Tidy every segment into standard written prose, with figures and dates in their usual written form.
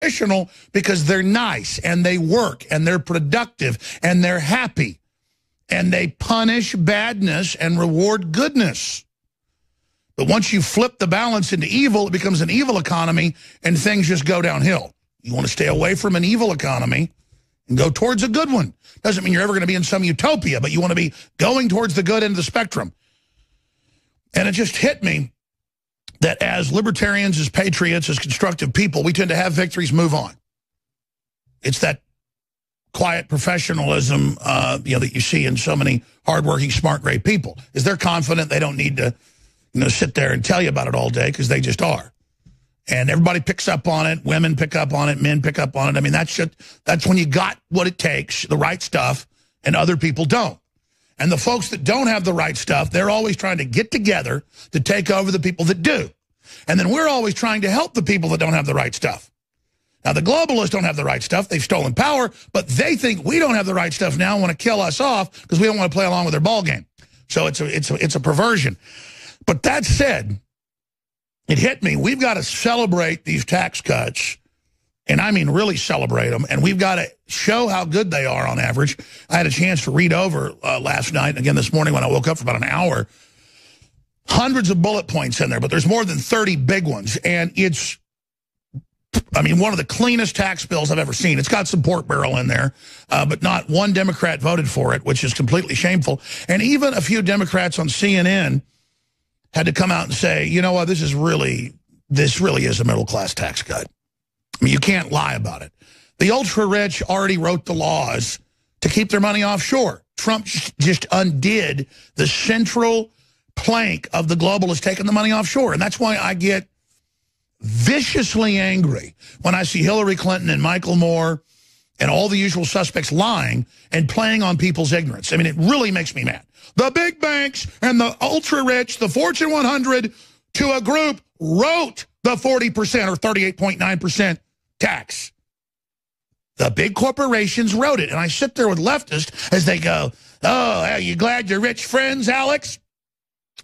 professional because they're nice and they work and they're productive and they're happy. And they punish badness and reward goodness. But once you flip the balance into evil, it becomes an evil economy and things just go downhill. You want to stay away from an evil economy and go towards a good one. Doesn't mean you're ever going to be in some utopia, but you want to be going towards the good end of the spectrum. And it just hit me that as libertarians, as patriots, as constructive people, we tend to have victories, move on. It's that quiet professionalism that you see in so many hardworking, smart, great people. Is they're confident they don't need to sit there and tell you about it all day because they just are. And everybody picks up on it. Women pick up on it. Men pick up on it. I mean, that's when you got what it takes, the right stuff, and other people don't. And the folks that don't have the right stuff, they're always trying to get together to take over the people that do. And then we're always trying to help the people that don't have the right stuff. Now, the globalists don't have the right stuff. They've stolen power, but they think we don't have the right stuff now and want to kill us off because we don't want to play along with their ball game. So it's a perversion. But that said, it hit me. We've got to celebrate these tax cuts, and I mean really celebrate them, and we've got to show how good they are on average. I had a chance to read over last night, and again this morning when I woke up for about an hour, hundreds of bullet points in there, but there's more than 30 big ones, and it's, I mean, one of the cleanest tax bills I've ever seen. It's got some pork barrel in there, but not one Democrat voted for it, which is completely shameful. And even a few Democrats on CNN had to come out and say, you know what, this really is a middle-class tax cut. I mean, you can't lie about it. The ultra-rich already wrote the laws to keep their money offshore. Trump just undid the central plank of the globalists taking the money offshore. And that's why I get viciously angry when I see Hillary Clinton and Michael Moore and all the usual suspects lying and playing on people's ignorance. I mean, it really makes me mad. The big banks and the ultra-rich, the Fortune 100, to a group, wrote the 40% or 38.9% tax. The big corporations wrote it. And I sit there with leftists as they go, oh, are you glad your rich friends, Alex,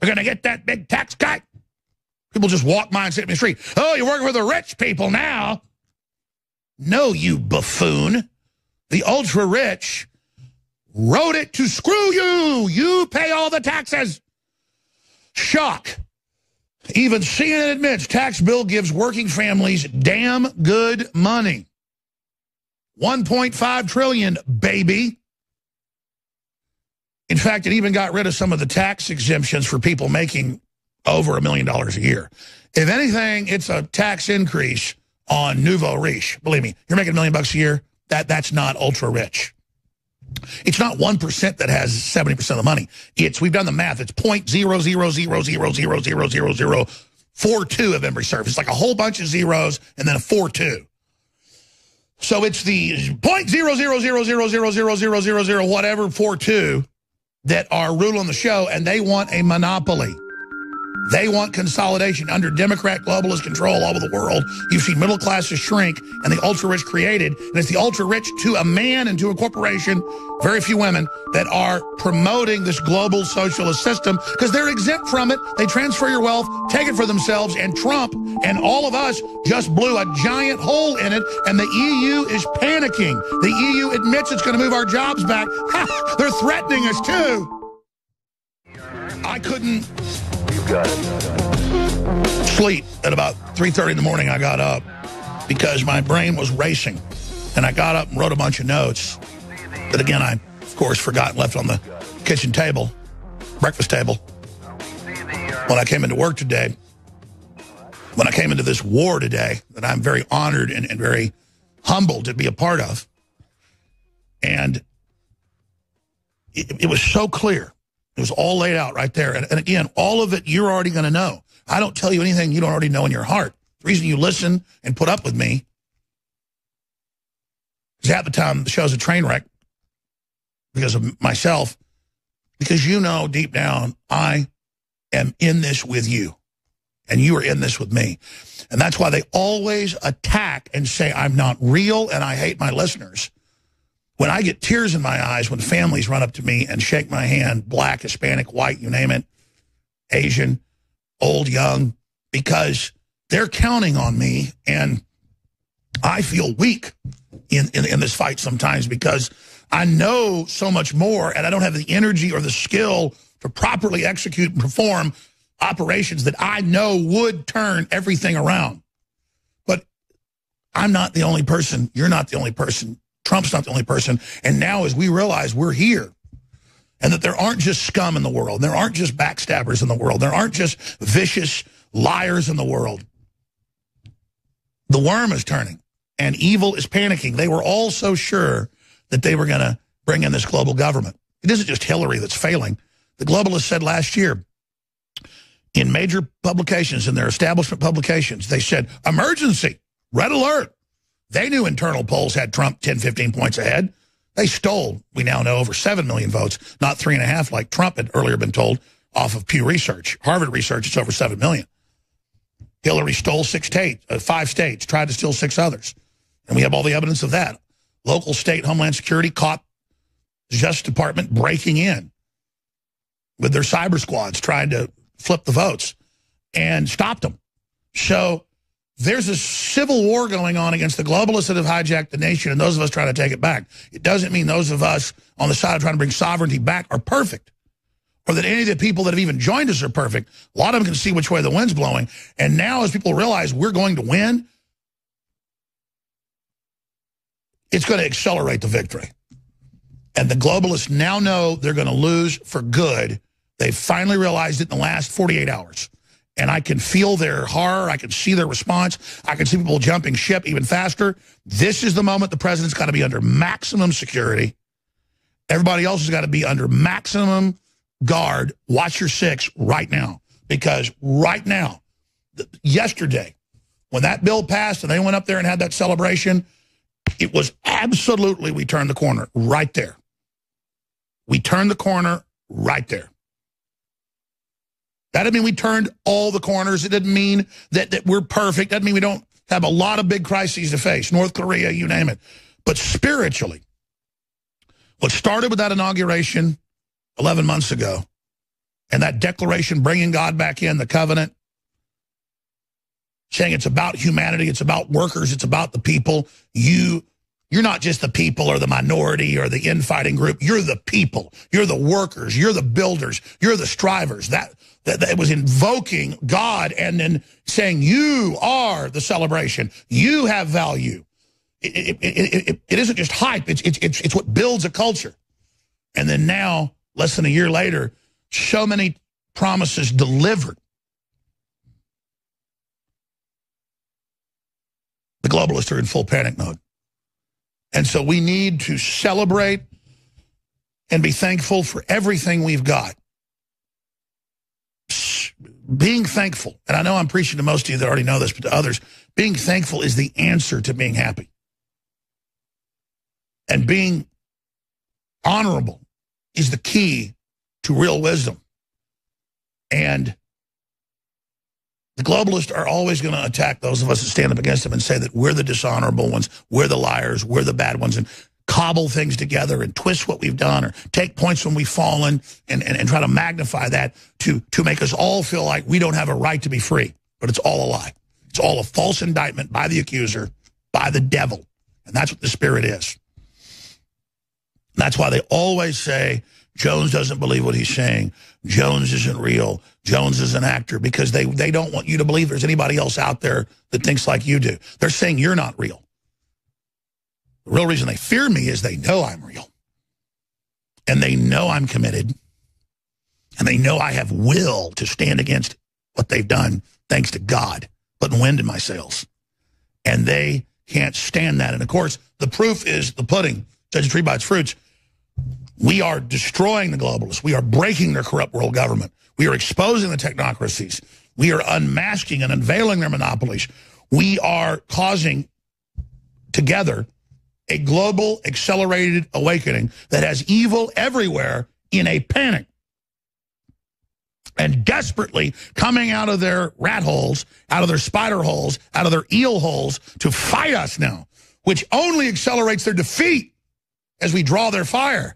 are going to get that big tax cut? People just walk by and sit in the street. Oh, you're working for the rich people now. No, you buffoon. The ultra-rich wrote it to screw you. You pay all the taxes. Shock. Even CNN admits tax bill gives working families damn good money. 1.5 trillion, baby. In fact, it even got rid of some of the tax exemptions for people making over $1 million a year. If anything, it's a tax increase on nouveau riche. Believe me, you're making $1 million a year. That's not ultra rich. It's not 1% that has 70% of the money. We've done the math. It's 0.000000042 of every service. It's like a whole bunch of zeros and then a 4-2. So it's the 0.000000000 whatever 4-2 that are ruling the show, and they want a monopoly. They want consolidation under Democrat globalist control all over the world. You've seen middle classes shrink and the ultra-rich created. And it's the ultra-rich to a man and to a corporation, very few women, that are promoting this global socialist system because they're exempt from it. They transfer your wealth, take it for themselves, and Trump and all of us just blew a giant hole in it, and the EU is panicking. The EU admits it's going to move our jobs back. Ha! They're threatening us, too. I couldn't sleep at about 3:30 in the morning. I got up because my brain was racing, and I got up and wrote a bunch of notes that, again, I, of course, forgot and left on the kitchen table, breakfast table. When I came into work today, when I came into this war today, that I'm very honored and very humbled to be a part of, and it was so clear. It was all laid out right there. And again, all of it you're already going to know. I don't tell you anything you don't already know in your heart. The reason you listen and put up with me is half the time the show's a train wreck because of myself, because you know deep down I am in this with you, and you are in this with me. And that's why they always attack and say I'm not real and I hate my listeners. When I get tears in my eyes when families run up to me and shake my hand, black, Hispanic, white, you name it, Asian, old, young, because they're counting on me, and I feel weak in this fight sometimes because I know so much more and I don't have the energy or the skill to properly execute and perform operations that I know would turn everything around. But I'm not the only person. You're not the only person. Trump's not the only person. And now as we realize we're here and that there aren't just scum in the world, there aren't just backstabbers in the world, there aren't just vicious liars in the world. The worm is turning and evil is panicking. They were all so sure that they were going to bring in this global government. It isn't just Hillary that's failing. The globalists said last year in major publications, in their establishment publications, they said, emergency, red alert. They knew internal polls had Trump 10, 15 points ahead. They stole, we now know, over 7 million votes, not 3.5 like Trump had earlier been told off of Pew Research. Harvard Research, it's over 7 million. Hillary stole 5 states, tried to steal 6 others. And we have all the evidence of that. Local state Homeland Security caught the Justice Department breaking in with their cyber squads trying to flip the votes and stopped them. So there's a civil war going on against the globalists that have hijacked the nation and those of us trying to take it back. It doesn't mean those of us on the side of trying to bring sovereignty back are perfect or that any of the people that have even joined us are perfect. A lot of them can see which way the wind's blowing. And now as people realize we're going to win, it's going to accelerate the victory. And the globalists now know they're going to lose for good. They've finally realized it in the last 48 hours. And I can feel their horror. I can see their response. I can see people jumping ship even faster. This is the moment the president's got to be under maximum security. Everybody else has got to be under maximum guard. Watch your 6 right now. Because right now, yesterday, when that bill passed and they went up there and had that celebration, it was absolutely, we turned the corner right there. We turned the corner right there. That didn't mean we turned all the corners. It didn't mean that we're perfect. That didn't mean we don't have a lot of big crises to face. North Korea, you name it. But spiritually, what started with that inauguration 11 months ago and that declaration bringing God back in, the covenant, saying it's about humanity, it's about workers, it's about the people. You're not just the people or the minority or the infighting group. You're the people. You're the workers. You're the builders. You're the strivers. That it was invoking God and then saying you are the celebration. You have value. It isn't just hype. It's what builds a culture. And then now, less than a year later, so many promises delivered. The globalists are in full panic mode. And so we need to celebrate and be thankful for everything we've got. Being thankful, and I know I'm preaching to most of you that already know this, but to others, being thankful is the answer to being happy. And being honorable is the key to real wisdom. And the globalists are always going to attack those of us that stand up against them and say that we're the dishonorable ones, we're the liars, we're the bad ones, and cobble things together and twist what we've done or take points when we've fallen and try to magnify that to make us all feel like we don't have a right to be free. But it's all a lie. It's all a false indictment by the accuser, by the devil. And that's what the spirit is. That's why they always say, Jones doesn't believe what he's saying. Jones isn't real. Jones is an actor, because they don't want you to believe there's anybody else out there that thinks like you do. They're saying you're not real. The real reason they fear me is they know I'm real. And they know I'm committed. And they know I have will to stand against what they've done, thanks to God putting wind in my sails. And they can't stand that. And, of course, the proof is the pudding. Judge a tree by its fruits. We are destroying the globalists. We are breaking their corrupt world government. We are exposing the technocracies. We are unmasking and unveiling their monopolies. We are causing, together, a global accelerated awakening that has evil everywhere in a panic and desperately coming out of their rat holes, out of their spider holes, out of their eel holes to fight us now, which only accelerates their defeat as we draw their fire.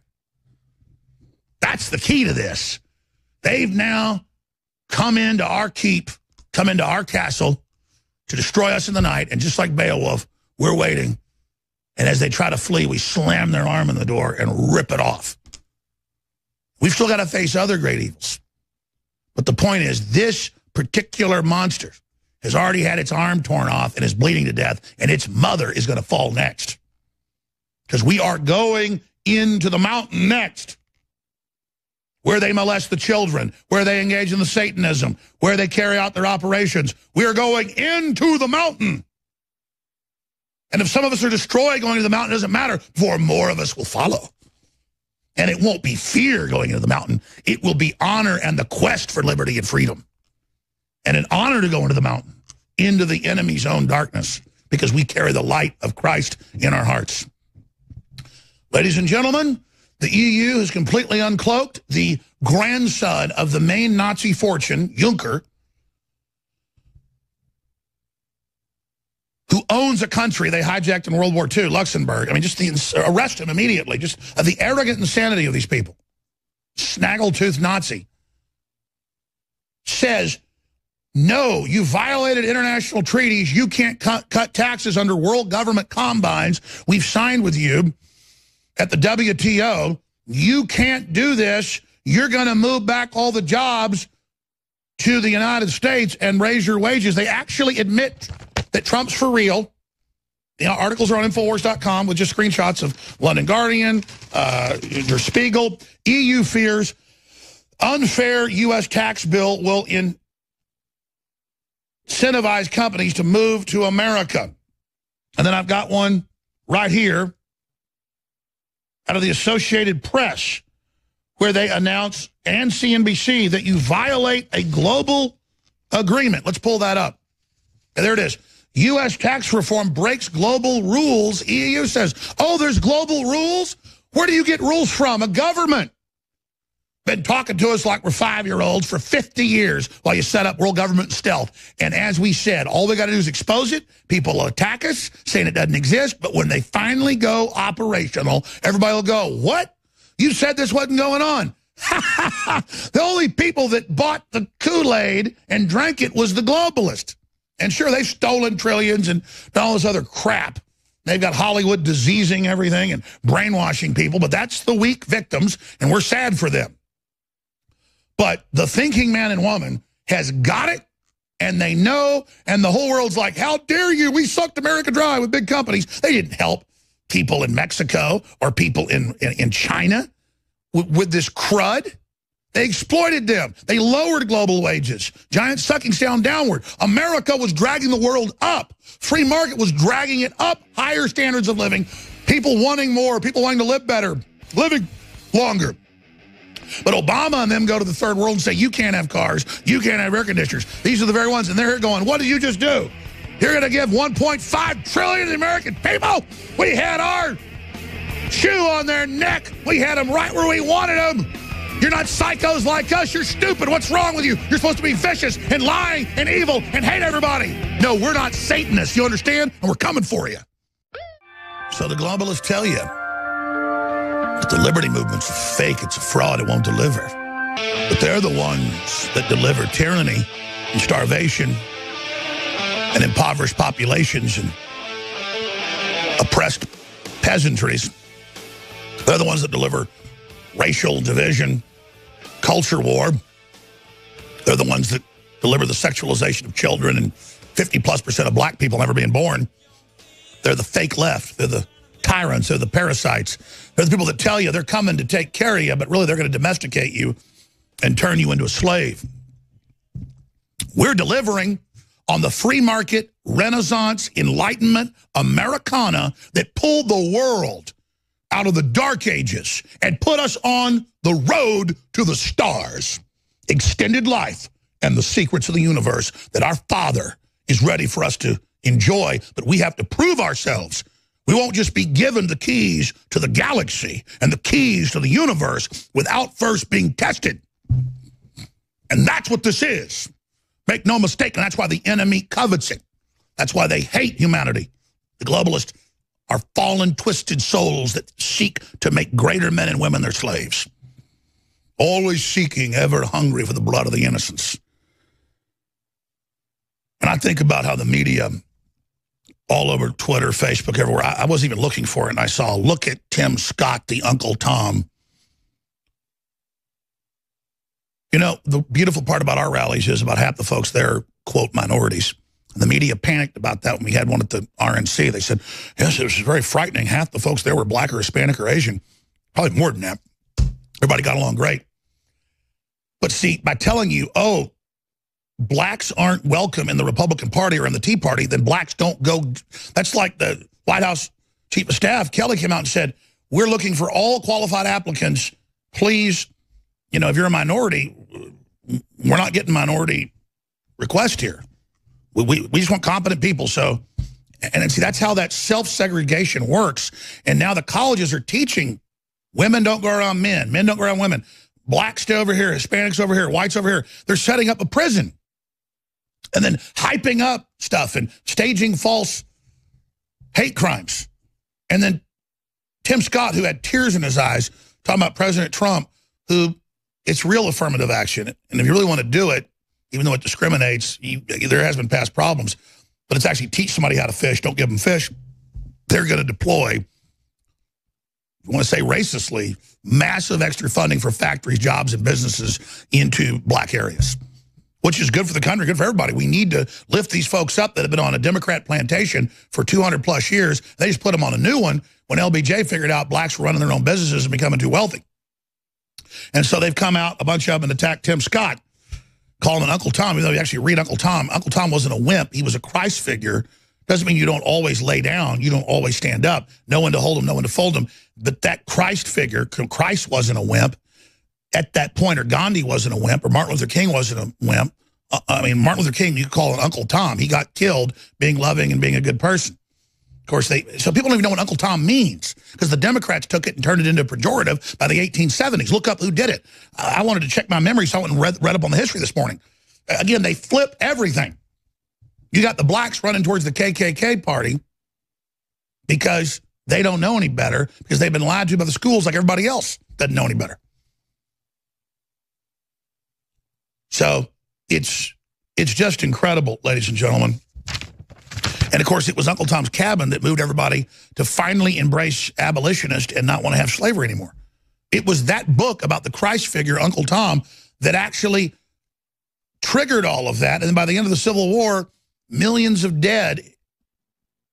That's the key to this. They've now come into our keep, come into our castle to destroy us in the night, and just like Beowulf, We're waiting. And as they try to flee, we slam their arm in the door and rip it off. We've still got to face other great evils. But the point is, this particular monster has already had its arm torn off and is bleeding to death, and its mother is going to fall next. Because we are going into the mountain next, where they molest the children, where they engage in the Satanism, where they carry out their operations. We are going into the mountain. And if some of us are destroyed going to the mountain, it doesn't matter, for more of us will follow. And it won't be fear going into the mountain. It will be honor and the quest for liberty and freedom. And an honor to go into the mountain, into the enemy's own darkness, because we carry the light of Christ in our hearts. Ladies and gentlemen, the EU has completely uncloaked the grandson of the main Nazi fortune, Juncker, who owns a country they hijacked in World War II, Luxembourg. I mean, arrest him immediately, just of the arrogant insanity of these people. Snaggletooth Nazi says, no, you violated international treaties. You can't cut taxes under world government combines. We've signed with you at the WTO. You can't do this. You're going to move back all the jobs to the United States and raise your wages. They actually admit that Trump's for real. You know, articles are on INFOWARS.com with just screenshots of London Guardian, Der Spiegel. EU fears unfair U.S. tax bill will incentivize companies to move to America. And then I've got one right here out of the Associated Press, where they announce, and CNBC, that you violate a global agreement. Let's pull that up. And there it is. U.S. tax reform breaks global rules. EU says, oh, there's global rules? Where do you get rules from? A government. Been talking to us like we're 5-year-olds for 50 years while you set up world government stealth. And as we said, all we got to do is expose it. People will attack us, saying it doesn't exist. But when they finally go operational, everybody will go, what? You said this wasn't going on. The only people that bought the Kool-Aid and drank it was the globalists. And sure, they've stolen trillions and all this other crap. They've got Hollywood diseasing everything and brainwashing people, but that's the weak victims, and we're sad for them. But the thinking man and woman has got it, and they know, and the whole world's like, how dare you? We sucked America dry with big companies. They didn't help people in Mexico or people in China with this crud. They exploited them. They lowered global wages. Giant suckings downward. America was dragging the world up. Free market was dragging it up. Higher standards of living. People wanting more. People wanting to live better. Living longer. But Obama and them go to the third world and say, you can't have cars. You can't have air conditioners. These are the very ones. And they're here going, what did you just do? You're going to give $1.5 trillion to the American people? We had our shoe on their neck. We had them right where we wanted them. You're not psychos like us. You're stupid. What's wrong with you? You're supposed to be vicious and lying and evil and hate everybody. No, we're not Satanists. You understand? And we're coming for you. So the globalists tell you that the liberty movement's fake. It's a fraud. It won't deliver. But they're the ones that deliver tyranny and starvation and impoverished populations and oppressed peasantries. They're the ones that deliver racial division, culture war. They're the ones that deliver the sexualization of children and 50+% of black people never being born. They're the fake left. They're the tyrants. They're the parasites. They're the people that tell you they're coming to take care of you, but really they're going to domesticate you and turn you into a slave. We're delivering on the free market, Renaissance, Enlightenment, Americana that pulled the world out of the dark ages and put us on the road to the stars. Extended life and the secrets of the universe that our Father is ready for us to enjoy, but we have to prove ourselves. We won't just be given the keys to the galaxy and the keys to the universe without first being tested. And that's what this is. Make no mistake, and that's why the enemy covets it. That's why they hate humanity. The globalists are fallen, twisted souls that seek to make greater men and women their slaves. Always seeking, ever hungry for the blood of the innocents. And I think about how the media all over Twitter, Facebook, everywhere. I wasn't even looking for it, and I saw, look at Tim Scott, the Uncle Tom. You know, the beautiful part about our rallies is about half the folks there are, quote, minorities. And the media panicked about that when we had one at the RNC. They said, yes, it was very frightening. Half the folks there were black or Hispanic or Asian. Probably more than that. Everybody got along great. But see, by telling you, oh, blacks aren't welcome in the Republican Party or in the Tea Party, then blacks don't go. That's like the White House Chief of Staff, Kelly, came out and said, we're looking for all qualified applicants. Please, you know, if you're a minority, we're not getting minority requests here. We just want competent people. So, and see, that's how that self-segregation works. And now the colleges are teaching women don't go around men, men don't go around women, blacks stay over here, Hispanics over here, whites over here. They're setting up a prison and then hyping up stuff and staging false hate crimes. And then Tim Scott, who had tears in his eyes, talking about President Trump, who it's real affirmative action. And if you really want to do it, even though it discriminates, there has been past problems, but it's actually teach somebody how to fish. Don't give them fish. They're going to deploy, I want to say racistly, massive extra funding for factories, jobs, and businesses into black areas, which is good for the country, good for everybody. We need to lift these folks up that have been on a Democrat plantation for 200 plus years. They just put them on a new one when LBJ figured out blacks were running their own businesses and becoming too wealthy. And so they've come out, a bunch of them, and attacked Tim Scott, calling him Uncle Tom, even though you actually read Uncle Tom. Uncle Tom wasn't a wimp. He was a Christ figure. Doesn't mean you don't always lay down. You don't always stand up. No one to hold him, no one to fold him. But that Christ figure, Christ wasn't a wimp at that point, or Gandhi wasn't a wimp, or Martin Luther King wasn't a wimp. I mean, Martin Luther King, you could call it Uncle Tom. He got killed being loving and being a good person. Of course, so people don't even know what Uncle Tom means because the Democrats took it and turned it into a pejorative by the 1870s. Look up who did it. I wanted to check my memory, so I went and read up on the history this morning. Again, they flip everything. You got the blacks running towards the KKK party because they don't know any better, because they've been lied to by the schools like everybody else doesn't know any better. So it's just incredible, ladies and gentlemen. And, of course, it was Uncle Tom's Cabin that moved everybody to finally embrace abolitionist and not want to have slavery anymore. It was that book about the Christ figure, Uncle Tom, that actually triggered all of that. And then by the end of the Civil War, millions of dead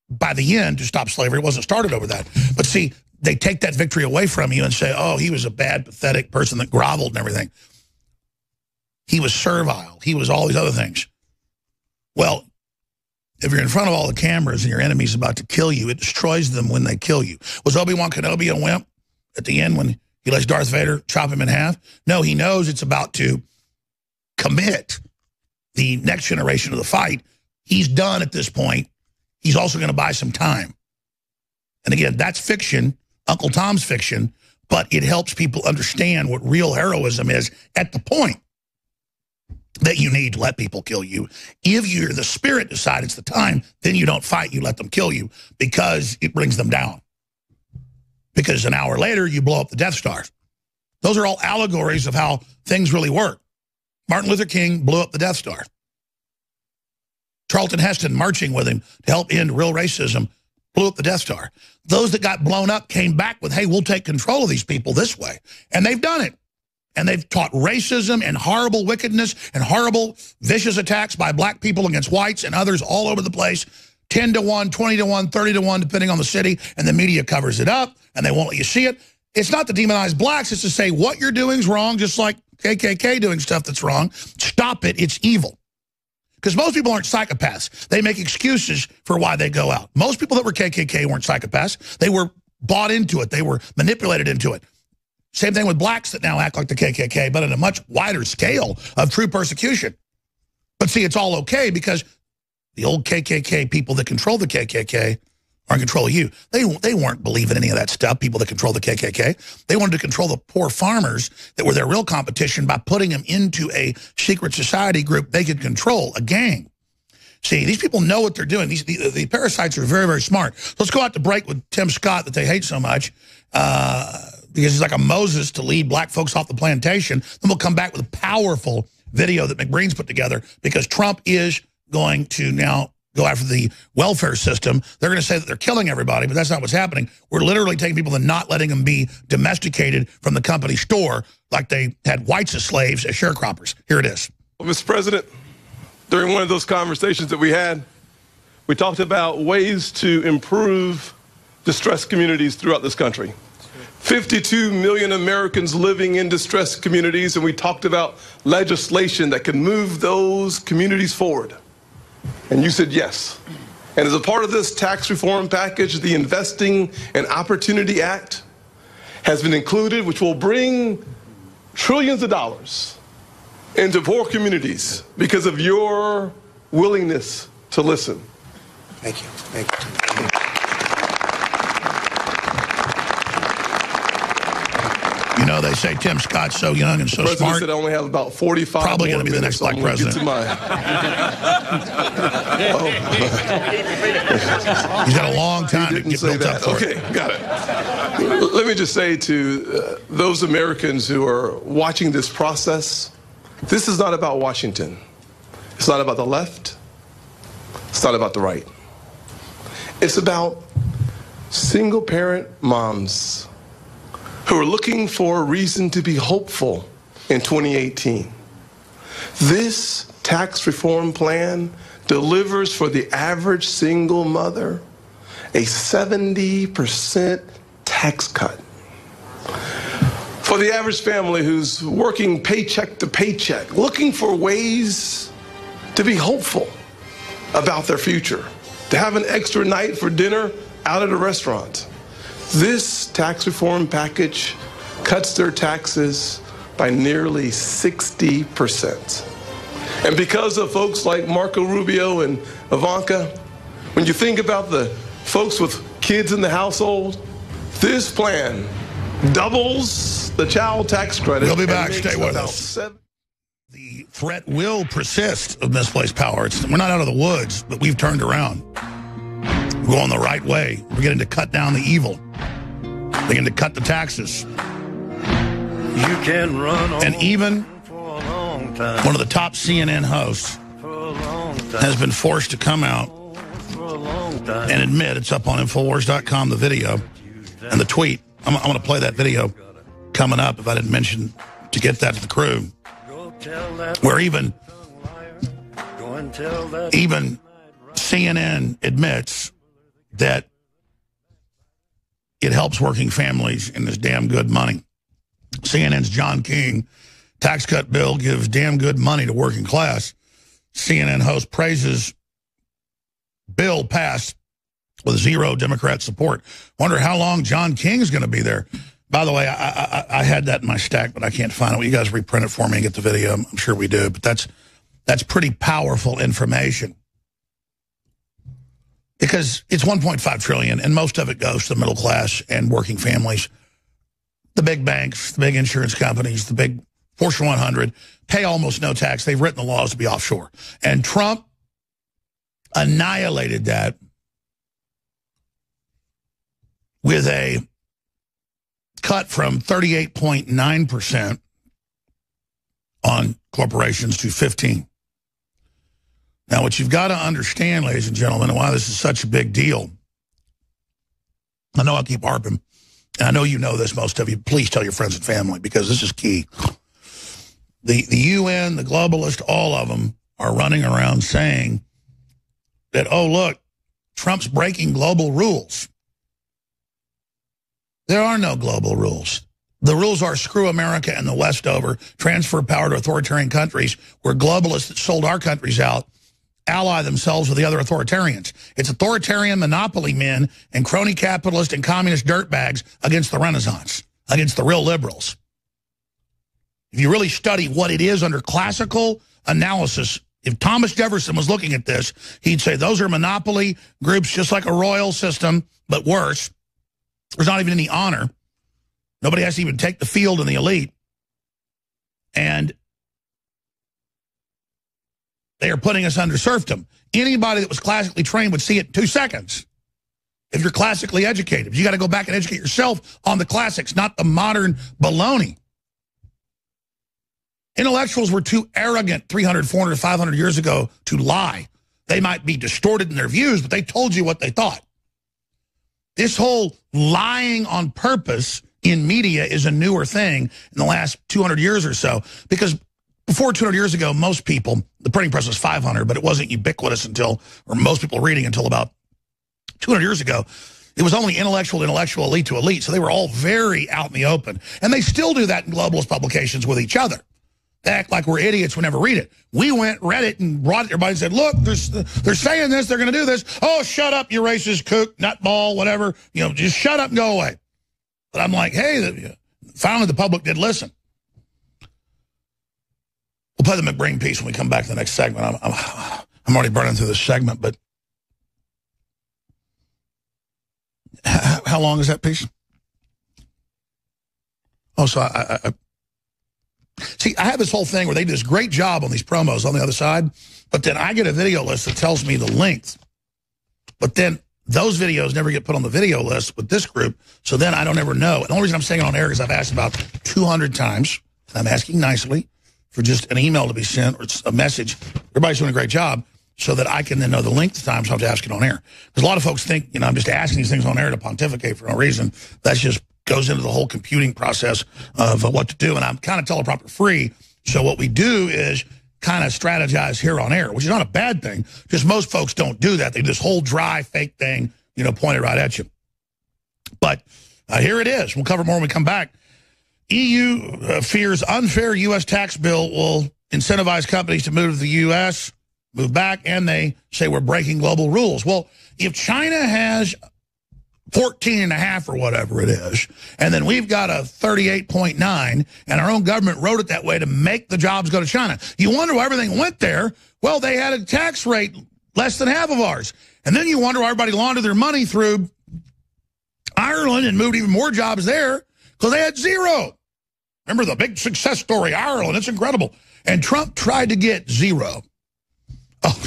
by the end to stop slavery. It wasn't started over that. But, see, they take that victory away from you and say, oh, he was a bad, pathetic person that groveled and everything. He was servile. He was all these other things. Well, if you're in front of all the cameras and your enemy's about to kill you, it destroys them when they kill you. Was Obi-Wan Kenobi a wimp at the end when he lets Darth Vader chop him in half? No, he knows it's about to commit the next generation of the fight. He's done at this point. He's also going to buy some time. And again, that's fiction, Uncle Tom's fiction, but it helps people understand what real heroism is at the point that you need to let people kill you. If you're the spirit decide it's the time, then you don't fight, you let them kill you because it brings them down. Because an hour later, you blow up the Death Star. Those are all allegories of how things really work. Martin Luther King blew up the Death Star. Charlton Heston marching with him to help end real racism blew up the Death Star. Those that got blown up came back with, hey, we'll take control of these people this way. And they've done it. And they've taught racism and horrible wickedness and horrible vicious attacks by black people against whites and others all over the place. 10 to 1, 20 to 1, 30 to 1, depending on the city. And the media covers it up and they won't let you see it. It's not to demonize blacks. It's to say what you're doing is wrong, just like KKK doing stuff that's wrong. Stop it. It's evil. Because most people aren't psychopaths. They make excuses for why they go out. Most people that were KKK weren't psychopaths. They were bought into it. They were manipulated into it. Same thing with blacks that now act like the KKK, but on a much wider scale of true persecution. But see, it's all okay because the old KKK people that control the KKK are in control of you. They weren't believing any of that stuff, people that control the KKK. They wanted to control the poor farmers that were their real competition by putting them into a secret society group they could control, a gang. See, these people know what they're doing. The parasites are very, very smart. So let's go out to break with Tim Scott that they hate so much. Because he's like a Moses to lead black folks off the plantation. Then we'll come back with a powerful video that McBreen's put together because Trump is going to now go after the welfare system, they're going to say that they're killing everybody, but that's not what's happening. We're literally taking people and not letting them be domesticated from the company store like they had whites as slaves as sharecroppers. Here it is. Well, Mr. President, during one of those conversations that we had, we talked about ways to improve distressed communities throughout this country. 52 million Americans living in distressed communities, and we talked about legislation that can move those communities forward. And you said yes. And as a part of this tax reform package, the Investing and Opportunity Act has been included, which will bring trillions of dollars into poor communities because of your willingness to listen. Thank you. Thank you. You know, they say Tim Scott's so young and so President smart. Said I only have about 45 Probably going to be the next black president. He's got a long time to get built up for Okay, got it. Let me just say to those Americans who are watching this process, this is not about Washington. It's not about the left. It's not about the right. It's about single-parent moms who are looking for a reason to be hopeful in 2018. This tax reform plan delivers for the average single mother a 70% tax cut. For the average family who's working paycheck to paycheck, looking for ways to be hopeful about their future, to have an extra night for dinner out at a restaurant. This tax reform package cuts their taxes by nearly 60%. And because of folks like Marco Rubio and Ivanka, when you think about the folks with kids in the household, this plan doubles the child tax credit. We'll be back. Stay with us. The threat will persist of misplaced power. We're not out of the woods, but we've turned around. We're going the right way. We're getting to cut down the evil. We're getting to cut the taxes. You can run on and even for a long time. One of the top CNN hosts has been forced to come out and admit, it's up on INFOWARS.com, the video and the tweet. I'm going to play that video coming up if I didn't mention to get that to the crew. Where even CNN admits that it helps working families in this damn good money. CNN's John King, tax cut bill gives damn good money to working class. CNN host praises bill passed with zero Democrat support. Wonder how long John King's going to be there. By the way, I had that in my stack, but I can't find it. Will you guys reprint it for me and get the video? I'm sure we do, but that's pretty powerful information. Because it's $1.5 trillion, and most of it goes to the middle class and working families. The big banks, the big insurance companies, the big Fortune 100 pay almost no tax. They've written the laws to be offshore. And Trump annihilated that with a cut from 38.9% on corporations to 15%. Now, what you've got to understand, ladies and gentlemen, and why this is such a big deal, I know I keep harping, and I know you know this, most of you. Please tell your friends and family, because this is key. The UN, the globalists, all of them are running around saying that, oh, look, Trump's breaking global rules. There are no global rules. The rules are screw America and the West over, transfer power to authoritarian countries where globalists that sold our countries out ally themselves with the other authoritarians. It's authoritarian monopoly men and crony capitalist and communist dirtbags against the Renaissance, against the real liberals. If you really study what it is under classical analysis, if Thomas Jefferson was looking at this, he'd say those are monopoly groups just like a royal system, but worse. There's not even any honor. Nobody has to even take the field in the elite. And they are putting us under serfdom. Anybody that was classically trained would see it in 2 seconds. If you're classically educated, you got to go back and educate yourself on the classics, not the modern baloney. Intellectuals were too arrogant 300, 400, 500 years ago to lie. They might be distorted in their views, but they told you what they thought. This whole lying on purpose in media is a newer thing in the last 200 years or so, because before 200 years ago, most people, the printing press was 500, but it wasn't ubiquitous until, or most people reading until about 200 years ago. It was only intellectual, elite to elite, so they were all very out in the open. And they still do that in globalist publications with each other. They act like we're idiots, we never read it. We went, read it, and brought it to everybody and said, look, they're saying this, they're going to do this. Oh, shut up, you racist kook, nutball, whatever. You know, just shut up and go away. But I'm like, hey, finally the public did listen. We'll play the McBreen piece when we come back to the next segment. I'm already burning through this segment, but how long is that piece? Oh, so see, I have this whole thing where they do this great job on these promos on the other side, but then I get a video list that tells me the length. But then those videos never get put on the video list with this group, so then I don't ever know. And the only reason I'm saying it on air is I've asked about 200 times, and I'm asking nicely for just an email to be sent or a message. Everybody's doing a great job, so that I can then know the length of time, so I have to ask it on air. Because a lot of folks think, you know, I'm just asking these things on air to pontificate for no reason. That just goes into the whole computing process of what to do. And I'm kind of teleprompter free. So what we do is kind of strategize here on air, which is not a bad thing. Just most folks don't do that. They do this whole dry, fake thing, you know, pointed right at you. But here it is. We'll cover more when we come back. EU fears unfair U.S. tax bill will incentivize companies to move to the U.S., move back, and they say we're breaking global rules. Well, if China has 14.5 or whatever it is, and then we've got a 38.9, and our own government wrote it that way to make the jobs go to China, you wonder why everything went there. Well, they had a tax rate less than half of ours. And then you wonder why everybody laundered their money through Ireland and moved even more jobs there, because they had zero. Remember the big success story, Ireland, it's incredible. And Trump tried to get zero. Oh,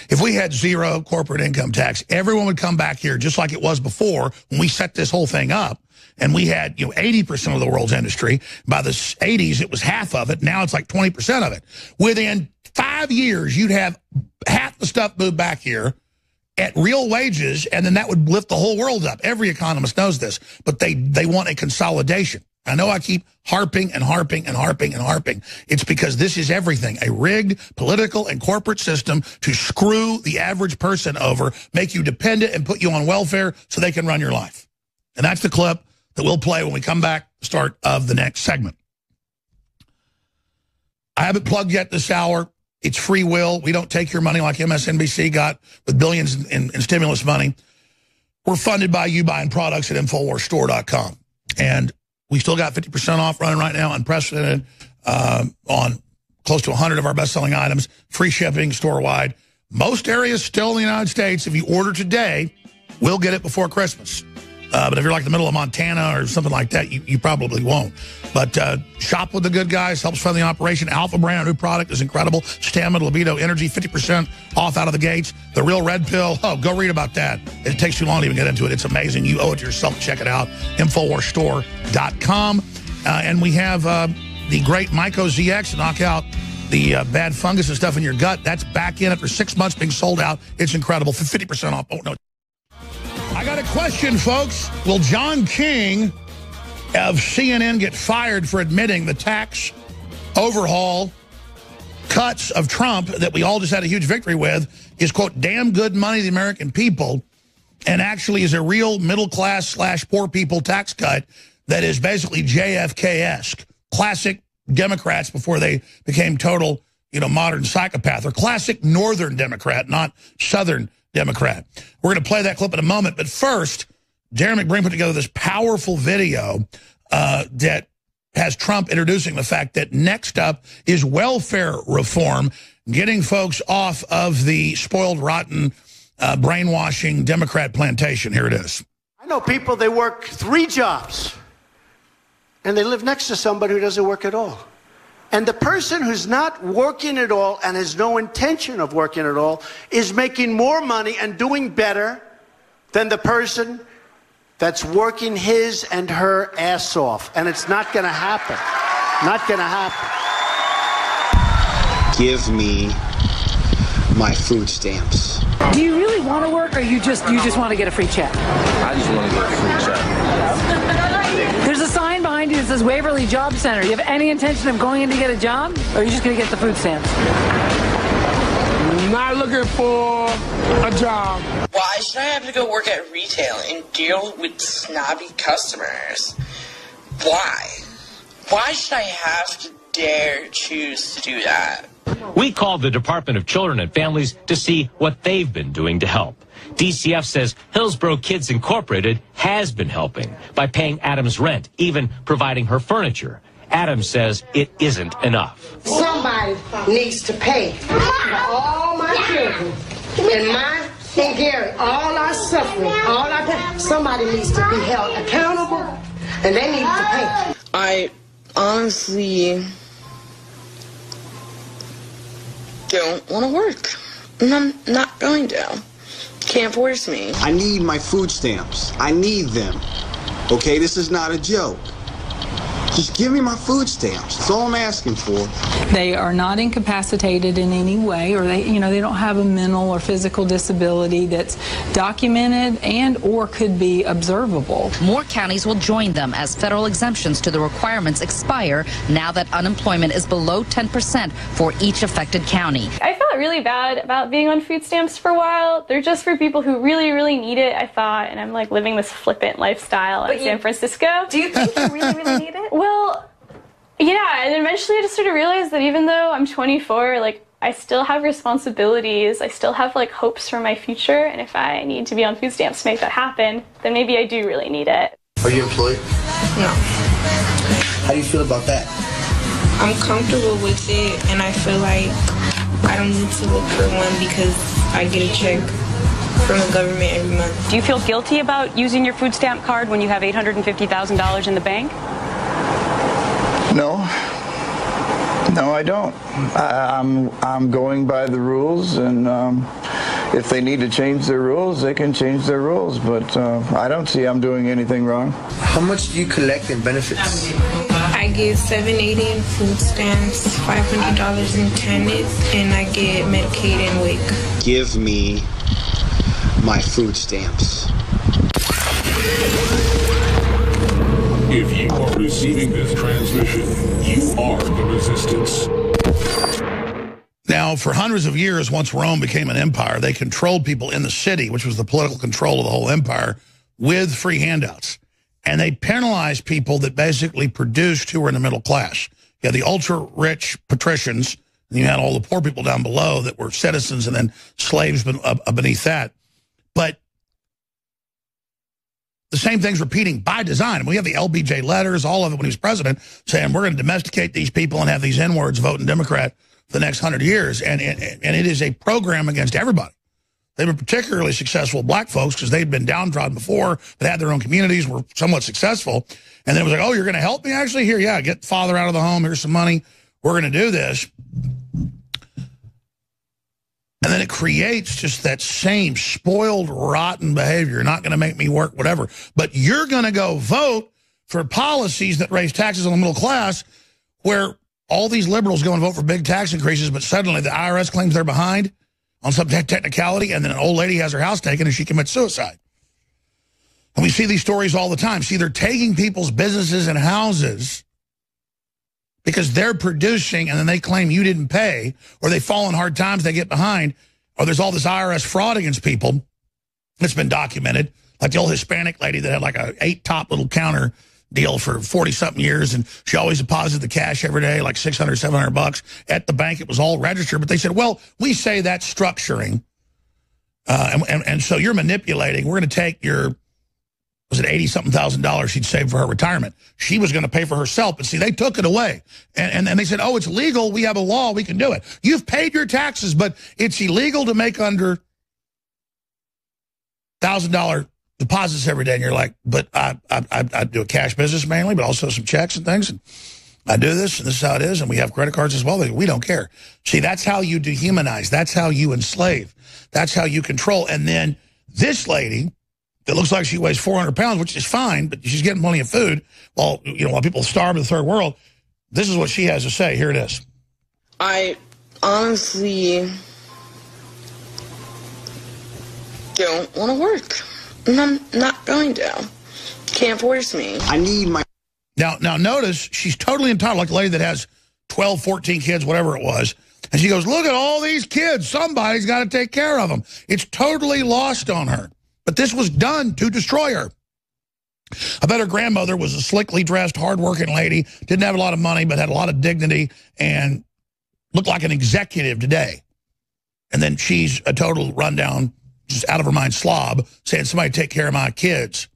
if we had zero corporate income tax, everyone would come back here just like it was before when we set this whole thing up. And we had, 80% of the world's industry. By the 80s, it was half of it. Now it's like 20% of it. Within 5 years, you'd have half the stuff moved back here at real wages, and then that would lift the whole world up. Every economist knows this, but they want a consolidation. I know I keep harping and harping and harping and harping. It's because this is everything, a rigged political and corporate system to screw the average person over, make you dependent and put you on welfare so they can run your life. And that's the clip that we'll play when we come back, start of the next segment. I haven't plugged yet this hour. It's free will. We don't take your money like MSNBC got with billions in stimulus money. We're funded by you buying products at InfoWarsStore.com. And we still got 50% off running right now, unprecedented, on close to 100 of our best-selling items, free shipping store-wide. Most areas still in the United States, if you order today, we'll get it before Christmas. But if you're like the middle of Montana or something like that, you probably won't. But shop with the good guys, helps fund the operation. Alpha Brand, our new product, is incredible. Stamina, Libido, Energy, 50% off out of the gates. The Real Red Pill, go read about that. It takes too long to even get into it. It's amazing. You owe it to yourself to check it out. InfoWarsStore.com. And we have the great Myco ZX to knock out the bad fungus and stuff in your gut. That's back in after 6 months being sold out. It's incredible for 50% off. Oh, no. I got a question, folks. Will John King of CNN get fired for admitting the tax overhaul cuts of Trump that we all just had a huge victory with is, quote, damn good money to the American people, and actually is a real middle-class / poor people tax cut that is basically JFK-esque? Classic Democrats before they became total, modern psychopath, or classic Northern Democrat, not Southern Democrat. We're going to play that clip in a moment, but first, Darren McBreen put together this powerful video that has Trump introducing the fact that next up is welfare reform, getting folks off of the spoiled, rotten, brainwashing Democrat plantation. Here it is. I know people, they work 3 jobs, and they live next to somebody who doesn't work at all. And the person who's not working at all and has no intention of working at all is making more money and doing better than the person that's working his and her ass off. And it's not going to happen. Not going to happen. Give me my food stamps. Do you really want to work, or you just want to get a free check? I just want to get a free check. There's a sign behind you that says Waverly Job Center. You have any intention of going in to get a job, or are you just going to get the food stamps? Not looking for a job. Why should I have to go work at retail and deal with snobby customers? Why? Why should I have to dare choose to do that? We called the Department of Children and Families to see what they've been doing to help. DCF says Hillsborough Kids Incorporated has been helping by paying Adams rent, even providing her furniture. Adams says it isn't enough. Somebody needs to pay for all my children and mine and Gary, all our suffering, all our pain. Somebody needs to be held accountable, and they need to pay. I honestly don't want to work, and I'm not going to. Can't force me. I need my food stamps. I need them. Okay, this is not a joke. Just give me my food stamps. That's all I'm asking for. They are not incapacitated in any way, or they don't have a mental or physical disability that's documented and or could be observable. More counties will join them as federal exemptions to the requirements expire now that unemployment is below 10% for each affected county. I felt really bad about being on food stamps for a while. They're just for people who really, really need it, I thought, and I'm like living this flippant lifestyle in San Francisco. Do you think you really, really need it? Well, yeah, and eventually I just sort of realized that even though I'm 24, like, I still have responsibilities, I still have, like, hopes for my future, and if I need to be on food stamps to make that happen, then maybe I do really need it. Are you employed? No. How do you feel about that? I'm comfortable with it, and I feel like I don't need to look for one because I get a check from the government every month. Do you feel guilty about using your food stamp card when you have $850,000 in the bank? No, I don't. I'm going by the rules, and if they need to change their rules, they can change their rules. But I don't see I'm doing anything wrong. How much do you collect in benefits? I get $780 in food stamps, $500 in TANF, and I get Medicaid and WIC. Give me my food stamps. If you are receiving this transmission, you are the resistance. Now, for hundreds of years, once Rome became an empire, they controlled people in the city, which was the political control of the whole empire, with free handouts. And they penalized people that basically produced who were in the middle class. You had the ultra-rich patricians, and you had all the poor people down below that were citizens and then slaves beneath that. But the same thing's repeating by design. And we have the LBJ letters, all of it when he was president, saying we're going to domesticate these people and have these N-words voting Democrat for the next 100 years. And it is a program against everybody. They were particularly successful black folks because they'd been downtrodden before, but had their own communities, were somewhat successful. And then it was like, oh, you're going to help me actually? Here, yeah, get father out of the home. Here's some money. We're going to do this. And then it creates just that same spoiled, rotten behavior. You're not going to make me work, whatever. But you're going to go vote for policies that raise taxes on the middle class, where all these liberals go and vote for big tax increases, but suddenly the IRS claims they're behind on some technicality, and then an old lady has her house taken and she commits suicide. And we see these stories all the time. See, they're taking people's businesses and houses because they're producing, and then they claim you didn't pay, or they fall in hard times, they get behind, or there's all this IRS fraud against people that's been documented, like the old Hispanic lady that had like a 8-top little counter deal for 40-something years, and she always deposited the cash every day, like $600, $700 at the bank. It was all registered, but they said, well, we say that's structuring, and so you're manipulating. We're going to take your, was it $80-something thousand she'd saved for her retirement. She was going to pay for herself, but see, they took it away. And they said, oh, it's legal. We have a law. We can do it. You've paid your taxes, but it's illegal to make under $1,000 deposits every day. And you're like, but I do a cash business mainly, but also some checks and things. And I do this, and this is how it is. And we have credit cards as well. We don't care. See, that's how you dehumanize. That's how you enslave. That's how you control. And then this lady, that looks like she weighs 400 pounds, which is fine, but she's getting plenty of food while people starve in the third world. This is what she has to say. Here it is. I honestly don't want to work. And I'm not going to. Can't force me. I need my... Now notice, she's totally entitled, like a lady that has 12, 14 kids, whatever it was. And she goes, look at all these kids. Somebody's got to take care of them. It's totally lost on her. But this was done to destroy her. I bet her grandmother was a slickly dressed, hardworking lady, didn't have a lot of money, but had a lot of dignity and looked like an executive today. And then she's a total rundown, just out of her mind slob, saying somebody take care of my kids.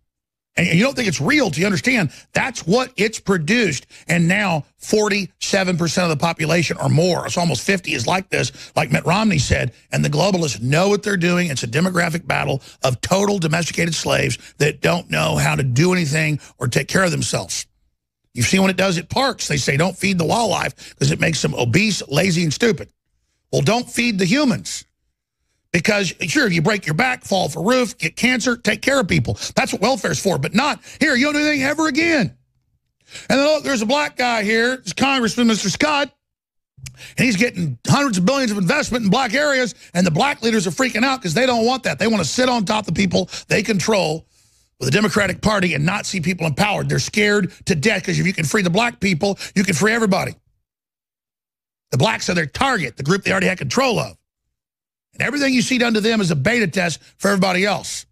And you don't think it's real until you understand that's what it's produced. And now 47% of the population or more, it's almost 50, is like this, like Mitt Romney said. And the globalists know what they're doing. It's a demographic battle of total domesticated slaves that don't know how to do anything or take care of themselves. You've seen what it does at parks. They say don't feed the wildlife because it makes them obese, lazy, and stupid. Well, don't feed the humans. Because, sure, if you break your back, fall off a roof, get cancer, take care of people. That's what welfare's for, but not, here, you don't do anything ever again. And then, look, there's a black guy here, it's Congressman Mr. Scott, and he's getting hundreds of billions of investment in black areas, and the black leaders are freaking out because they don't want that. They want to sit on top of the people they control with the Democratic Party and not see people empowered. They're scared to death because if you can free the black people, you can free everybody. The blacks are their target, the group they already had control of. And everything you see done to them is a beta test for everybody else.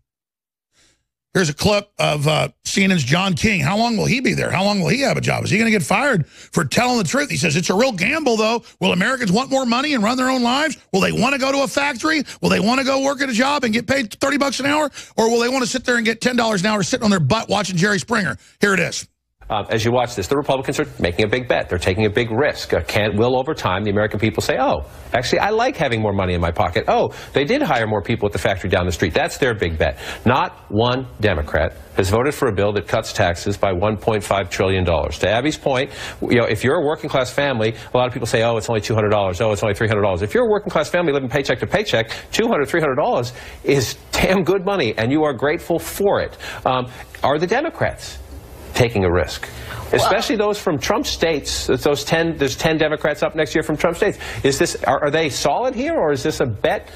Here's a clip of CNN's John King. How long will he be there? How long will he have a job? Is he going to get fired for telling the truth? He says, it's a real gamble, though. Will Americans want more money and run their own lives? Will they want to go to a factory? Will they want to go work at a job and get paid $30 an hour? Or will they want to sit there and get $10 an hour sitting on their butt watching Jerry Springer? Here it is. As you watch this, the Republicans are making a big bet. They're taking a big risk. Will over time the American people say, oh, actually, I like having more money in my pocket. Oh, they did hire more people at the factory down the street. That's their big bet. Not one Democrat has voted for a bill that cuts taxes by $1.5 trillion. To Abby's point, if you're a working class family, a lot of people say, oh, it's only $200. Oh, it's only $300. If you're a working class family living paycheck to paycheck, $200, $300 is damn good money, and you are grateful for it. Are the Democrats taking a risk, especially those from Trump states? There's 10 Democrats up next year from Trump states. Are they solid here, or is this a bet?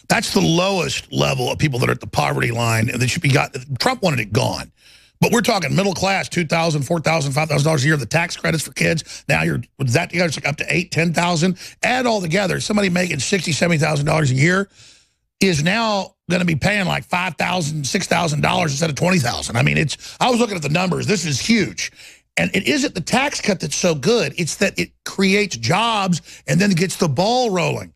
That's the lowest level of people that are at the poverty line, and that should be got. Trump wanted it gone, but we're talking middle class, $2,000, $4,000, $5,000 a year. The tax credits for kids. Now you guys like up to $8,000, $10,000. Add all together, somebody making $60,000, $70,000 a year is now going to be paying like $5,000, $6,000 instead of $20,000. I mean, I was looking at the numbers. This is huge. And it isn't the tax cut that's so good. It's that it creates jobs and then it gets the ball rolling.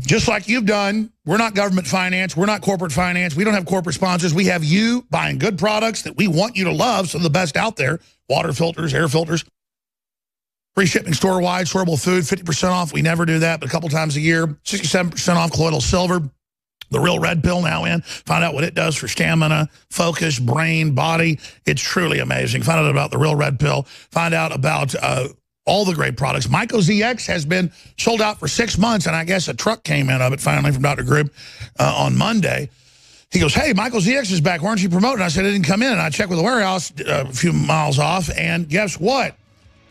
Just like you've done, we're not government finance. We're not corporate finance. We don't have corporate sponsors. We have you buying good products that we want you to love, some of the best out there, water filters, air filters. Free shipping store-wide, storable food, 50% off. We never do that, but a couple times a year. 67% off colloidal silver. The Real Red Pill now in. Find out what it does for stamina, focus, brain, body. It's truly amazing. Find out about the Real Red Pill. Find out about all the great products. Myco ZX has been sold out for 6 months, and I guess a truck came in of it finally from Dr. Grube on Monday. He goes, hey, Myco ZX is back. Why aren't you promoting? I said, it didn't come in. And I checked with the warehouse a few miles off, and guess what?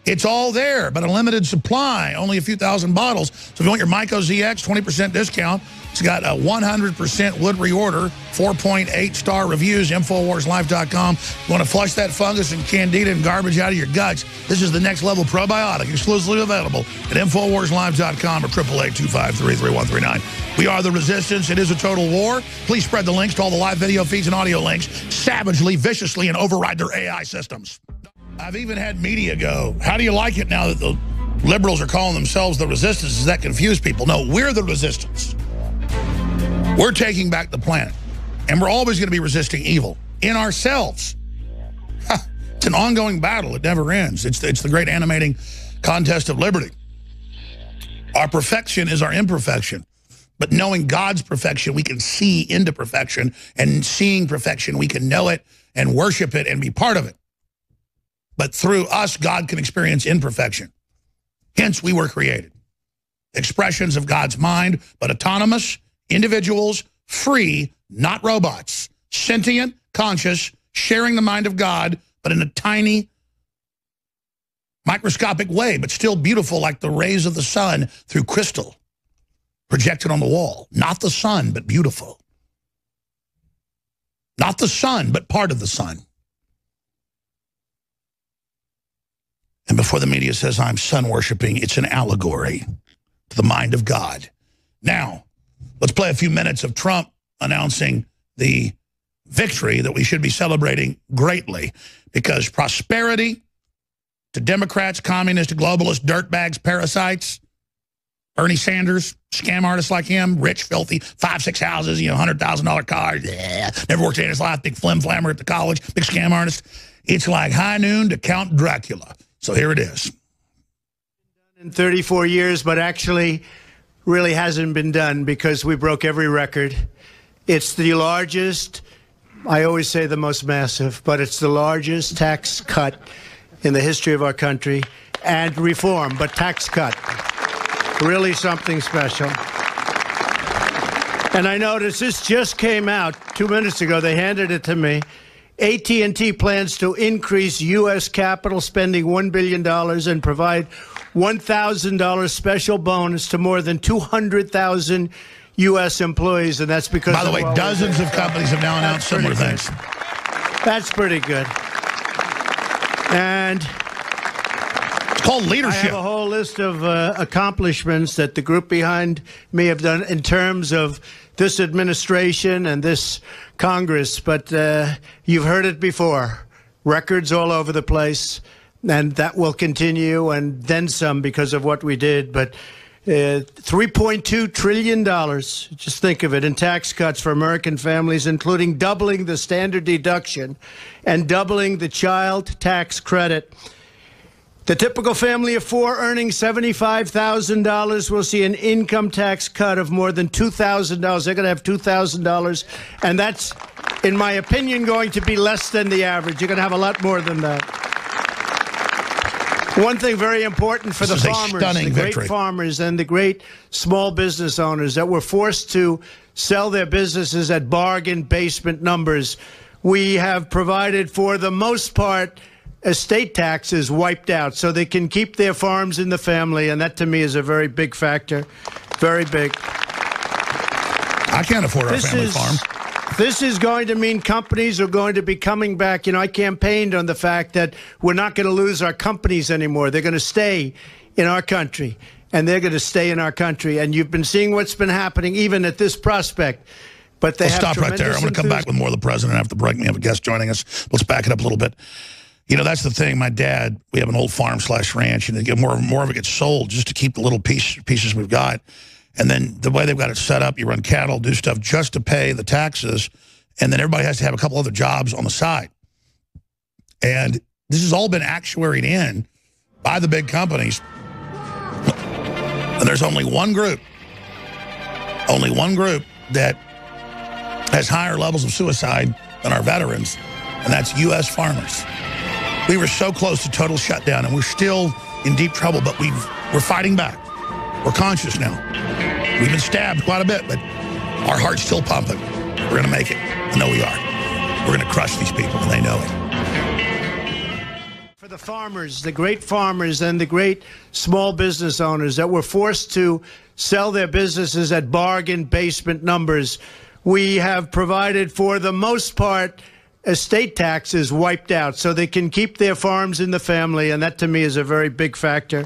It's all there, but a limited supply, only a few thousand bottles. So if you want your Myco ZX, 20% discount. It's got a 100% wood reorder, 4.8-star reviews, InfoWarsLife.com. You want to flush that fungus and candida and garbage out of your guts? This is the next level probiotic, exclusively available at InfoWarsLife.com or 888-253-3139. We are the resistance. It is a total war. Please spread the links to all the live video feeds and audio links savagely, viciously, and override their AI systems. I've even had media go, how do you like it now that the liberals are calling themselves the resistance? Does that confuse people? No, we're the resistance. We're taking back the planet. And we're always going to be resisting evil in ourselves. It's an ongoing battle. It never ends. It's the great animating contest of liberty. Our perfection is our imperfection. But knowing God's perfection, we can see into perfection. And seeing perfection, we can know it and worship it and be part of it. But through us, God can experience imperfection. Hence, we were created. Expressions of God's mind, but autonomous, individuals, free, not robots, sentient, conscious, sharing the mind of God, but in a tiny, microscopic way, but still beautiful like the rays of the sun through crystal projected on the wall. Not the sun, but beautiful. Not the sun, but part of the sun. And before the media says I'm sun worshiping, it's an allegory to the mind of God. Now, let's play a few minutes of Trump announcing the victory that we should be celebrating greatly, because prosperity to Democrats, communists, globalists, dirtbags, parasites, Bernie Sanders, scam artists like him, rich, filthy, 5-6 houses, $100,000 cars, never worked in his life, big flim-flammer at the college, big scam artist. It's like high noon to Count Dracula. So here it is. In 34 years, but actually really hasn't been done because we broke every record. It's the largest, I always say the most massive, but it's the largest tax cut in the history of our country, and reform, but tax cut. Really something special. And I noticed this just came out 2 minutes ago. They handed it to me. AT&T plans to increase U.S. capital spending $1 billion and provide $1,000 special bonus to more than 200,000 U.S. employees, and that's because... By the way, dozens of companies have now announced similar things. That's pretty good. And... it's called leadership. I have a whole list of accomplishments that the group behind me have done in terms of this administration and this Congress, but you've heard it before. Records all over the place, and that will continue, and then some because of what we did. But $3.2 trillion, just think of it, in tax cuts for American families, including doubling the standard deduction and doubling the child tax credit. The typical family of four earning $75,000 will see an income tax cut of more than $2,000. They're going to have $2,000, and that's, in my opinion, going to be less than the average. You're going to have a lot more than that. One thing very important for the farmers, the great farmers and the great small business owners that were forced to sell their businesses at bargain basement numbers. We have provided, for the most part, estate taxes wiped out so they can keep their farms in the family, and that to me is a very big factor. Very big. I can't afford our family farm. This is going to mean companies are going to be coming back. I campaigned on the fact that we're not going to lose our companies anymore. They're going to stay in our country, and they're going to stay in our country. And you've been seeing what's been happening even at this prospect. But they have stop right there. I'm going to come back with more of the president after the break. We have a guest joining us. Let's back it up a little bit. That's the thing. My dad, we have an old farm/ranch, and they get more of it gets sold just to keep the little pieces we've got. And then the way they've got it set up, you run cattle, do stuff just to pay the taxes, and then everybody has to have a couple other jobs on the side. And this has all been actuaried in by the big companies. And there's only one group that has higher levels of suicide than our veterans, and that's U.S. farmers. We were so close to total shutdown, and we're still in deep trouble, but we're fighting back. We're conscious now. We've been stabbed quite a bit, but our heart's still pumping. We're going to make it. I know we are. We're going to crush these people, and they know it. For the farmers, the great farmers and the great small business owners that were forced to sell their businesses at bargain basement numbers, we have provided, for the most part, estate taxes wiped out so they can keep their farms in the family, and that to me is a very big factor.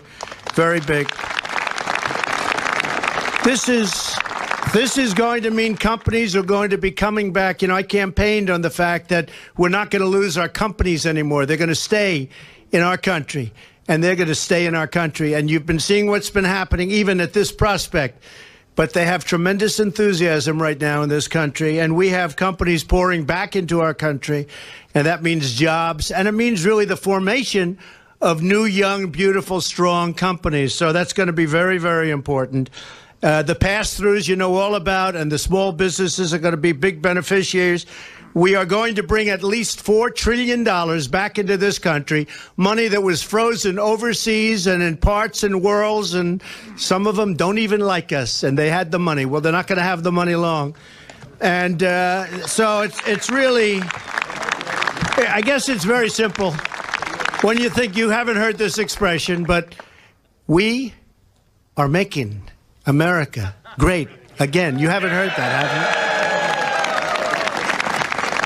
Very big. This is going to mean companies are going to be coming back. I campaigned on the fact that we're not going to lose our companies anymore. They're going to stay in our country, and they're going to stay in our country. And you've been seeing what's been happening even at this prospect. But they have tremendous enthusiasm right now in this country, and we have companies pouring back into our country, and that means jobs, and it means really the formation of new, young, beautiful, strong companies. So that's going to be very, very important. The pass-throughs you know all about, and the small businesses are going to be big beneficiaries. We are going to bring at least $4 trillion back into this country, money that was frozen overseas and in parts and worlds, and some of them don't even like us, and they had the money. Well, they're not going to have the money long. And so it's really, I guess it's very simple when you think you haven't heard this expression, but we are making America great again. You haven't heard that, have you?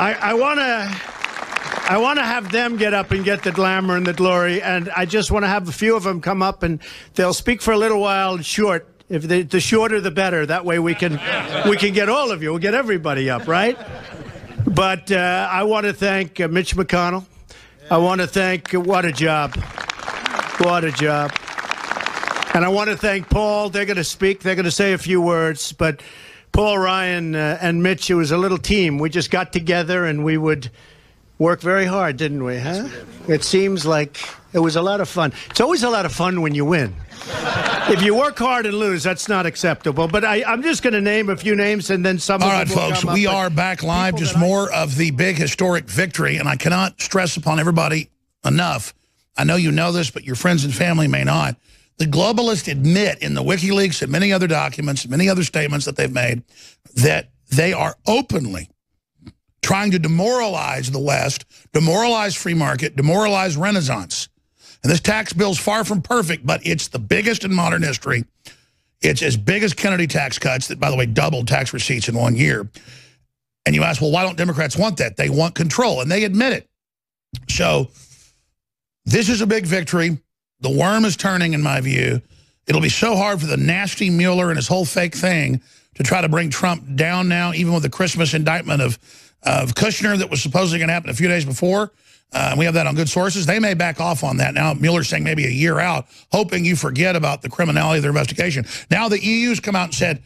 I want to have them get up and get the glamour and the glory, and I just want to have a few of them come up, and they'll speak for a little while short. If the shorter, the better. That way we can get all of you. We'll get everybody up, right? But I want to thank Mitch McConnell. I want to thank, what a job. What a job. And I want to thank Paul. They're going to speak. They're going to say a few words. But Paul, Ryan, and Mitch, it was a little team. We just got together and we would work very hard, didn't we? Huh? Yes, we did. It seems like it was a lot of fun. It's always a lot of fun when you win. If you work hard and lose, that's not acceptable. But I'm just going to name a few names, and then some. All right, folks, we are back live. Just more of the big historic victory, and I cannot stress upon everybody enough. I know you know this, but your friends and family may not. The globalists admit in the WikiLeaks and many other documents, many other statements that they've made, that they are openly trying to demoralize the West, demoralize free market, demoralize Renaissance. And this tax bill is far from perfect, but it's the biggest in modern history. It's as big as Kennedy tax cuts that, by the way, doubled tax receipts in 1 year. And you ask, well, why don't Democrats want that? They want control, and they admit it. So this is a big victory. The worm is turning, in my view. It'll be so hard for the nasty Mueller and his whole fake thing to try to bring Trump down now, even with the Christmas indictment of Kushner that was supposedly going to happen a few days before. We have that on good sources. They may back off on that. Now, Mueller's saying maybe a year out, hoping you forget about the criminality of their investigation. Now the EU's come out and said,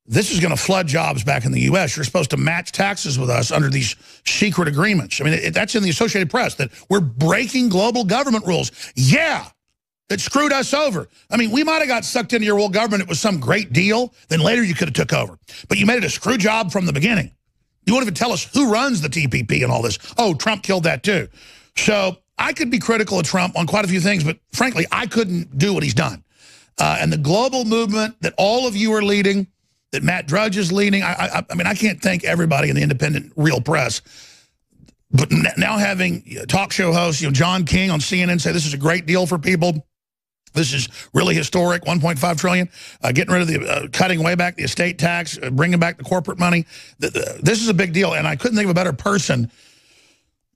this is going to flood jobs back in the U.S. You're supposed to match taxes with us under these secret agreements. I mean, that's in the Associated Press, that we're breaking global government rules. Yeah, it screwed us over. I mean, we might have got sucked into your world government. It was some great deal. Then later you could have took over. But you made it a screw job from the beginning. You won't even tell us who runs the TPP and all this. Oh, Trump killed that too. So I could be critical of Trump on quite a few things, but frankly, I couldn't do what he's done. And the global movement that all of you are leading, that Matt Drudge is leading, I mean, I can't thank everybody in the independent real press. But now having talk show hosts, John King on CNN say this is a great deal for people. This is really historic, $1.5 trillion, getting rid of the, cutting way back the estate tax, bringing back the corporate money. This is a big deal, and I couldn't think of a better person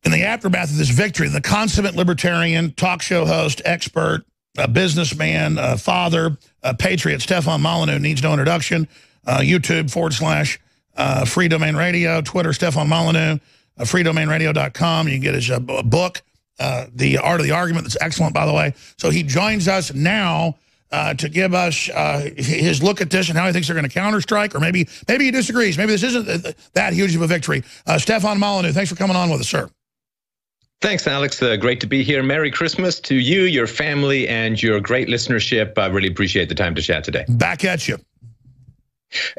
in the aftermath of this victory, the consummate libertarian, talk show host, expert, businessman, father, patriot, Stefan Molyneux, needs no introduction. YouTube / Free Domain Radio, Twitter, Stefan Molyneux, freedomainradio.com. You can get his book, The Art of the Argument. That's excellent, by the way. So he joins us now to give us his look at this and how he thinks they're going to counterstrike, or maybe he disagrees. Maybe this isn't that huge of a victory. Stefan Molyneux, thanks for coming on with us, sir. Thanks, Alex. Great to be here. Merry Christmas to you, your family, and your great listenership. I really appreciate the time to chat today. Back at you.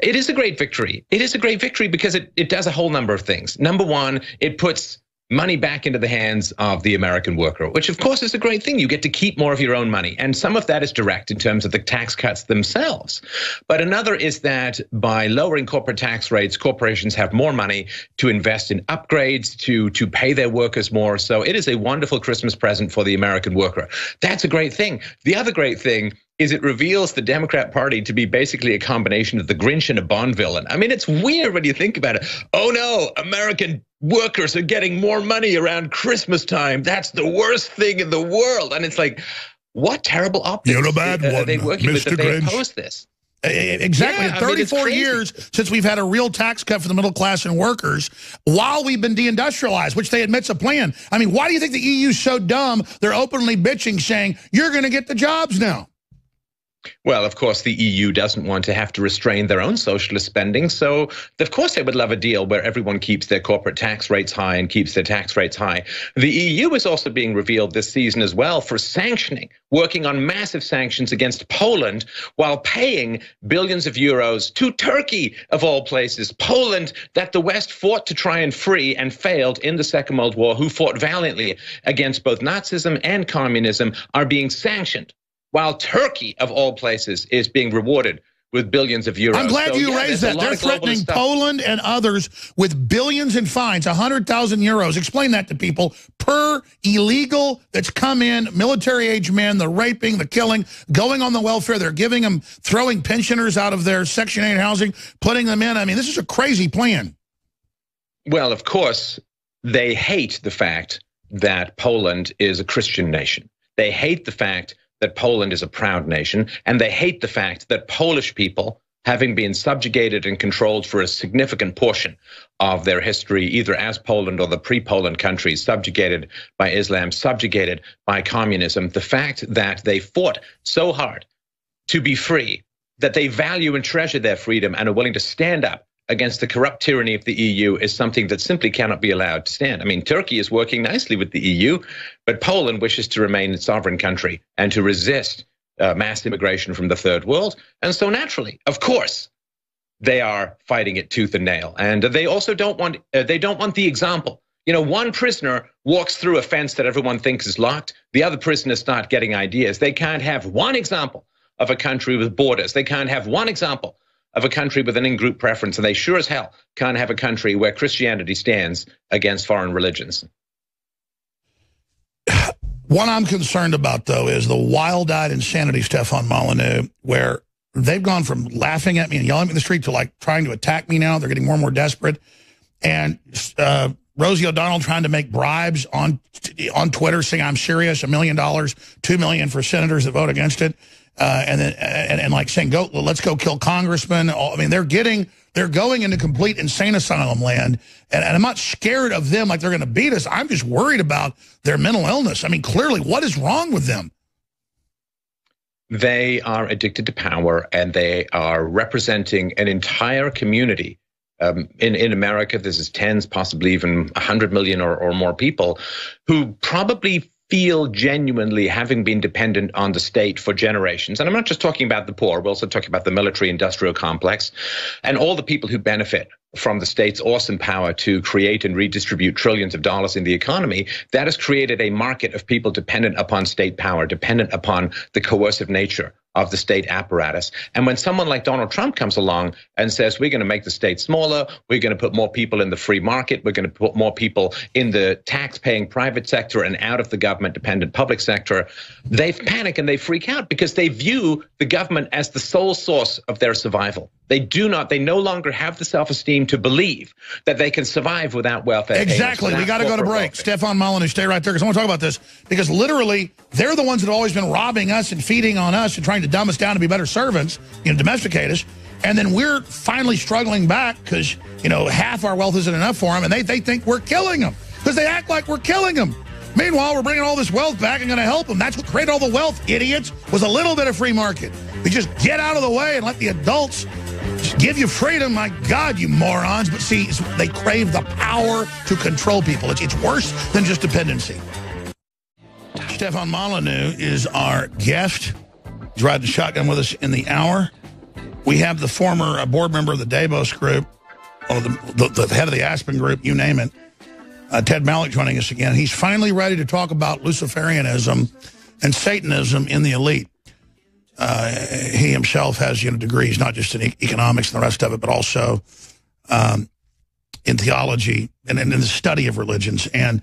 It is a great victory. It is a great victory because it does a whole number of things. Number one, it puts money back into the hands of the American worker, which of course is a great thing. You get to keep more of your own money. And some of that is direct in terms of the tax cuts themselves. But another is that by lowering corporate tax rates, corporations have more money to invest in upgrades, to pay their workers more. So it is a wonderful Christmas present for the American worker. That's a great thing. The other great thing is it reveals the Democrat Party to be basically a combination of the Grinch and a Bond villain. I mean, it's weird when you think about it. Oh no, American workers are getting more money around Christmas time. That's the worst thing in the world. And it's like, what terrible optics You're a bad one, are they working Mr. with that they Grinch. oppose this? Exactly. Yeah, 34 years since we've had a real tax cut for the middle class and workers while we've been deindustrialized, which they admit's a plan. I mean, why do you think the EU's so dumb? They're openly bitching, saying, you're going to get the jobs now. Well, of course, the EU doesn't want to have to restrain their own socialist spending. So, of course, they would love a deal where everyone keeps their corporate tax rates high and keeps their tax rates high. The EU is also being revealed this season as well for sanctioning, working on massive sanctions against Poland while paying billions of euros to Turkey, of all places. Poland, that the West fought to try and free and failed in the Second World War, who fought valiantly against both Nazism and communism, are being sanctioned, while Turkey, of all places, is being rewarded with billions of euros. I'm glad you raised that. They're threatening Poland and others with billions in fines, 100,000 euros. Explain that to people. Per illegal that's come in, military-age men, the raping, the killing, going on the welfare. They're giving them, throwing pensioners out of their Section 8 housing, putting them in. I mean, this is a crazy plan. Well, of course, they hate the fact that Poland is a Christian nation. They hate the fact that Poland is a proud nation, and they hate the fact that Polish people, having been subjugated and controlled for a significant portion of their history, either as Poland or the pre-Poland countries, subjugated by Islam, subjugated by communism, the fact that they fought so hard to be free, that they value and treasure their freedom and are willing to stand up against the corrupt tyranny of the EU is something that simply cannot be allowed to stand. I mean, Turkey is working nicely with the EU, but Poland wishes to remain a sovereign country and to resist mass immigration from the third world. And so naturally, of course, they are fighting it tooth and nail. And they also don't want the example. You know, one prisoner walks through a fence that everyone thinks is locked. The other prisoners start getting ideas. They can't have one example of a country with borders. They can't have one example of a country with an in-group preference, and they sure as hell can't have a country where Christianity stands against foreign religions. What I'm concerned about, though, is the wild-eyed insanity, Stefan Molyneux, where they've gone from laughing at me and yelling at me in the street to, like, trying to attack me now. They're getting more and more desperate. And Rosie O'Donnell trying to make bribes on Twitter saying I'm serious, $1 million, $2 million for senators that vote against it. And then like saying, let's go kill congressmen. I mean, they're going into complete insane asylum land. And I'm not scared of them like they're going to beat us. I'm just worried about their mental illness. I mean, clearly, what is wrong with them? They are addicted to power, and they are representing an entire community. In America, this is tens, possibly even 100 million or more people who probably feel genuinely having been dependent on the state for generations. And I'm not just talking about the poor, we're also talking about the military-industrial complex and all the people who benefit from the state's awesome power to create and redistribute trillions of dollars in the economy. That has created a market of people dependent upon state power, dependent upon the coercive nature of the state apparatus. And when someone like Donald Trump comes along and says, we're going to make the state smaller, we're going to put more people in the free market, we're going to put more people in the tax-paying private sector and out of the government-dependent public sector, they panic and they freak out because they view the government as the sole source of their survival. They no longer have the self-esteem to believe that they can survive without welfare. Exactly. We got to go to break. Stefan Molyneux, stay right there because I want to talk about this because literally they're the ones that have always been robbing us and feeding on us and trying to dumb us down to be better servants, domesticate us. And then we're finally struggling back because, half our wealth isn't enough for them and they think we're killing them because they act like we're killing them. Meanwhile, we're bringing all this wealth back and going to help them. That's what created all the wealth, idiots, was a little bit of free market. We just get out of the way and let the adults just give you freedom. My God, you morons. But see, they crave the power to control people. It's worse than just dependency. Stefan Molyneux is our guest. He's riding shotgun with us in the hour. We have the former board member of the Davos Group, or the head of the Aspen Group, you name it, Ted Malloch joining us again. He's finally ready to talk about Luciferianism and Satanism in the elite. He himself has degrees, not just in economics and the rest of it, but also in theology and in the study of religions. And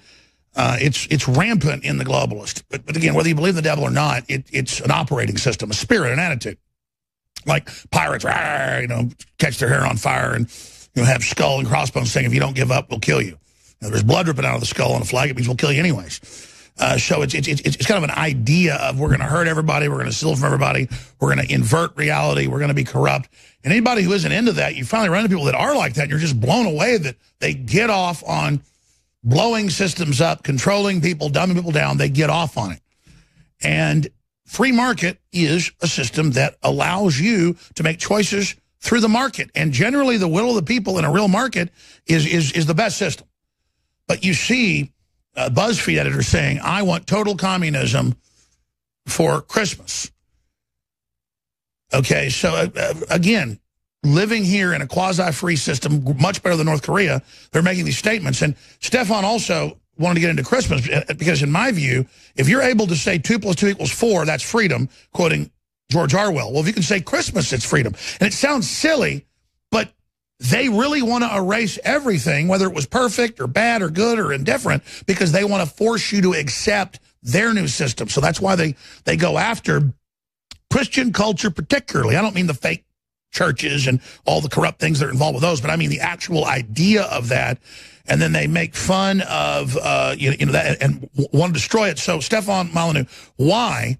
it's rampant in the globalist. But again, whether you believe in the devil or not, it's an operating system, a spirit, an attitude. Like pirates, catch their hair on fire and have skull and crossbones saying, if you don't give up, we'll kill you. There's blood dripping out of the skull on a flag. It means we'll kill you anyways. So it's kind of an idea of we're going to hurt everybody. We're going to steal from everybody. We're going to invert reality. We're going to be corrupt. And anybody who isn't into that, you finally run into people that are like that. And you're just blown away that they get off on blowing systems up, controlling people, dumbing people down. They get off on it. And free market is a system that allows you to make choices through the market. And generally the will of the people in a real market is the best system. But you see BuzzFeed editors saying, I want total communism for Christmas. Okay, so again, living here in a quasi-free system, much better than North Korea, they're making these statements. And Stefan also wanted to get into Christmas because in my view, if you're able to say 2 + 2 = 4, that's freedom, quoting George Orwell. Well, if you can say Christmas, it's freedom. And it sounds silly, but they really want to erase everything, whether it was perfect or bad or good or indifferent, because they want to force you to accept their new system. So that's why they go after Christian culture particularly. I don't mean the fake churches and all the corrupt things that are involved with those, but I mean the actual idea of that. And then they make fun of, that and want to destroy it. So, Stefan Molyneux, why,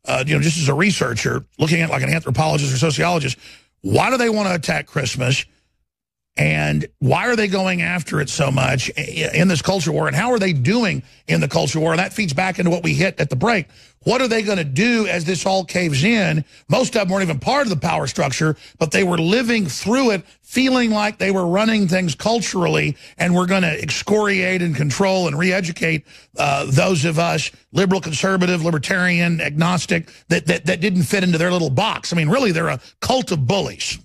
just as a researcher, looking at like an anthropologist or sociologist, why do they want to attack Christmas? And why are they going after it so much in this culture war? And how are they doing in the culture war? And that feeds back into what we hit at the break. What are they going to do as this all caves in? Most of them weren't even part of the power structure, but they were living through it, feeling like they were running things culturally, and we're going to excoriate and control and re-educate those of us, liberal, conservative, libertarian, agnostic, that didn't fit into their little box. I mean, really, they're a cult of bullies.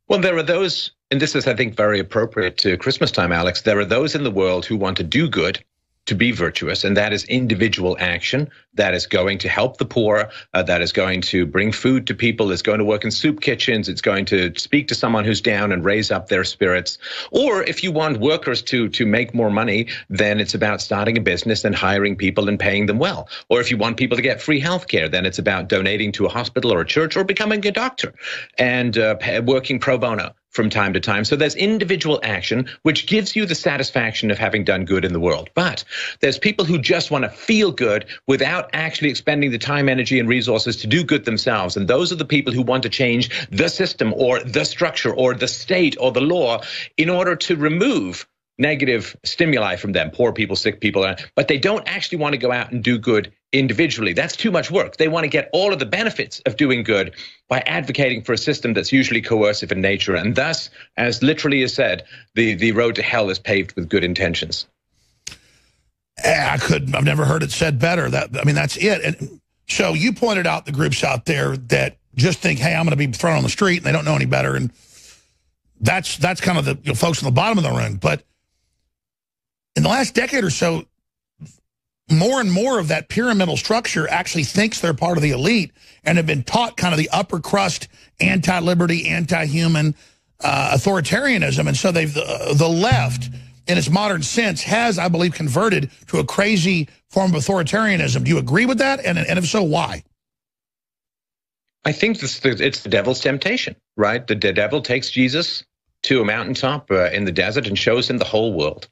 Well, there are those, and this is, I think, very appropriate to Christmas time, Alex. There are those in the world who want to do good, to be virtuous, and that is individual action. That is going to help the poor. That is going to bring food to people. It's going to work in soup kitchens. It's going to speak to someone who's down and raise up their spirits. Or if you want workers to make more money, then it's about starting a business and hiring people and paying them well. Or if you want people to get free health care, then it's about donating to a hospital or a church or becoming a doctor and working pro bono from time to time. So there's individual action, which gives you the satisfaction of having done good in the world. But there's people who just want to feel good without actually expending the time, energy, and resources to do good themselves. And those are the people who want to change the system or the structure or the state or the law in order to remove negative stimuli from them, poor people, sick people, but they don't actually want to go out and do good individually. That's too much work. They want to get all of the benefits of doing good by advocating for a system that's usually coercive in nature. And thus, as literally is said, the road to hell is paved with good intentions. I've never heard it said better. That's it. And so you pointed out the groups out there that just think, hey, I'm going to be thrown on the street, and they don't know any better. And that's kind of the folks on the bottom of the rung. But in the last decade or so, more and more of that pyramidal structure actually thinks they're part of the elite and have been taught kind of the upper crust anti-liberty, anti-human authoritarianism. And so the left, in its modern sense, has, I believe, converted to a crazy form of authoritarianism. Do you agree with that? And if so, why? I think it's the devil's temptation, right? The devil takes Jesus to a mountaintop in the desert and shows him the whole world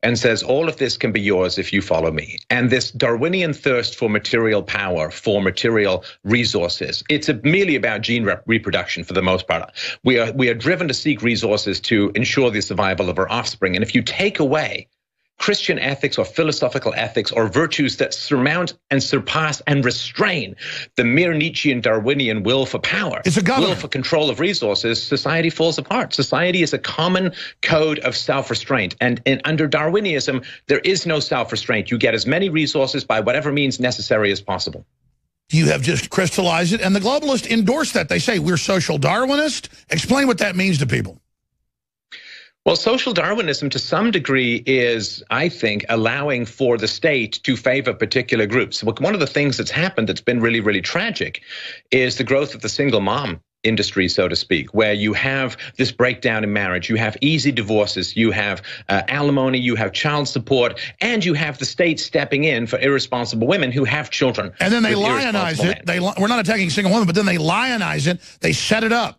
and says, all of this can be yours if you follow me. And this Darwinian thirst for material power, for material resources, it's merely about gene reproduction for the most part. We are driven to seek resources to ensure the survival of our offspring. And if you take away Christian ethics or philosophical ethics or virtues that surmount and surpass and restrain the mere Nietzschean Darwinian will for power, will for control of resources, society falls apart. Society is a common code of self-restraint. And under Darwinism, there is no self-restraint. You get as many resources by whatever means necessary as possible. You have just crystallized it. And the globalists endorse that. They say we're social Darwinist. Explain what that means to people. Well, social Darwinism to some degree is, I think, allowing for the state to favor particular groups. One of the things that's happened that's been really, really tragic is the growth of the single mom industry, so to speak, where you have this breakdown in marriage, you have easy divorces, you have alimony, you have child support, and you have the state stepping in for irresponsible women who have children. And then they lionize it. We're not attacking single women, but then they lionize it. They set it up.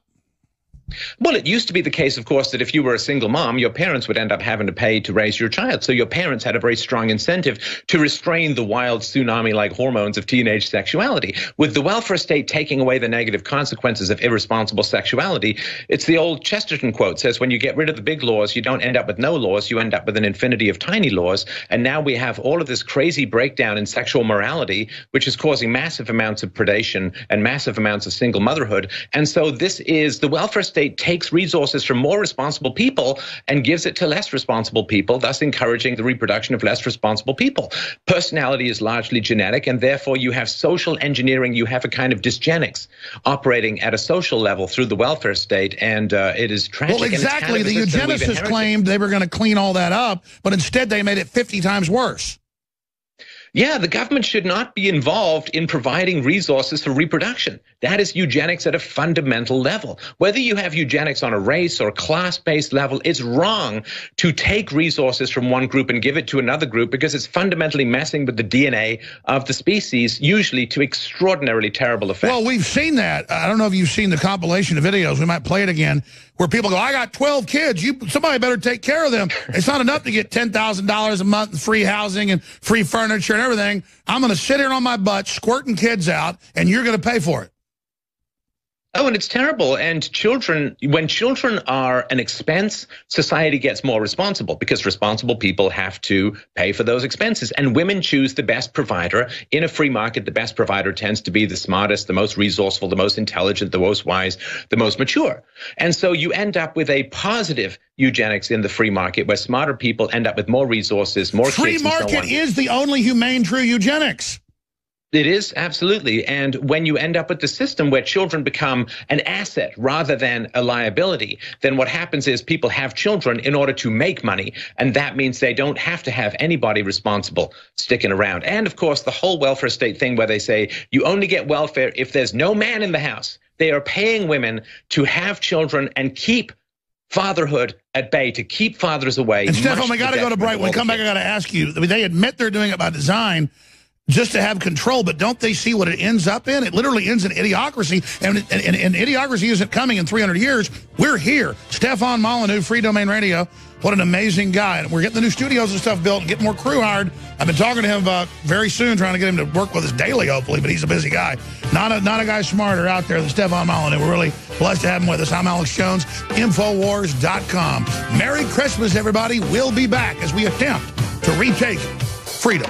Well, it used to be the case, of course, that if you were a single mom, your parents would end up having to pay to raise your child. So your parents had a very strong incentive to restrain the wild tsunami-like hormones of teenage sexuality. With the welfare state taking away the negative consequences of irresponsible sexuality, it's the old Chesterton quote, says when you get rid of the big laws, you don't end up with no laws, you end up with an infinity of tiny laws. And now we have all of this crazy breakdown in sexual morality, which is causing massive amounts of predation and massive amounts of single motherhood. And so this is the welfare state takes resources from more responsible people and gives it to less responsible people, thus encouraging the reproduction of less responsible people. Personality is largely genetic, and therefore you have social engineering, you have a kind of dysgenics operating at a social level through the welfare state, and it is tragic. Well, exactly. The eugenicists claimed they were going to clean all that up, but instead they made it 50 times worse. Yeah, the government should not be involved in providing resources for reproduction. That is eugenics at a fundamental level. Whether you have eugenics on a race or class-based level, it's wrong to take resources from one group and give it to another group because it's fundamentally messing with the DNA of the species, usually to extraordinarily terrible effect. Well, we've seen that. I don't know if you've seen the compilation of videos. We might play it again, where people go, I got 12 kids. Somebody better take care of them. It's not enough to get $10,000 a month in free housing and free furniture and everything. I'm going to sit here on my butt squirting kids out, and you're going to pay for it. Oh, and it's terrible. And when children are an expense, society gets more responsible because responsible people have to pay for those expenses. And women choose the best provider. In a free market, the best provider tends to be the smartest, the most resourceful, the most intelligent, the most wise, the most mature. And so you end up with a positive eugenics in the free market where smarter people end up with more resources, more kids. Free market is the only humane, true eugenics. It is, absolutely. And when you end up with the system where children become an asset rather than a liability, then what happens is people have children in order to make money. And that means they don't have to have anybody responsible sticking around. And of course, the whole welfare state thing where they say you only get welfare if there's no man in the house. They are paying women to have children and keep fatherhood at bay, to keep fathers away. And Stefan, we got to go to break. When we come back, I got to ask you, they admit they're doing it by design, just to have control, but don't they see what it ends up in? It literally ends in idiocracy, and idiocracy isn't coming in 300 years. We're here. Stefan Molyneux, Free Domain Radio. What an amazing guy. And we're getting the new studios and stuff built and getting more crew hired. I've been talking to him about very soon, trying to get him to work with us daily, hopefully, but he's a busy guy. Not a guy smarter out there than Stefan Molyneux. We're really blessed to have him with us. I'm Alex Jones, Infowars.com. Merry Christmas, everybody. We'll be back as we attempt to retake freedom.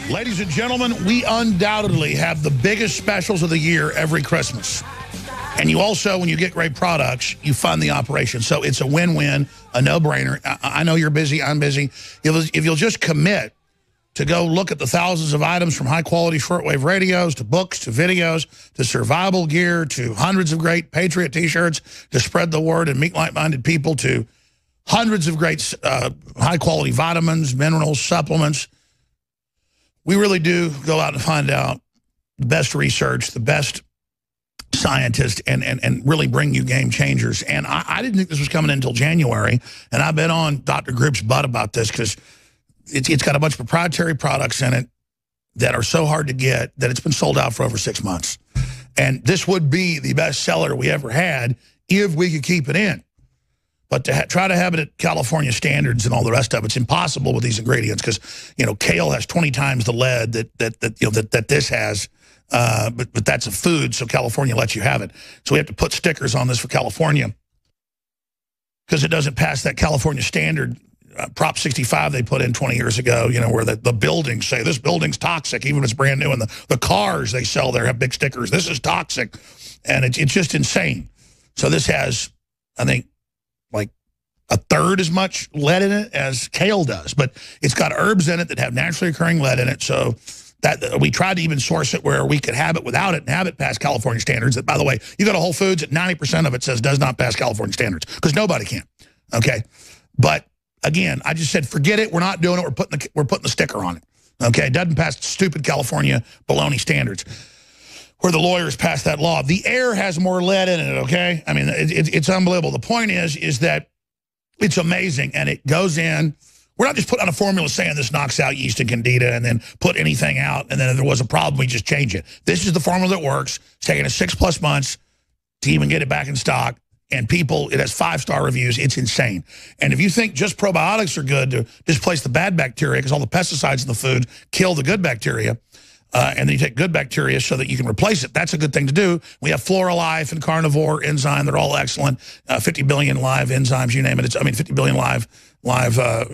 Ladies and gentlemen, we undoubtedly have the biggest specials of the year every Christmas. And you also, when you get great products, you fund the operation. So it's a win-win, a no-brainer. I know you're busy, I'm busy. If you'll just commit to go look at the thousands of items from high-quality shortwave radios to books to videos to survival gear to hundreds of great Patriot T-shirts to spread the word and meet like-minded people to hundreds of great high-quality vitamins, minerals, supplements. We really do go out and find out the best research, the best scientists, and really bring you game changers. And I didn't think this was coming in until January, and I've been on Dr. Group's butt about this because it's got a bunch of proprietary products in it that are so hard to get that it's been sold out for over 6 months. And this would be the best seller we ever had if we could keep it in. But to try to have it at California standards and all the rest of it's impossible with these ingredients because, you know, kale has 20 times the lead that this has. But that's a food, so California lets you have it. So we have to put stickers on this for California because it doesn't pass that California standard. Prop 65 they put in 20 years ago, you know, where the buildings say this building's toxic, even if it's brand new. And the cars they sell there have big stickers. This is toxic. And it's just insane. So this has, I think, like a third as much lead in it as kale does. But it's got herbs in it that have naturally occurring lead in it. So that we tried to even source it where we could have it without it and have it pass California standards. That, by the way, you go to Whole Foods, at 90% of it says does not pass California standards because nobody can. Okay. But again, I just said, forget it. We're not doing it. We're putting the sticker on it. Okay. It doesn't pass stupid California baloney standards where the lawyers pass that law. The air has more lead in it. Okay. I mean, it's unbelievable. The point is that it's amazing. And it goes in. We're not just putting on a formula saying this knocks out yeast and candida and then put anything out. And then if there was a problem, we just change it. This is the formula that works. It's taken us 6+ months to even get it back in stock. And people, it has 5-star reviews. It's insane. And if you think just probiotics are good to displace the bad bacteria because all the pesticides in the food kill the good bacteria, and then you take good bacteria so that you can replace it, that's a good thing to do. We have Flora-Life and Carnivore Enzyme. They're all excellent. 50 billion live enzymes, you name it. 50 billion live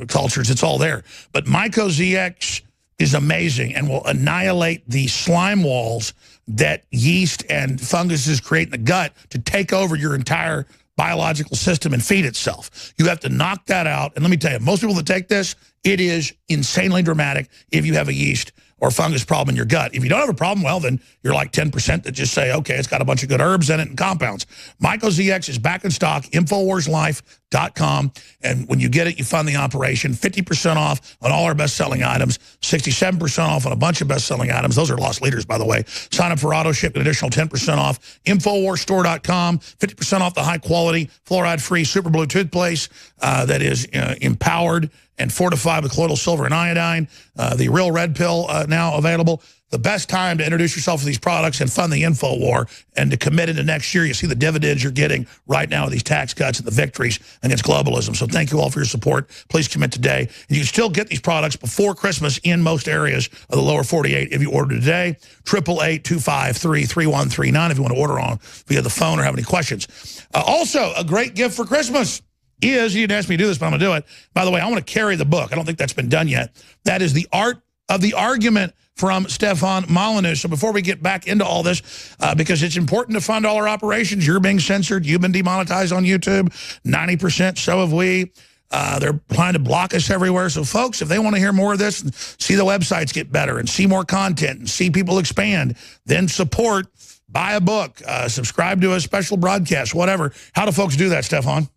cultures. It's all there. But Myco-ZX is amazing and will annihilate the slime walls that yeast and funguses create in the gut to take over your entire biological system and feed itself. You have to knock that out. And let me tell you, most people that take this, it is insanely dramatic if you have a yeast or fungus problem in your gut. If you don't have a problem, well, then you're like 10% that just say, okay, it's got a bunch of good herbs in it and compounds. MycoZX is back in stock, InfoWarsLife.com. And when you get it, you fund the operation. 50% off on all our best-selling items, 67% off on a bunch of best-selling items. Those are lost leaders, by the way. Sign up for auto ship, an additional 10% off. InfoWarsStore.com, 50% off the high-quality, fluoride-free Super Blue toothpaste that is empowered and fortified with colloidal silver and iodine. The Real Red Pill now available. The best time to introduce yourself to these products and fund the info war and to commit into next year. You see the dividends you're getting right now with these tax cuts and the victories against globalism. So thank you all for your support. Please commit today. And you can still get these products before Christmas in most areas of the lower 48 if you order today. 888-253-3139 if you want to order on via the phone or have any questions. Also, a great gift for Christmas is, you didn't ask me to do this, but I'm going to do it. By the way, I want to carry the book. I don't think that's been done yet. That is The Art of the Argument from Stefan Molyneux. So before we get back into all this, because it's important to fund all our operations, you're being censored, you've been demonetized on YouTube, 90%, so have we. They're trying to block us everywhere. So folks, if they want to hear more of this, and see the websites get better and see more content and see people expand, then support, buy a book, subscribe to a special broadcast, whatever. How do folks do that, Stefan?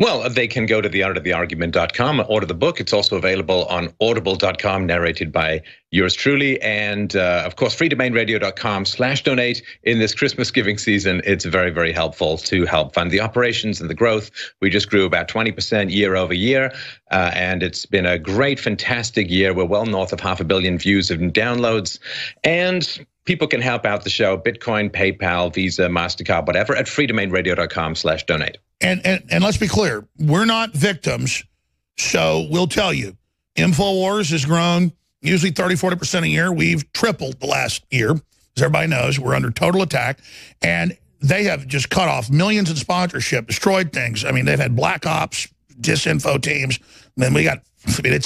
Well, they can go to theartoftheargument.com, order the book. It's also available on audible.com, narrated by yours truly. And, of course, freedomainradio.com/donate in this Christmas giving season. It's very, very helpful to help fund the operations and the growth. We just grew about 20% year over year, and it's been a great, fantastic year. We're well north of 500 million views and downloads. And people can help out the show, Bitcoin, PayPal, Visa, MasterCard, whatever, at freedomainradio.com/donate. And let's be clear, we're not victims, so we'll tell you. InfoWars has grown usually 30-40% a year. We've tripled the last year. As everybody knows, we're under total attack. And they have just cut off millions in sponsorship, destroyed things. I mean, they've had black ops, disinfo teams. And we got, I mean,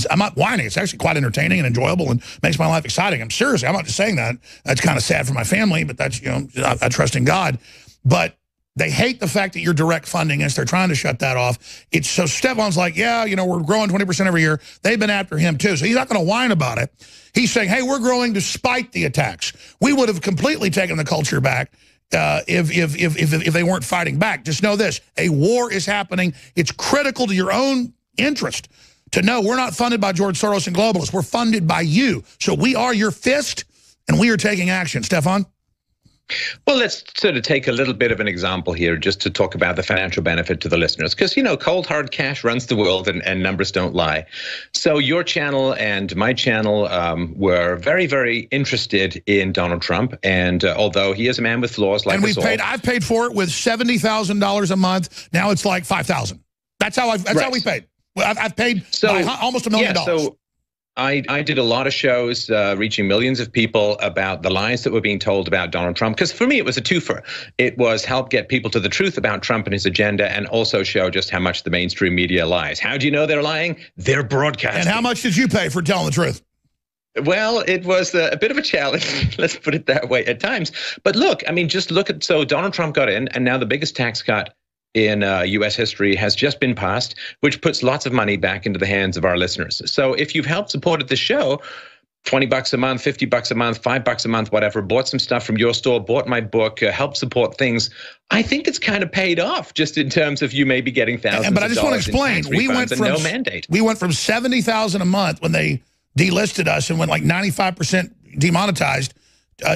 I'm not whining. It's actually quite entertaining and enjoyable and makes my life exciting. I'm seriously, I'm not just saying that. That's kind of sad for my family, but that's, you know, I trust in God. But they hate the fact that you're direct funding us. They're trying to shut that off. It's so Stefan's like, yeah, you know, we're growing 20% every year. They've been after him too. So he's not going to whine about it. He's saying, hey, we're growing despite the attacks. We would have completely taken the culture back if they weren't fighting back. Just know this, a war is happening. It's critical to your own interest to know we're not funded by George Soros and globalists. We're funded by you. So we are your fist and we are taking action. Stefan? Well, let's sort of take a little bit of an example here just to talk about the financial benefit to the listeners, because, you know, cold, hard cash runs the world and numbers don't lie. So your channel and my channel were very, very interested in Donald Trump. And although he is a man with flaws like us all. And I've paid for it with $70,000 a month. Now it's like $5,000. That's how how we paid. I've paid almost $1 million. So I did a lot of shows reaching millions of people about the lies that were being told about Donald Trump, because for me it was a twofer. It was help get people to the truth about Trump and his agenda, and also show just how much the mainstream media lies. How do you know they're lying? They're broadcasting. And how much did you pay for telling the truth? Well, it was a bit of a challenge, let's put it that way, at times. But look, I mean, just look at, so Donald Trump got in, and now the biggest tax cut in U.S. history has just been passed, which puts lots of money back into the hands of our listeners. So if you've helped support this show, $20 a month, $50 a month, $5 a month, whatever, bought some stuff from your store, bought my book, helped support things, I think it's kind of paid off just in terms of you may be getting thousands but I just of want to explain, we went from no mandate. We went from $70,000 a month when they delisted us and went like 95% demonetized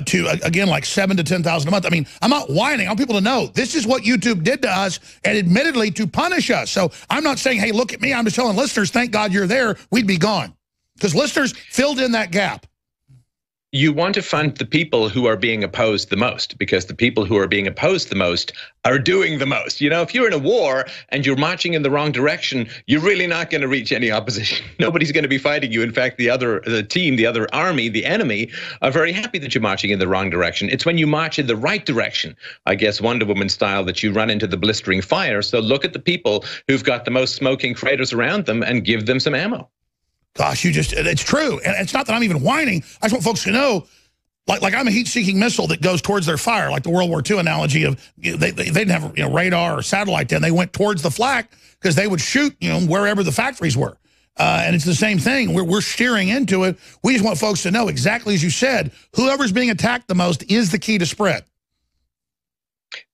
to, again, like $7,000 to $10,000 a month. I mean, I'm not whining. I want people to know this is what YouTube did to us, and admittedly to punish us. So I'm not saying, hey, look at me. I'm just telling listeners, thank God you're there. We'd be gone. Because listeners filled in that gap. You want to fund the people who are being opposed the most, because the people who are being opposed the most are doing the most. You know, if you're in a war and you're marching in the wrong direction, you're really not going to reach any opposition. Nobody's going to be fighting you. In fact, the team, the other army, the enemy, are very happy that you're marching in the wrong direction. It's when you march in the right direction, I guess Wonder Woman style, that you run into the blistering fire. So look at the people who've got the most smoking craters around them and give them some ammo. Gosh, it's true. And it's not that I'm even whining. I just want folks to know, like I'm a heat-seeking missile that goes towards their fire, like the World War II analogy of, they didn't have radar or satellite then. They went towards the flak because they would shoot, wherever the factories were. And it's the same thing. We're steering into it. We just want folks to know, exactly as you said, whoever's being attacked the most is the key to spread.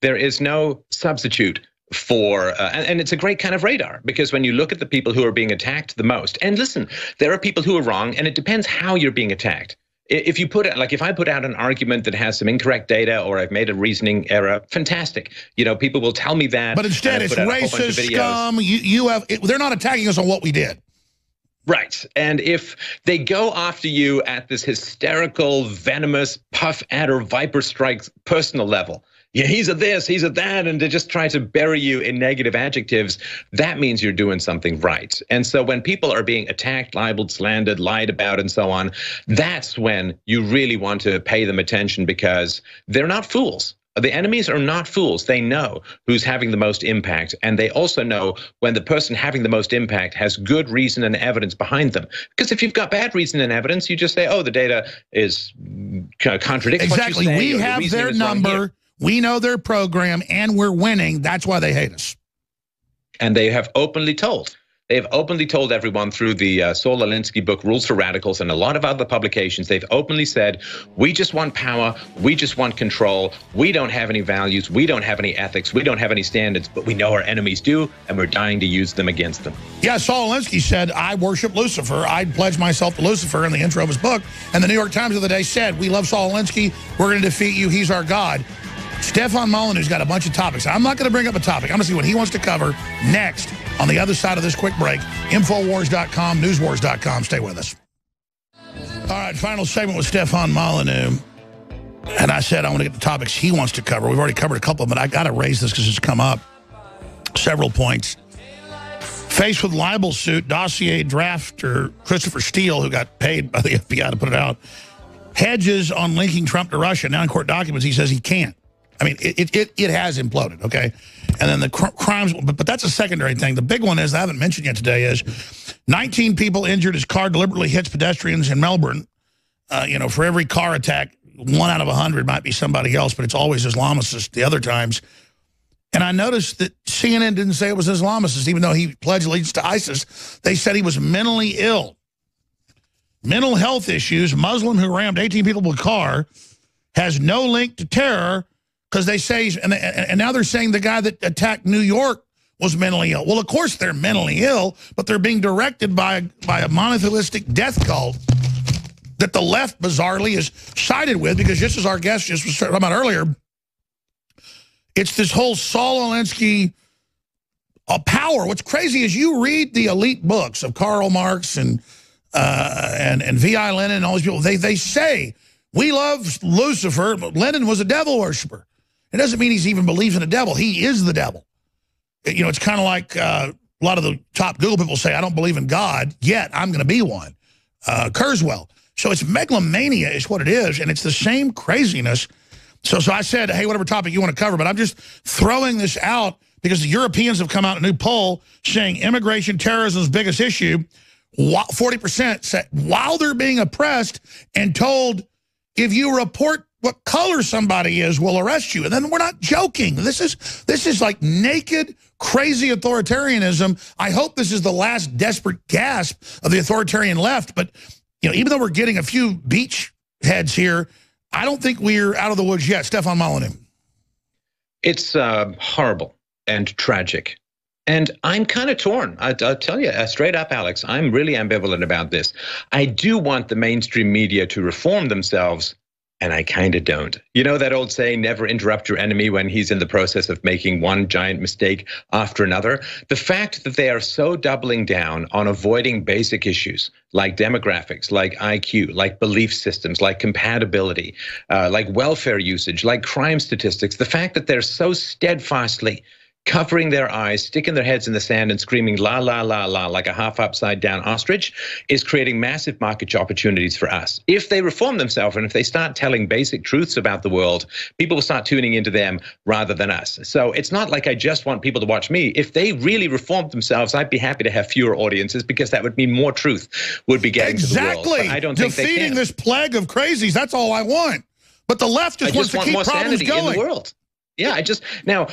There is no substitute for, and it's a great kind of radar, because when you look at the people who are being attacked the most, and listen, there are people who are wrong, and it depends how you're being attacked. If you put it, like if I put out an argument that has some incorrect data, or I've made a reasoning error, fantastic. You know, people will tell me that. But instead, it's racist, scum. They're not attacking us on what we did. Right. And if they go after you at this hysterical, venomous, puff adder, viper strikes personal level, yeah, he's a this, he's a that, and to just try to bury you in negative adjectives, that means you're doing something right. And so when people are being attacked, libeled, slandered, lied about, and so on, that's when you really want to pay them attention, because they're not fools. The enemies are not fools. They know who's having the most impact, and they also know when the person having the most impact has good reason and evidence behind them. Because if you've got bad reason and evidence, you just say, oh, the data is contradicts what you say. Exactly. We have their number. We know their program, and we're winning. That's why they hate us. And they have openly told. They have openly told everyone through the Saul Alinsky book, Rules for Radicals, and a lot of other publications. They've openly said, we just want power. We just want control. We don't have any values. We don't have any ethics. We don't have any standards, but we know our enemies do, and we're dying to use them against them. Yeah, Saul Alinsky said, I worship Lucifer. I'd pledge myself to Lucifer in the intro of his book. And the New York Times the other day said, we love Saul Alinsky. We're going to defeat you. He's our God. Stefan Molyneux's got a bunch of topics. I'm not going to bring up a topic. I'm going to see what he wants to cover next on the other side of this quick break. Infowars.com, newswars.com. Stay with us. All right, final segment with Stefan Molyneux. And I said I want to get the topics he wants to cover. We've already covered a couple of them, but I got to raise this because it's come up. Several points. Faced with libel suit, dossier drafter Christopher Steele, who got paid by the FBI to put it out, hedges on linking Trump to Russia. Now in court documents, he says he can't. I mean, it has imploded, okay? And then the crimes, but that's a secondary thing. The big one is, I haven't mentioned yet today, is 19 people injured as car deliberately hits pedestrians in Melbourne. You know, for every car attack, 1 out of 100 might be somebody else, but it's always Islamicists the other times. And I noticed that CNN didn't say it was Islamicists, even though he pledged allegiance to ISIS. They said he was mentally ill. Mental health issues, Muslim who rammed 18 people with a car, has no link to terror, because they say, and now they're saying the guy that attacked New York was mentally ill. Well, of course they're mentally ill, but they're being directed by a monotheistic death cult that the left bizarrely is sided with, because just as our guest just was talking about earlier, it's this whole Saul Alinsky power. What's crazy is you read the elite books of Karl Marx and V.I. Lenin and all these people. They say, we love Lucifer, but Lenin was a devil worshiper. It doesn't mean he's even believes in a devil. He is the devil. You know, it's kind of like a lot of the top Google people say, I don't believe in God, yet I'm going to be one. Kurzweil. So it's megalomania is what it is, and it's the same craziness. So I said, hey, whatever topic you want to cover, but I'm just throwing this out because the Europeans have come out in a new poll saying immigration terrorism's biggest issue. 40% said while they're being oppressed and told, if you report what color somebody is, we'll arrest you. And then we're not joking. This is like naked, crazy authoritarianism. I hope this is the last desperate gasp of the authoritarian left. But you know, even though we're getting a few beach heads here, I don't think we're out of the woods yet. Stefan Molyneux. It's horrible and tragic. And I'm kind of torn. I'll tell you straight up, Alex, I'm really ambivalent about this. I do want the mainstream media to reform themselves, and I kind of don't. You know that old saying, never interrupt your enemy when he's in the process of making one giant mistake after another? The fact that they are so doubling down on avoiding basic issues like demographics, like IQ, like belief systems, like compatibility, like welfare usage, like crime statistics, the fact that they're so steadfastly covering their eyes, sticking their heads in the sand and screaming la, la, la, la, like a half upside down ostrich, is creating massive market opportunities for us. If they reform themselves and if they start telling basic truths about the world, people will start tuning into them rather than us. So it's not like I just want people to watch me. If they really reformed themselves, I'd be happy to have fewer audiences, because that would mean more truth would be getting to the world. But I don't think they can. Defeating this plague of crazies, that's all I want. But the left just wants to keep problems going. in the world. Yeah, now,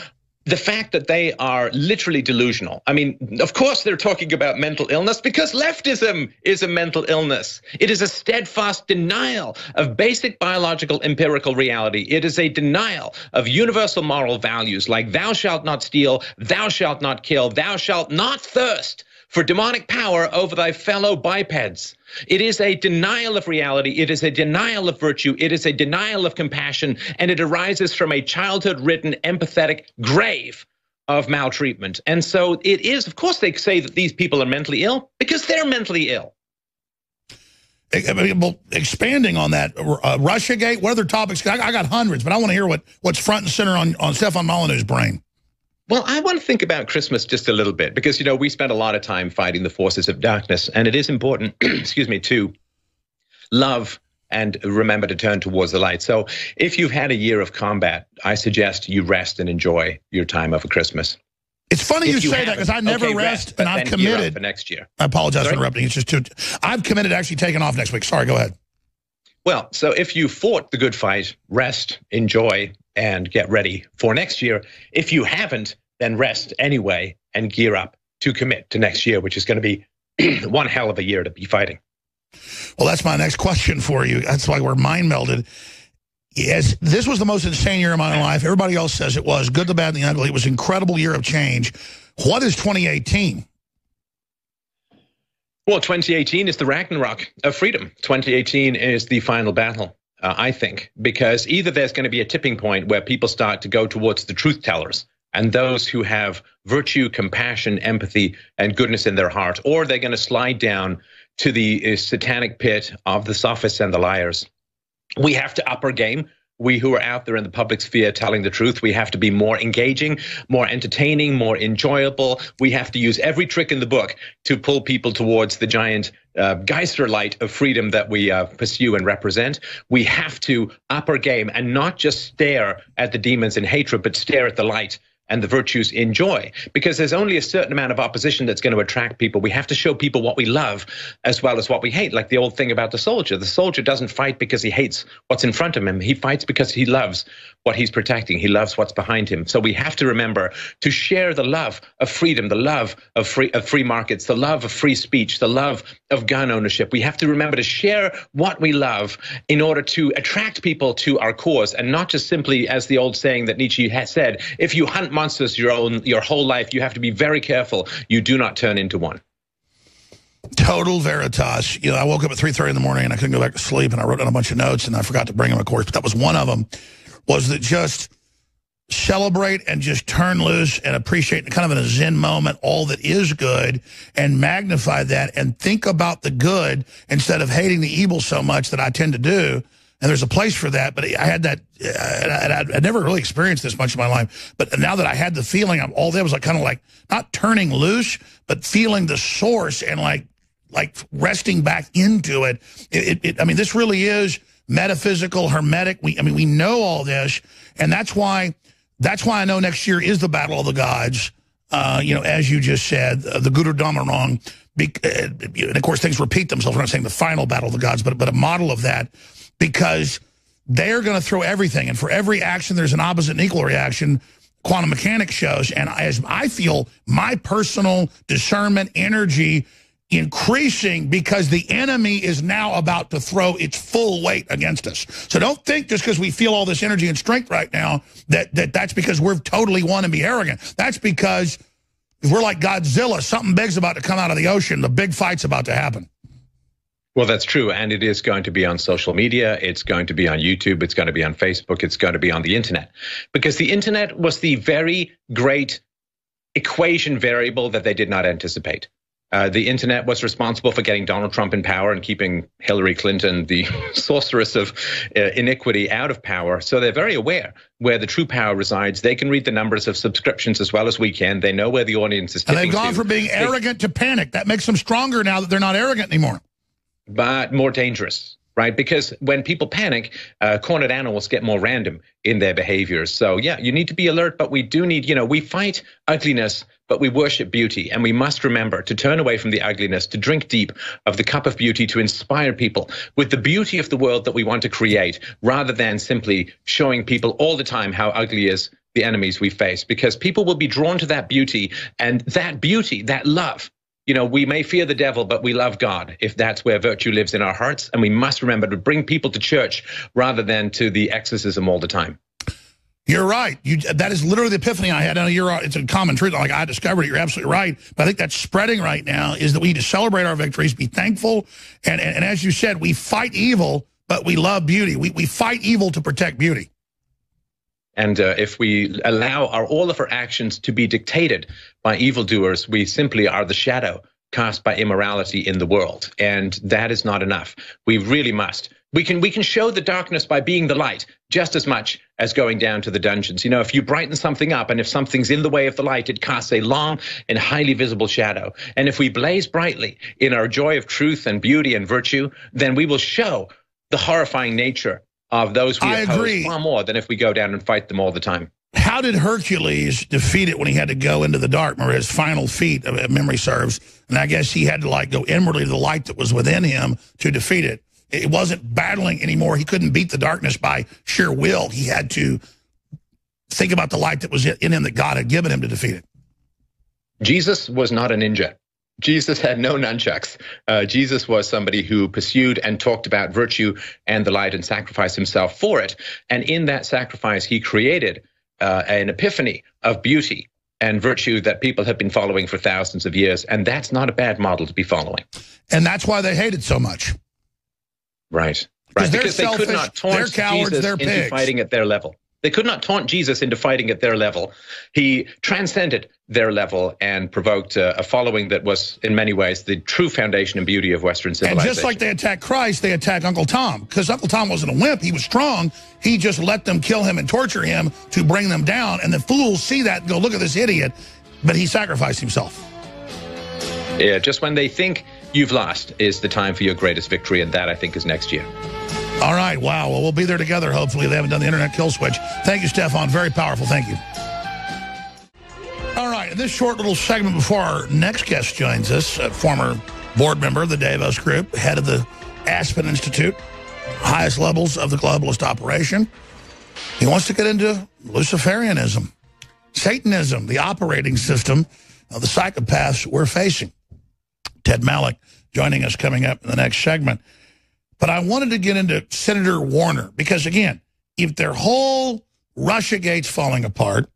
the fact that they are literally delusional. I mean, of course they're talking about mental illness because leftism is a mental illness. It is a steadfast denial of basic biological empirical reality. It is a denial of universal moral values like thou shalt not steal, thou shalt not kill, thou shalt not thirst for demonic power over thy fellow bipeds. It is a denial of reality. It is a denial of virtue. It is a denial of compassion, and it arises from a childhood-ridden, empathetic grave of maltreatment. And so it is, of course, they say that these people are mentally ill because they're mentally ill. Well, expanding on that, Russiagate, what other topics? I got hundreds, but I want to hear what's front and center on Stefan Molyneux's brain. Well, I want to think about Christmas just a little bit because, you know, we spend a lot of time fighting the forces of darkness, and it is important, excuse me, to love and remember to turn towards the light. So if you've had a year of combat, I suggest you rest and enjoy your time over Christmas. It's funny you say that because I never rest, and I've committed for next year. I apologize for interrupting. It's just I've committed to actually taking off next week. Sorry, go ahead. Well, so if you fought the good fight, rest, enjoy, and get ready for next year. If you haven't, then rest anyway and gear up to commit to next year, which is going to be one hell of a year to be fighting. Well, that's my next question for you. That's why we're mind melded. Yes, this was the most insane year of my life. Everybody else says it was. Good, the bad, and the ugly. It was an incredible year of change. What is 2018? Well, 2018 is the Ragnarok of freedom. 2018 is the final battle. I think, because either there's going to be a tipping point where people start to go towards the truth tellers and those who have virtue, compassion, empathy, and goodness in their heart, or they're going to slide down to the satanic pit of the sophists and the liars. We have to up our game. We who are out there in the public sphere telling the truth, we have to be more engaging, more entertaining, more enjoyable. We have to use every trick in the book to pull people towards the giant geyser light of freedom that we pursue and represent. We have to up our game and not just stare at the demons in hatred, but stare at the light and the virtues in joy, because there's only a certain amount of opposition that's going to attract people. We have to show people what we love as well as what we hate, like the old thing about the soldier. The soldier doesn't fight because he hates what's in front of him. He fights because he loves what he's protecting. He loves what's behind him. So we have to remember to share the love of freedom, the love of free markets, the love of free speech, the love of gun ownership. We have to remember to share what we love in order to attract people to our cause, and not just simply, as the old saying that Nietzsche has said, if you hunt monsters your whole life, you have to be very careful you do not turn into one. Total veritas. You know, I woke up at 3:30 in the morning and I couldn't go back to sleep, and I wrote down a bunch of notes and I forgot to bring them, of course, but that was one of them, was that just celebrate and just turn loose and appreciate kind of in a Zen moment all that is good and magnify that and think about the good instead of hating the evil so much that I tend to do. And there's a place for that, but I had that, I never really experienced this much in my life. But now that I had the feeling, all that was like kind of like not turning loose, but feeling the source and like resting back into it. I mean, this really is metaphysical, hermetic. We know all this, and that's why I know next year is the battle of the gods. You know, as you just said, the good or dumb or wrong. And of course, things repeat themselves. We're not saying the final battle of the gods, but a model of that. Because they're going to throw everything. And for every action, there's an opposite and equal reaction, quantum mechanics shows. And as I feel my personal discernment, energy increasing because the enemy is now about to throw its full weight against us. So don't think just because we feel all this energy and strength right now that's because we're totally want to be arrogant. That's because if we're like Godzilla, something big's about to come out of the ocean. The big fight's about to happen. Well, that's true. And it is going to be on social media. It's going to be on YouTube. It's going to be on Facebook. It's going to be on the internet, because the internet was the very great equation variable that they did not anticipate. The internet was responsible for getting Donald Trump in power and keeping Hillary Clinton, the sorceress of iniquity, out of power. So they're very aware where the true power resides. They can read the numbers of subscriptions as well as we can. They know where the audience is tipping to. And they've gone from being arrogant to panic. That makes them stronger now that they're not arrogant anymore. But more dangerous, right? Because when people panic, cornered animals get more random in their behaviors. So yeah, you need to be alert, but we do need, we fight ugliness, but we worship beauty. And we must remember to turn away from the ugliness, to drink deep of the cup of beauty, to inspire people with the beauty of the world that we want to create, rather than simply showing people all the time how ugly is the enemies we face, because people will be drawn to that beauty, and that beauty, that love. You know, we may fear the devil, but we love God, if that's where virtue lives in our hearts. And we must remember to bring people to church rather than to the exorcism all the time. You're right. That is literally the epiphany I had. I know it's a common truth. Like, I discovered it. You're absolutely right. But I think that's spreading right now, is that we need to celebrate our victories, be thankful. And as you said, we fight evil, but we love beauty. We fight evil to protect beauty. And if we allow all of our actions to be dictated by evildoers, we simply are the shadow cast by immorality in the world. And that is not enough. We really must. We can show the darkness by being the light just as much as going down to the dungeons. You know, if you brighten something up and if something's in the way of the light, it casts a long and highly visible shadow. And if we blaze brightly in our joy of truth and beauty and virtue, then we will show the horrifying nature of those we oppose far more than if we go down and fight them all the time. How did Hercules defeat it when he had to go into the dark? Remember his final feat, if memory serves, and I guess he had to like go inwardly to the light that was within him to defeat it. It wasn't battling anymore. He couldn't beat the darkness by sheer will. He had to think about the light that was in him that God had given him to defeat it. Jesus was not a ninja. Jesus had no nunchucks. Jesus was somebody who pursued and talked about virtue and the light and sacrificed himself for it. And in that sacrifice, he created an epiphany of beauty and virtue that people have been following for thousands of years. And that's not a bad model to be following. And that's why they hate it so much. Right. Right. Because they could not taunt cowards, Jesus into fighting at their level. They could not taunt Jesus into fighting at their level. He transcended their level and provoked a following that was, in many ways, the true foundation and beauty of Western civilization. And just like they attacked Christ, they attacked Uncle Tom. Because Uncle Tom wasn't a wimp. He was strong. He just let them kill him and torture him to bring them down. And the fools see that and go, look at this idiot. But he sacrificed himself. Yeah, just when they think you've lost is the time for your greatest victory. And that, I think, is next year. All right. Wow. Well, we'll be there together, hopefully. They haven't done the internet kill switch. Thank you, Stefan. Very powerful. Thank you. All right. In this short little segment before our next guest joins us, a former board member of the Davos Group, head of the Aspen Institute, highest levels of the globalist operation. He wants to get into Luciferianism, Satanism, the operating system of the psychopaths we're facing. Ted Malloch joining us coming up in the next segment. But I wanted to get into Senator Warner because, again, if their whole Russiagate's falling apart,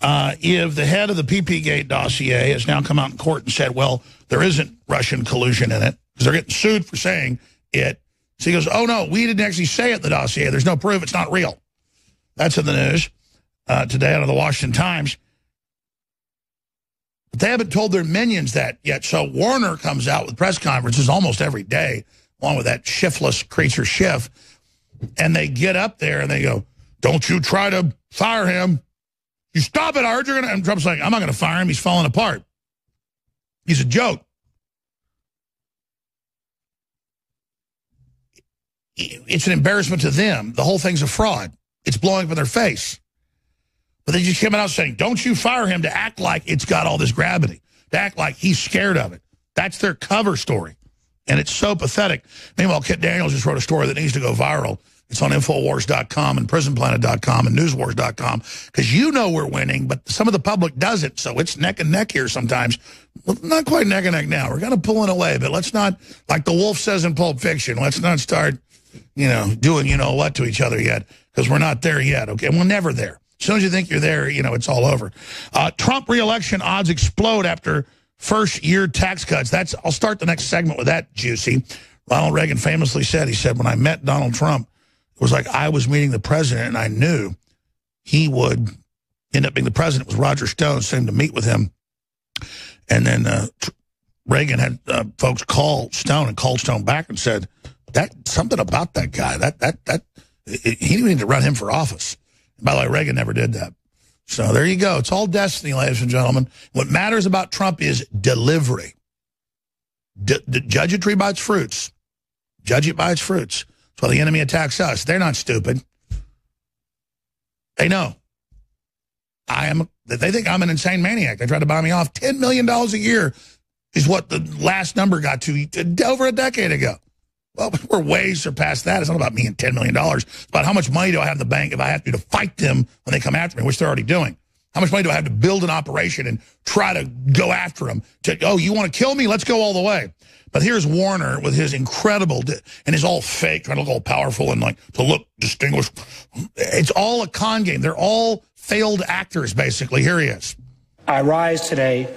if the head of the PP-Gate dossier has now come out in court and said, well, there isn't Russian collusion in it, because they're getting sued for saying it. So he goes, oh, no, we didn't actually say it in the dossier. There's no proof. It's not real. That's in the news today out of the Washington Times. But they haven't told their minions that yet. So Warner comes out with press conferences almost every day, along with that shiftless creature Schiff, and they get up there and they go, don't you try to fire him. You stop it, I heard you're going to... And Trump's like, I'm not going to fire him. He's falling apart. He's a joke. It's an embarrassment to them. The whole thing's a fraud. It's blowing up in their face. But they just came out saying, don't you fire him, to act like it's got all this gravity, to act like he's scared of it. That's their cover story. And it's so pathetic. Meanwhile, Kit Daniels just wrote a story that needs to go viral. It's on InfoWars.com and PrisonPlanet.com and NewsWars.com. Because you know we're winning, but some of the public doesn't. So it's neck and neck here sometimes. Well, not quite neck and neck now. We're kind of pulling away. But let's not, like the wolf says in Pulp Fiction, let's not start, doing you-know-what to each other yet. Because we're not there yet, okay? And we're never there. As soon as you think you're there, it's all over. Trump re-election odds explode after first-year tax cuts. I'll start the next segment with that, juicy. Ronald Reagan famously said, when I met Donald Trump, it was like I was meeting the president, and I knew he would end up being the president. It was Roger Stone saying to meet with him. And then Reagan had folks call Stone and called Stone back and said, something about that guy, he didn't need to run him for office. By the way, Reagan never did that. So there you go. It's all destiny, ladies and gentlemen. What matters about Trump is delivery. Judge a tree by its fruits. Judge it by its fruits. That's why the enemy attacks us. They're not stupid. They know. They think I'm an insane maniac. They try to buy me off. $10 million a year is what the last number got to over a decade ago. Well, we're way surpassed that. It's not about me and $10 million. It's about how much money do I have in the bank if I have to fight them when they come after me, which they're already doing. How much money do I have to build an operation and try to go after them? Oh, you want to kill me? Let's go all the way. But here's Warner with his incredible, and he's all fake, trying to look all powerful and like to look distinguished. It's all a con game. They're all failed actors, basically. Here he is. I rise today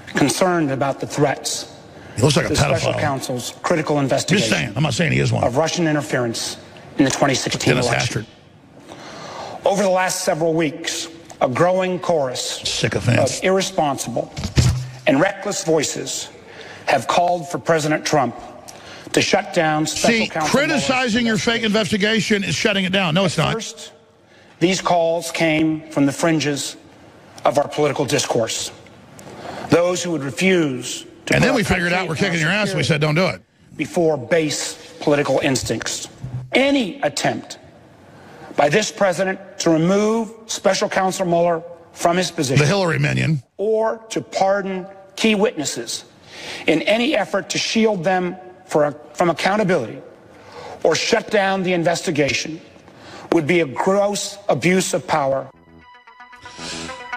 concerned about the threats. He looks like a pedophile. Special counsel's critical investigation. Just saying. I'm not saying he is one. Of Russian interference in the 2016 election. Over the last several weeks, a growing chorus of irresponsible and reckless voices have called for President Trump to shut down special counsel. Criticizing your fake investigation is shutting it down. No, it's not. First, these calls came from the fringes of our political discourse. Those who would refuse to... And then we figured out we're kicking your ass, and we said, don't do it. Before base political instincts. Any attempt by this president to remove Special Counsel Mueller from his position... The Hillary minion. ...or to pardon key witnesses in any effort to shield them from accountability or shut down the investigation would be a gross abuse of power.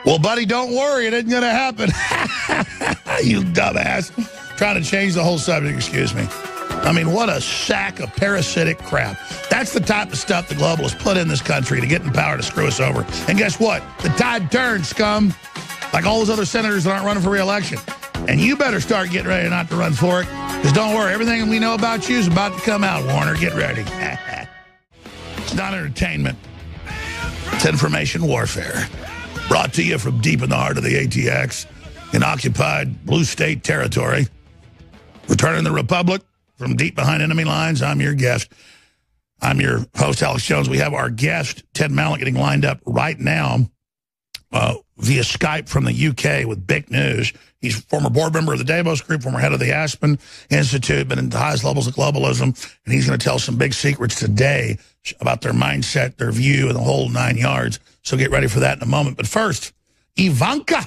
Well, buddy, don't worry. It isn't going to happen. You dumbass. Trying to change the whole subject, excuse me. I mean, what a sack of parasitic crap. That's the type of stuff the globalists put in this country to get in power to screw us over. And guess what? The tide turns, scum. Like all those other senators that aren't running for re-election. And you better start getting ready not to run for it. Because don't worry, everything we know about you is about to come out, Warner. Get ready. It's not entertainment. It's information warfare. Brought to you from deep in the heart of the ATX in occupied blue state territory. Returning the Republic from deep behind enemy lines. I'm your guest. I'm your host, Alex Jones. We have our guest, Ted Malloch, getting lined up right now via Skype from the UK with big news. He's a former board member of the Davos Group, former head of the Aspen Institute, been in the highest levels of globalism, and he's going to tell some big secrets today about their mindset, their view, and the whole 9 yards. So get ready for that in a moment. But first, Ivanka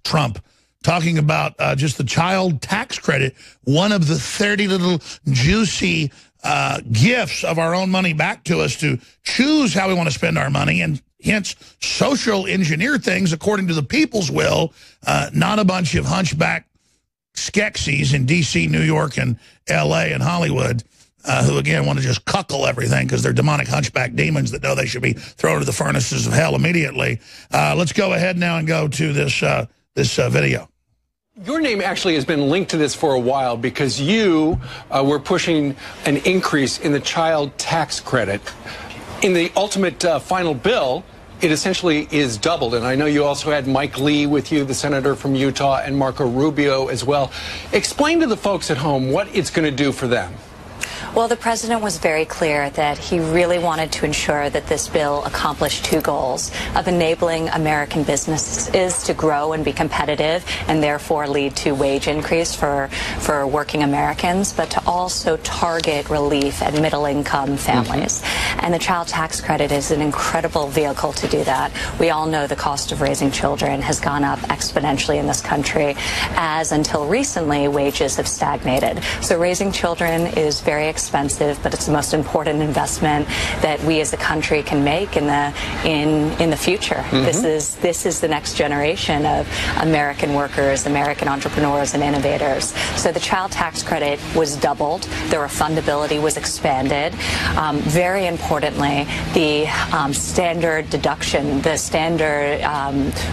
Trump, talking about just the child tax credit, one of the 30 little juicy gifts of our own money back to us to choose how we want to spend our money and hence social engineer things according to the people's will, not a bunch of hunchback Skeksis in D.C., New York, and L.A. and Hollywood who, again, want to just cuckle everything because they're demonic hunchback demons that know they should be thrown to the furnaces of hell immediately. Let's go ahead now and go to this video. Your name actually has been linked to this for a while because you were pushing an increase in the child tax credit. In the ultimate final bill, it essentially is doubled. And I know you also had Mike Lee with you, the senator from Utah, and Marco Rubio as well. Explain to the folks at home what it's going to do for them. Well, the president was very clear that he really wanted to ensure that this bill accomplished two goals of enabling American businesses to grow and be competitive and therefore lead to wage increase for working Americans, but to also target relief at middle-income families. And the child tax credit is an incredible vehicle to do that. We all know the cost of raising children has gone up exponentially in this country, as until recently wages have stagnated. So raising children is very expensive, but it's the most important investment that we as a country can make in the future. This is the next generation of American workers, American entrepreneurs, and innovators. So the child tax credit was doubled. The refundability was expanded. Very importantly, the standard deduction, the standard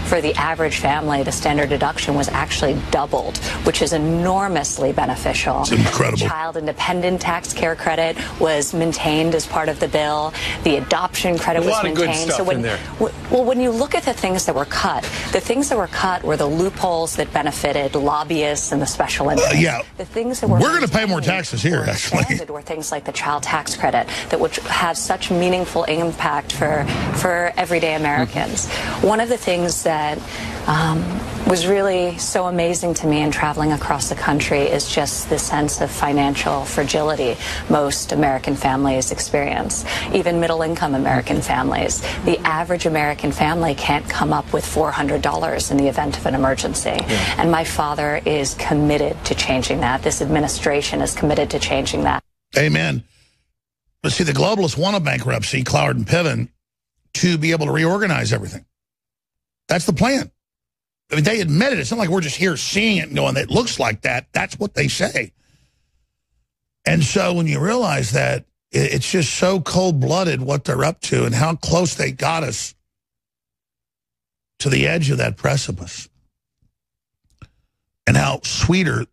for the average family, the standard deduction was actually doubled, which is enormously beneficial. It's incredible. The child independent tax care credit was maintained as part of the bill. The adoption credit was maintained. A lot of good stuff in there. Well, when you look at the things that were cut, were the loopholes that benefited lobbyists and the special interests. Yeah. The things that were We're going to pay more taxes here, actually. Were things like the child tax credit that would have such meaningful impact for everyday Americans. One of the things that was really so amazing to me in traveling across the country is just the sense of financial fragility most American families experience, even middle-income American families. The average American family can't come up with $400 in the event of an emergency. Yeah. And my father is committed to changing that. This administration is committed to changing that. Amen. But see, the globalists want a bankruptcy, Cloward and Piven, to be able to reorganize everything. That's the plan. I mean, they admit it. It's not like we're just here seeing it and going, it looks like that. That's what they say. And so when you realize that, it's just so cold-blooded what they're up to and how close they got us to the edge of that precipice. And how sweeter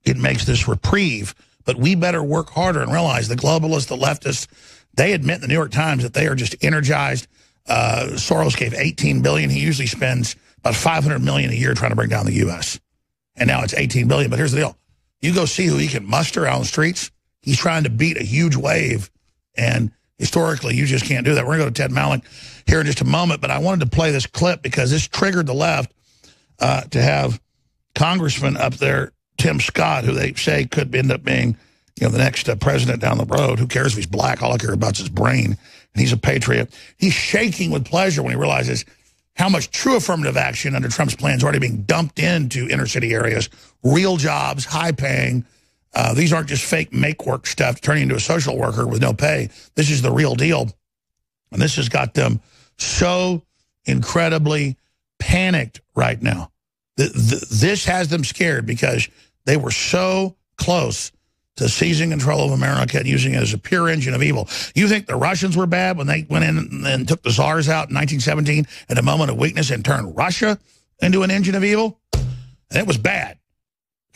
it makes this reprieve. But we better work harder and realize the globalists, the leftists, they admit in the New York Times that they are just energized. Soros gave $18 billion. He usually spends about $500 million a year trying to bring down the U.S. And now it's $18 billion. But here's the deal. You go see who he can muster out on the streets. He's trying to beat a huge wave. And historically, you just can't do that. We're going to go to Ted Malloch here in just a moment. But I wanted to play this clip because this triggered the left to have Congressman up there, Tim Scott, who they say could end up being, you know, the next president down the road. Who cares if he's black? All I care about is his brain. And he's a patriot. He's shaking with pleasure when he realizes how much true affirmative action under Trump's plan is already being dumped into inner city areas. Real jobs, high paying. These aren't just fake make-work stuff turning into a social worker with no pay. This is the real deal. And this has got them so incredibly panicked right now. This has them scared because they were so close to seizing control of America and using it as a pure engine of evil. You think the Russians were bad when they went in and took the Tsars out in 1917 at a moment of weakness and turned Russia into an engine of evil? And it was bad.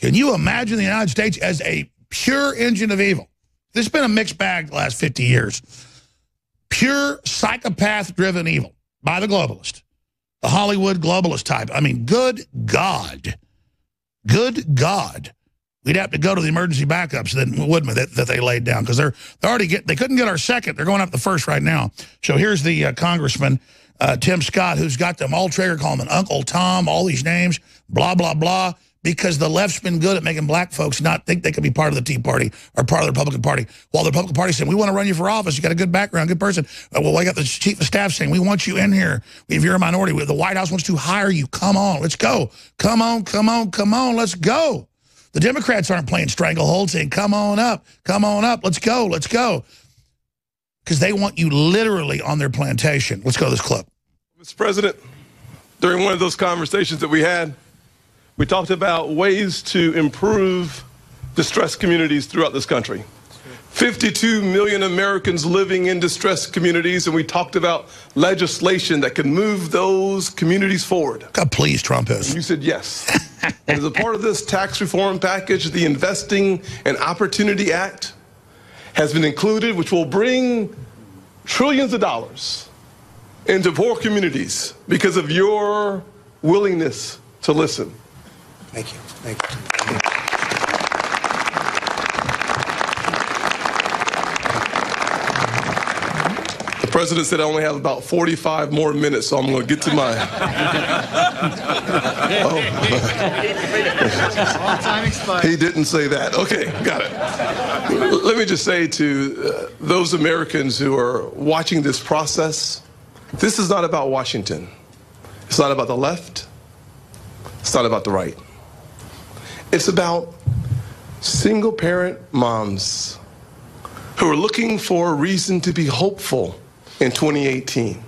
Can you imagine the United States as a pure engine of evil? This has been a mixed bag the last 50 years. Pure psychopath-driven evil by the globalist. The Hollywood globalist type. I mean, good God. Good God. We'd have to go to the emergency backups, then, wouldn't we, that they laid down, because they couldn't get our second. They're going up the first right now. So here's the Congressman, Tim Scott, who's got them all triggered, calling him Uncle Tom, all these names, blah, blah, blah, because the left's been good at making black folks not think they could be part of the Tea Party or part of the Republican Party. While the Republican Party saying, we want to run you for office. You got a good background, good person. Well, I got the chief of staff saying, we want you in here. If you're a minority, the White House wants to hire you. Come on, let's go. Come on, come on, come on, let's go. The Democrats aren't playing stranglehold, saying, come on up, let's go, let's go. Because they want you literally on their plantation. Let's go to this clip. Mr. President, during one of those conversations that we had, we talked about ways to improve distressed communities throughout this country. 52 million Americans living in distressed communities, and we talked about legislation that can move those communities forward. God, please, Trump is. And you said yes. And as a part of this tax reform package, the Investing and Opportunity Act has been included, which will bring trillions of dollars into poor communities because of your willingness to listen. Thank you. Thank you. The president said I only have about 45 more minutes, so I'm going to get to my... He didn't say that. Okay, got it. Let me just say to those Americans who are watching this process, this is not about Washington. It's not about the left. It's not about the right. It's about single-parent moms who are looking for a reason to be hopeful in 2018.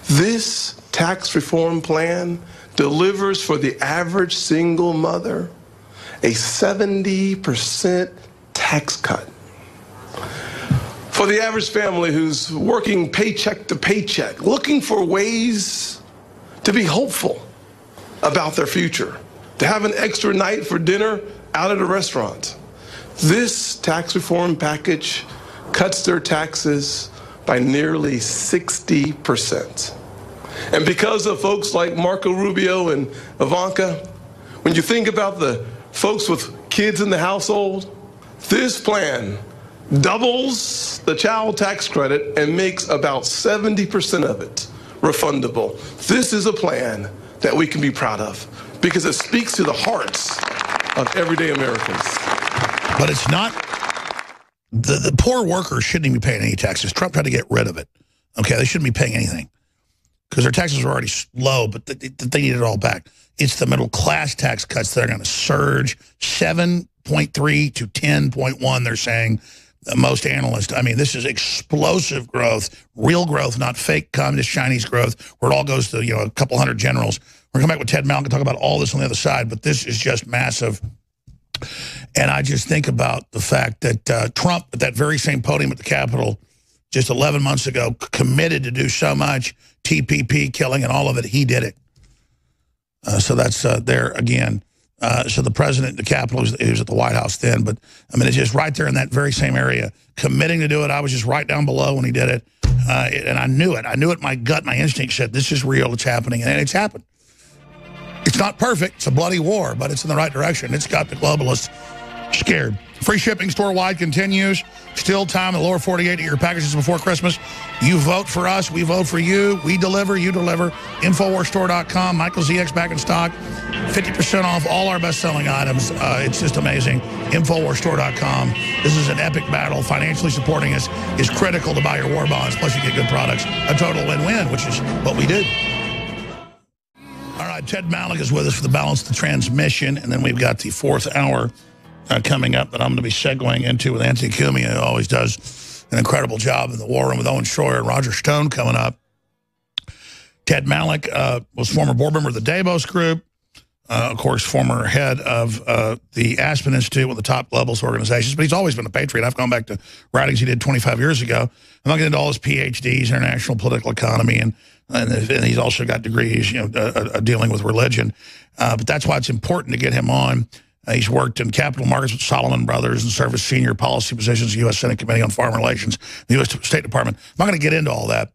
This tax reform plan delivers for the average single mother a 70% tax cut. For the average family who's working paycheck to paycheck, looking for ways to be hopeful about their future, to have an extra night for dinner out at a restaurant. This tax reform package cuts their taxes by nearly 60%. And because of folks like Marco Rubio and Ivanka, when you think about the folks with kids in the household, this plan doubles the child tax credit and makes about 70% of it refundable. This is a plan that we can be proud of, because it speaks to the hearts of everyday Americans. But it's not, the poor workers shouldn't even be paying any taxes. Trump tried to get rid of it. Okay, they shouldn't be paying anything because their taxes were already low, but they need it all back. It's the middle class tax cuts that are going to surge 7.3 to 10.1, they're saying, most analysts. I mean, this is explosive growth, real growth, not fake communist Chinese growth, where it all goes to, a couple hundred generals. We're going to come back with Ted Malloch and talk about all this on the other side, but this is just massive. And I just think about the fact that Trump, at that very same podium at the Capitol just 11 months ago, committed to do so much, TPP killing and all of it, he did it. So that's there again. So the president, the Capitol, he was at the White House then, but I mean, it's just right there in that very same area, committing to do it. I was just right down below when he did it. And I knew it. I knew it. My gut, my instinct said, this is real. It's happening. And it's happened. It's not perfect. It's a bloody war, but it's in the right direction. It's got the globalists scared. Free shipping store-wide continues. Still time in the lower 48 to get your packages before Christmas. You vote for us. We vote for you. We deliver. You deliver. InfoWarsStore.com. Michael ZX back in stock. 50% off all our best-selling items. It's just amazing. InfoWarsStore.com. This is an epic battle. Financially supporting us is critical to buy your war bonds. Plus, you get good products. A total win-win, which is what we do. All right, Ted Malloch is with us for the balance of the transmission. And then we've got the fourth hour coming up that I'm going to be segueing into with Anthony Cumia, who always does an incredible job in the war room with Owen Schroyer and Roger Stone coming up. Ted Malloch was former board member of the Davos Group, of course, former head of the Aspen Institute, one of the top globalist organizations, but he's always been a patriot. I've gone back to writings he did 25 years ago. I'm not getting into all his PhDs, international political economy, and he's also got degrees, dealing with religion. But that's why it's important to get him on. He's worked in capital markets with Solomon Brothers and served as senior policy positions in the U.S. Senate Committee on Foreign Relations, the U.S. State Department. I'm not going to get into all that.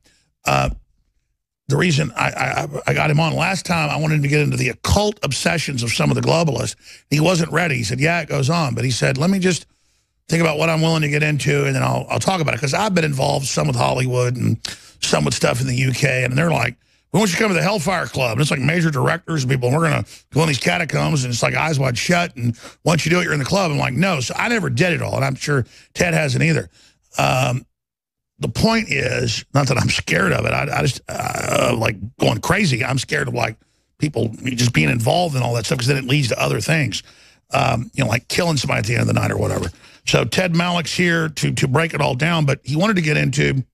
The reason I got him on last time, I wanted to get into the occult obsessions of some of the globalists. He wasn't ready. He said, yeah, it goes on. But he said, let me just think about what I'm willing to get into, and then I'll talk about it. Because I've been involved, some with Hollywood and some with stuff in the UK, and they're like, we want you to come to the Hellfire Club. And it's like major directors and people, and we're going to go in these catacombs, and it's like eyes wide shut, and once you do it, you're in the club. I'm like, no. So I never did it all, and I'm sure Ted hasn't either. The point is, not that I'm scared of it. I just, like, going crazy. I'm scared of, like, people just being involved in all that stuff, because then it leads to other things, like killing somebody at the end of the night or whatever. So Ted Malloch's here to break it all down, but he wanted to get into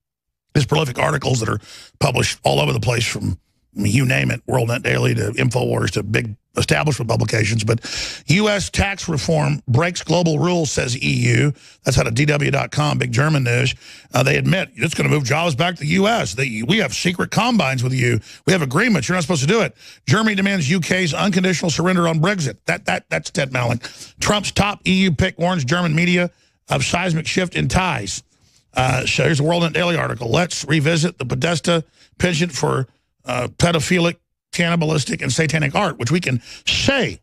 his prolific articles that are published all over the place, from, you name it, WorldNet Daily to InfoWars to big establishment publications. But U.S. tax reform breaks global rules, says EU. That's out of DW.com, big German news. They admit it's going to move jobs back to the U.S. We have secret combines with you. We have agreements. You're not supposed to do it. Germany demands UK's unconditional surrender on Brexit. That's Ted Malloch. Trump's top EU pick warns German media of seismic shift in ties. So here's a WorldNet Daily article. Let's revisit the Podesta penchant for pedophilic, cannibalistic, and satanic art, which we can say,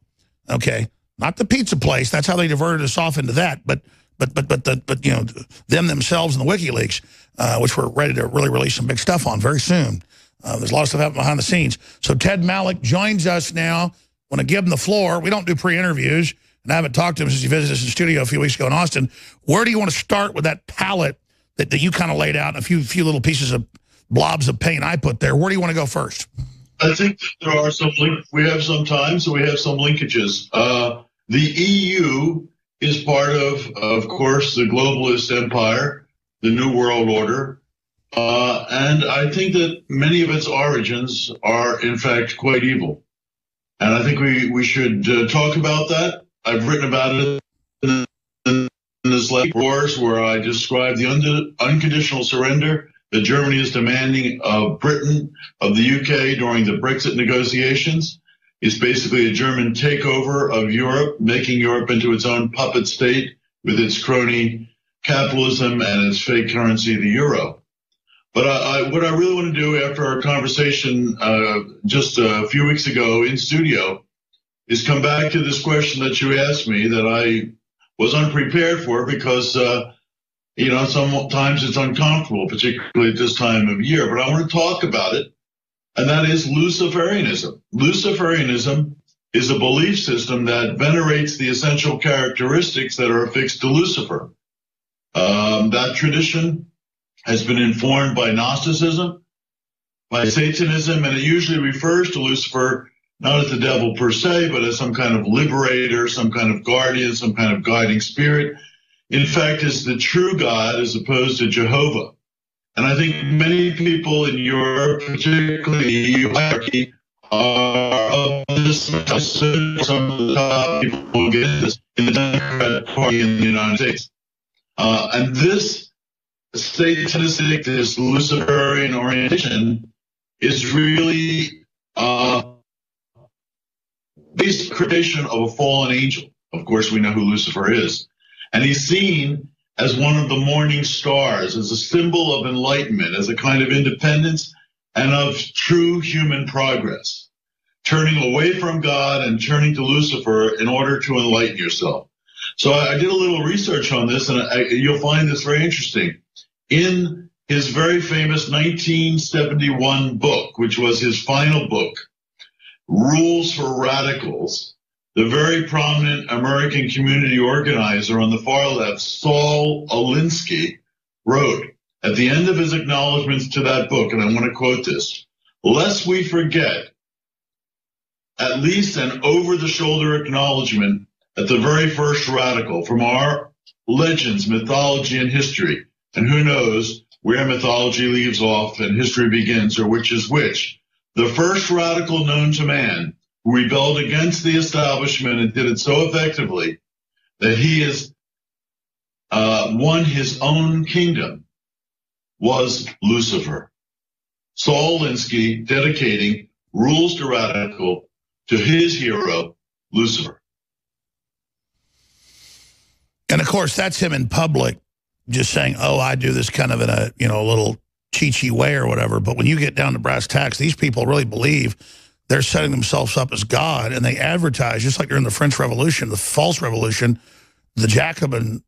okay, not the pizza place. That's how they diverted us off into that. But them themselves and the WikiLeaks, which we're ready to really release some big stuff on very soon. There's a lot of stuff happening behind the scenes. So Ted Malloch joins us now. Want to give him the floor. We don't do pre-interviews, and I haven't talked to him since he visited us in the studio a few weeks ago in Austin. Where do you want to start with that palette that you kind of laid out, and a few little pieces of blobs of paint I put there? Where do you want to go first? I think there are we have some time, so we have some linkages. The EU is part of course, the globalist empire, the New World Order. And I think that many of its origins are, in fact, quite evil. And I think we should talk about that. I've written about it in this late wars, where I describe the unconditional surrender that Germany is demanding of Britain, of the UK during the Brexit negotiations. It's basically a German takeover of Europe, making Europe into its own puppet state with its crony capitalism and its fake currency, the euro. But what I really want to do after our conversation just a few weeks ago in studio is come back to this question that you asked me that I was unprepared for, because sometimes it's uncomfortable, particularly at this time of year. But I want to talk about it and that is Luciferianism. Luciferianism is a belief system that venerates the essential characteristics that are affixed to Lucifer. That tradition has been informed by Gnosticism, by Satanism, and it usually refers to Lucifer not as the devil per se, but as some kind of liberator, some kind of guardian, some kind of guiding spirit. In fact, as the true God as opposed to Jehovah. And I think many people in Europe, particularly the EU hierarchy, are of this. Some of the top people will get this in the Democratic Party in the United States. And this satanistic, this Luciferian orientation is really based on the creation of a fallen angel. Of course, we know who Lucifer is. And he's seen as one of the morning stars, as a symbol of enlightenment, as a kind of independence and of true human progress, turning away from God and turning to Lucifer in order to enlighten yourself. So I did a little research on this, and you'll find this very interesting. In his very famous 1971 book, which was his final book, Rules for Radicals, the very prominent American community organizer on the far left, Saul Alinsky, wrote at the end of his acknowledgments to that book, and I want to quote this, "Lest we forget at least an over-the-shoulder acknowledgement at the very first radical from our legends, mythology, and history, and who knows where mythology leaves off and history begins, or which is which. The first radical known to man who rebelled against the establishment and did it so effectively that he has won his own kingdom was Lucifer." Saul Alinsky dedicating Rules to Radical to his hero, Lucifer. And of course, that's him in public just saying, oh, I do this kind of in a, a little cheechy way or whatever. But when you get down to brass tacks, these people really believe they're setting themselves up as God, and they advertise, just like during the French Revolution, the false revolution, the Jacobin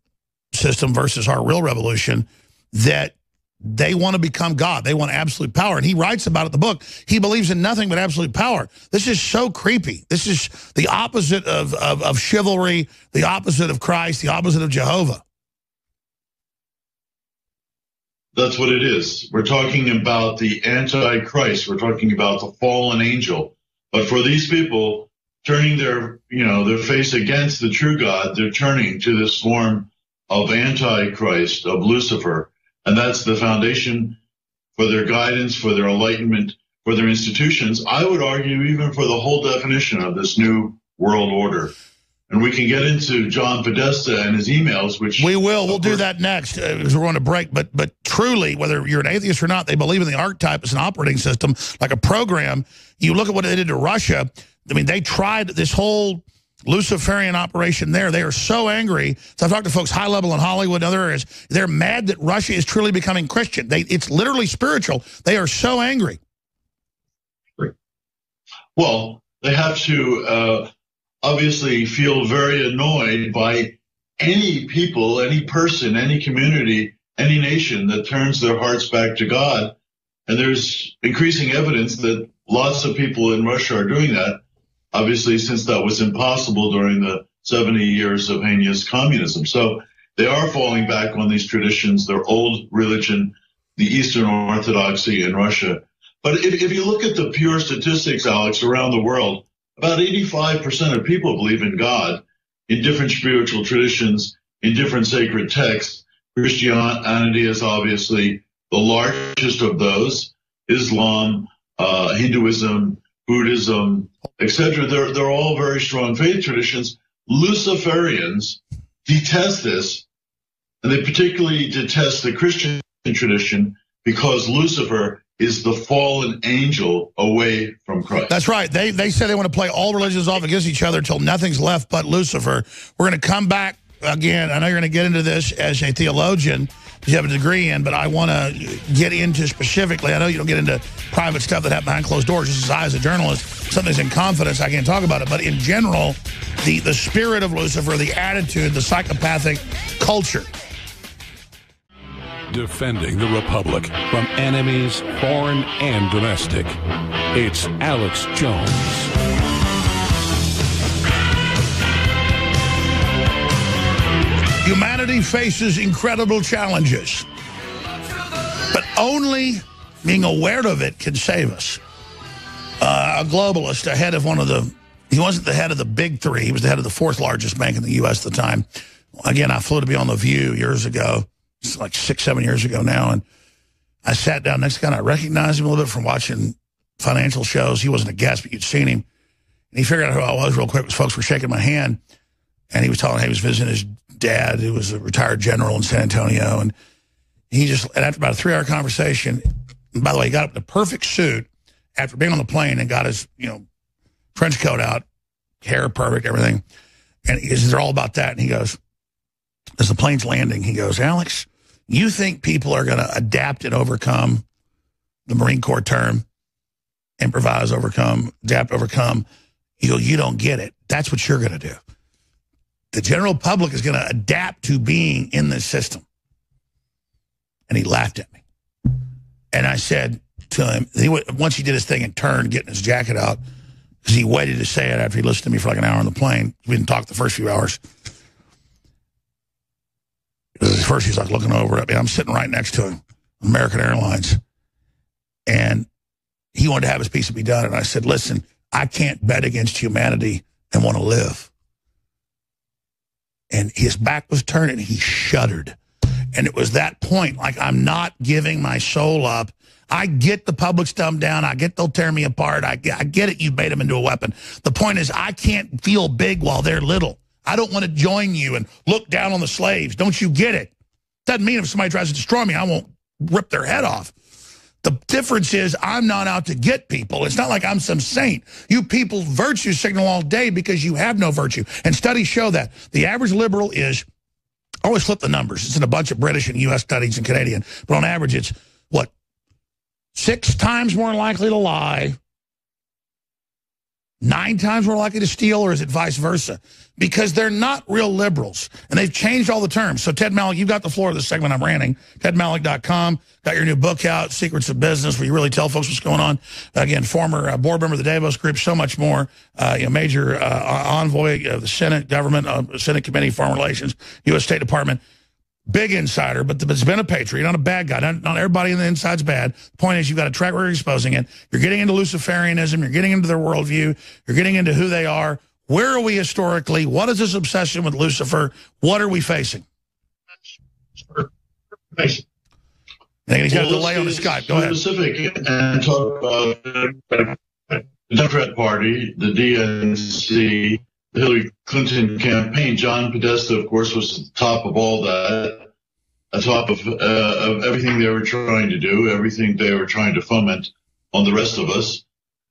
system versus our real revolution, that they want to become God. They want absolute power. And he writes about it in the book. He believes in nothing but absolute power. This is so creepy. This is the opposite of chivalry, the opposite of Christ, the opposite of Jehovah. That's what it is. We're talking about the Antichrist. We're talking about the fallen angel. But for these people, turning their face against the true God, they're turning to this form of Antichrist, of Lucifer. And that's the foundation for their guidance, for their enlightenment, for their institutions. I would argue even for the whole definition of this new world order. And we can get into John Podesta and his emails, which we will. We'll do that next because we're on a break. But truly, whether you're an atheist or not, they believe in the archetype as an operating system, like a program. You look at what they did to Russia. I mean, they tried this whole Luciferian operation there. They are so angry. So I've talked to folks high level in Hollywood and other areas. They're mad that Russia is truly becoming Christian. It's literally spiritual. They are so angry. Well, they have to obviously feel very annoyed by any people, any person, any community, any nation that turns their hearts back to God. And there's increasing evidence that lots of people in Russia are doing that. Obviously, since that was impossible during the 70 years of heinous communism. So they are falling back on these traditions, their old religion, the Eastern Orthodoxy in Russia. But if you look at the pure statistics, Alex, around the world, about 85% of people believe in God in different spiritual traditions, in different sacred texts. Christianity is obviously the largest of those. Islam, Hinduism, Buddhism, etc. They're all very strong faith traditions. Luciferians detest this, and they particularly detest the Christian tradition because Lucifer is the fallen angel away from Christ. That's right. They say they want to play all religions off against each other until nothing's left but Lucifer. We're going to come back again. I know you're going to get into this as a theologian, you have a degree in, but I want to get into specifically, I know you don't get into private stuff that happens behind closed doors, just as I, as a journalist, something's in confidence, I can't talk about it, but in general, the spirit of Lucifer, the attitude, the psychopathic culture. defending the Republic from enemies, foreign and domestic. It's Alex Jones. Humanity faces incredible challenges, but only being aware of it can save us. A globalist, ahead of he wasn't the head of the big three, he was the head of the fourth largest bank in the U.S. at the time. Again, I flew to be on The View years ago. It's like 6-7 years ago now, and I sat down next to the guy, and I recognized him a little bit from watching financial shows. He wasn't a guest, but you'd seen him. And he figured out who I was real quick because folks were shaking my hand, and he was telling he was visiting his dad, who was a retired general in San Antonio, and and after about a 3-hour conversation, and by the way, he got up in a perfect suit after being on the plane and got his, trench coat out, hair perfect, everything. And they're all about that. And he goes, as the plane's landing, he goes, Alex, you think people are going to adapt and overcome, the Marine Corps term, improvise, overcome, adapt, overcome. You don't get it. That's what you're going to do. The general public is going to adapt to being in this system. And he laughed at me. And I said to him, once he did his thing and turned, getting his jacket out, because he waited to say it after he listened to me for like an hour on the plane. We didn't talk the first few hours. First, he's like looking over at me. I'm sitting right next to him, American Airlines. And he wanted to have his piece of me done. And I said, listen, I can't bet against humanity and want to live. And his back was turned and he shuddered. And it was that point, like, I'm not giving my soul up. I get the public's dumbed down. I get they'll tear me apart. I get it. You made them into a weapon. The point is, I can't feel big while they're little. I don't want to join you and look down on the slaves. Don't you get it? Doesn't mean if somebody tries to destroy me, I won't rip their head off. The difference is I'm not out to get people. It's not like I'm some saint. You people virtue signal all day because you have no virtue. And studies show that. The average liberal is, I always flip the numbers. It's in a bunch of British and U.S. studies and Canadian. But on average, it's, 6 times more likely to lie, 9 times more likely to steal, or is it vice versa? Because they're not real liberals, and they've changed all the terms. So, Ted Malloch, you've got the floor of this segment I'm ranting. TedMalloch.com, got your new book out, Secrets of Business, where you really tell folks what's going on. Again, former board member of the Davos Group, so much more. Major envoy of the Senate government, Senate Committee, Foreign Relations, U.S. State Department. Big insider, but it's been a patriot, not a bad guy. Not everybody on the inside's bad. The point is, you've got a track record exposing it. You're getting into Luciferianism. You're getting into their worldview. You're getting into who they are. Where are we historically? What is this obsession with Lucifer? What are we facing? And he's got a delay on the Skype. Go ahead. Specific and talk about the Democrat Party, the DNC, the Hillary Clinton campaign. John Podesta, of course, was at the top of all that, on top of everything they were trying to do, everything they were trying to foment on the rest of us.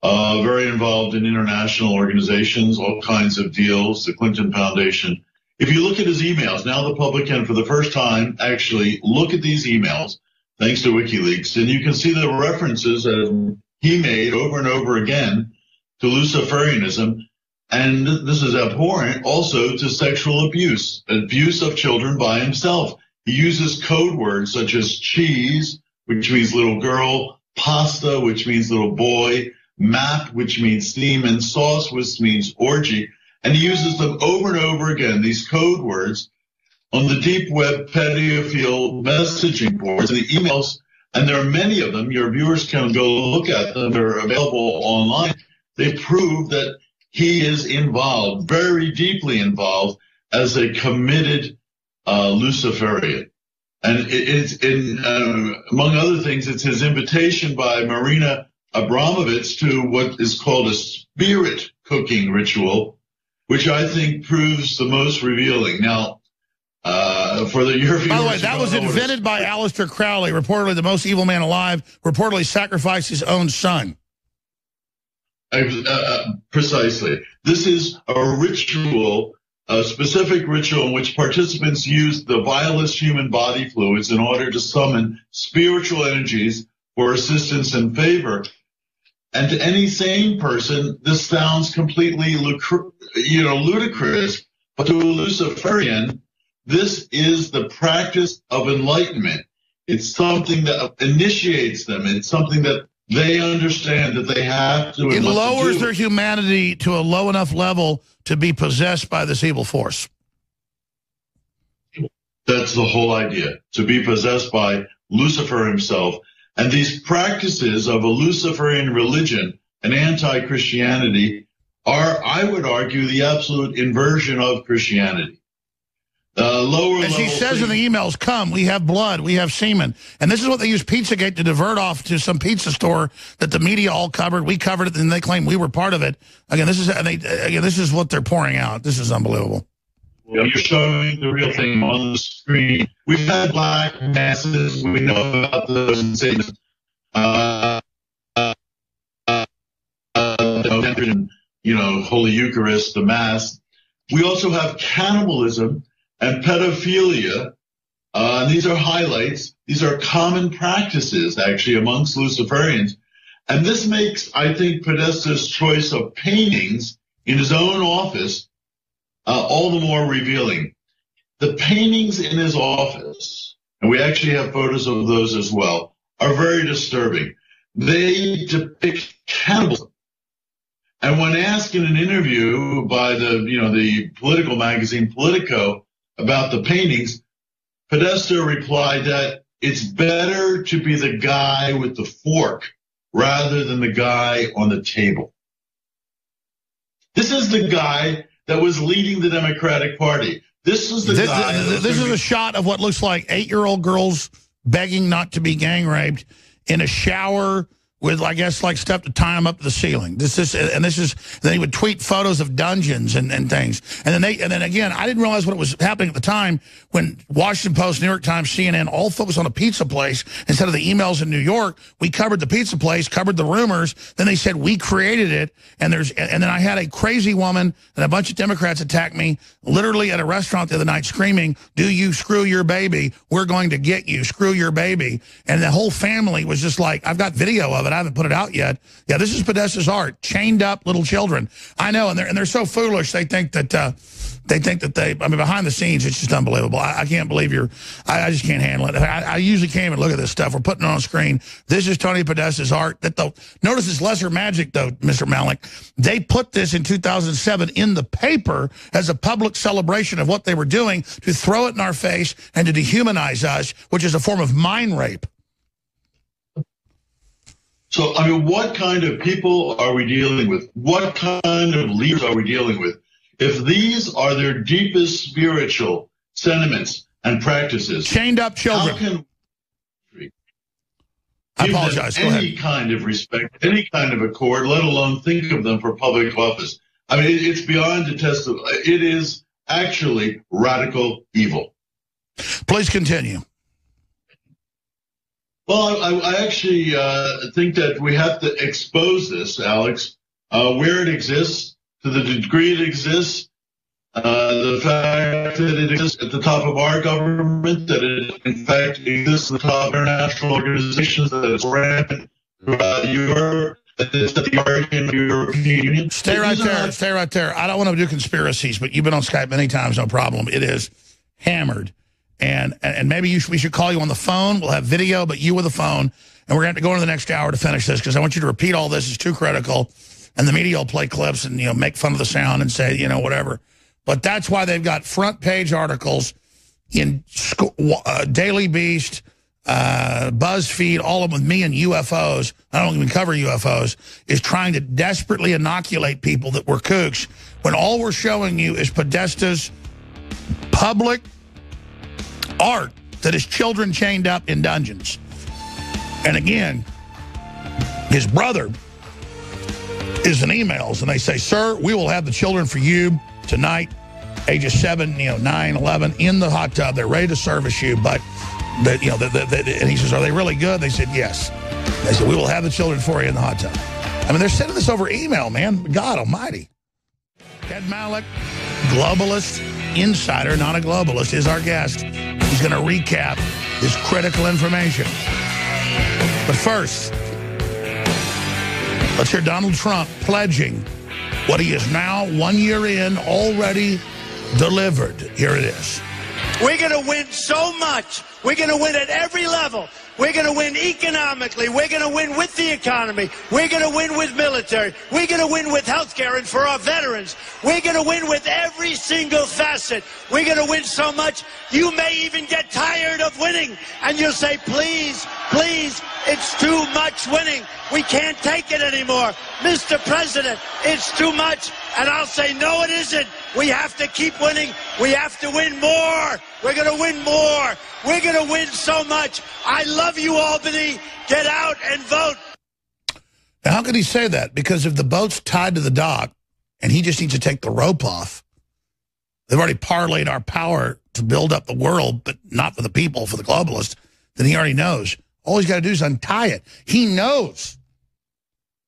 Very involved in international organizations, all kinds of deals, the Clinton Foundation. If you look at his emails, now the public can, for the first time, actually look at these emails, thanks to WikiLeaks, and you can see the references that he made over and over again to Luciferianism. And this is abhorrent also to sexual abuse of children by himself. He uses code words such as cheese, which means little girl, pasta, which means little boy, map, which means theme, and sauce, which means orgy. And he uses them over and over again, these code words, on the deep web pedophile messaging boards and the emails. And there are many of them. Your viewers can go look at them. They're available online. They prove that he is involved, very deeply involved, as a committed Luciferian. And it's among other things, it's his invitation by Marina Abramovich to what is called a spirit cooking ritual, which I think proves the most revealing. Now, for your viewers, by the way, that was invented by Aleister Crowley, reportedly the most evil man alive, reportedly sacrificed his own son. Precisely. This is a ritual, a specific ritual in which participants use the vilest human body fluids in order to summon spiritual energies for assistance and favor. And to any sane person, this sounds completely ludicrous. But to a Luciferian, this is the practice of enlightenment. It's something that initiates them. It's something that they understand that they have to. It lowers their humanity to a low enough level to be possessed by this evil force. That's the whole idea, to be possessed by Lucifer himself. And these practices of a Luciferian religion and anti-Christianity are, I would argue, the absolute inversion of Christianity. As he says in the emails, come, we have blood, we have semen. And this is what they use Pizzagate to divert off to some pizza store that the media all covered. We covered it, and they claim we were part of it. Again, this is what they're pouring out. This is unbelievable. You're showing the real thing on the screen. We've had black masses. We know about those in Satan. Holy Eucharist, the Mass. We also have cannibalism and pedophilia. And these are highlights. These are common practices, actually, amongst Luciferians. And this makes, I think, Podesta's choice of paintings in his own office all the more revealing. The paintings in his office, and we actually have photos of those as well, are very disturbing. They depict cannibalism. And when asked in an interview by the political magazine Politico about the paintings, Podesta replied that it's better to be the guy with the fork rather than the guy on the table. This is the guy that was leading the Democratic Party. This is the guy. This is a shot of what looks like 8-year-old girls begging not to be gang raped in a shower with, I guess, like stuff to tie them up to the ceiling. Then he would tweet photos of dungeons and things. And then again, I didn't realize what was happening at the time when Washington Post, New York Times, CNN all focused on a pizza place instead of the emails in New York. We covered the pizza place, covered the rumors. Then they said we created it. And then I had a crazy woman and a bunch of Democrats attack me literally at a restaurant the other night screaming, "Do you screw your baby? We're going to get you. Screw your baby." And the whole family was just like, I've got video of it. I haven't put it out yet. Yeah, this is Podesta's art. Chained up little children. I know, and they're so foolish. They think that behind the scenes, it's just unbelievable. I can't believe I just can't handle it. I usually can't even look at this stuff. We're putting it on screen. This is Tony Podesta's art. Notice it's lesser magic, though, Mr. Malik. They put this in 2007 in the paper as a public celebration of what they were doing to throw it in our face and to dehumanize us, which is a form of mind rape. So, what kind of people are we dealing with? What kind of leaders are we dealing with? If these are their deepest spiritual sentiments and practices, chained up children, how can we I apologize. give them any kind of respect, any kind of accord, let alone think of them for public office? It's beyond detestable. It is actually radical evil. Please continue. Well, I actually think that we have to expose this, Alex, where it exists, to the degree it exists, the fact that it exists at the top of our government, that it in fact exists at the top of international organizations, that it's rampant throughout Europe, that it's the European Union. Stay right there. I don't want to do conspiracies, but you've been on Skype many times, no problem. It is hammered. And maybe we should call you on the phone. We'll have video, but you with the phone. And we're going to have to go into the next hour to finish this because I want you to repeat all this. It's too critical. And the media will play clips and, make fun of the sound and say, whatever. But that's why they've got front page articles in Daily Beast, BuzzFeed, all of them with me and UFOs. I don't even cover UFOs, is trying to desperately inoculate people that we're kooks when all we're showing you is Podesta's public art that is children chained up in dungeons. And again, his brother is in emails, and they say, "Sir, we will have the children for you tonight, ages 7, 9, 11, in the hot tub. They're ready to service you." But and he says, "Are they really good?" They said, "Yes." They said, "We will have the children for you in the hot tub." They're sending this over email, man. God almighty. Ted Malik, globalist insider, not a globalist, is our guest. He's going to recap this critical information. But first, let's hear Donald Trump pledging what he is now 1 year in already delivered. Here it is. We're going to win so much. We're going to win at every level. We're going to win economically. We're going to win with the economy. We're going to win with military. We're going to win with health care and for our veterans. We're going to win with every single facet. We're going to win so much, you may even get tired of winning. And you'll say, please, please, it's too much winning. We can't take it anymore. Mr. President, it's too much. And I'll say, no, it isn't. We have to keep winning. We have to win more. We're going to win more. We're going to win so much. I love you, Albany. Get out and vote. Now, how could he say that? Because if the boat's tied to the dock and he just needs to take the rope off, they've already parlayed our power to build up the world, but not for the people, for the globalists, then he already knows. All he's got to do is untie it. He knows.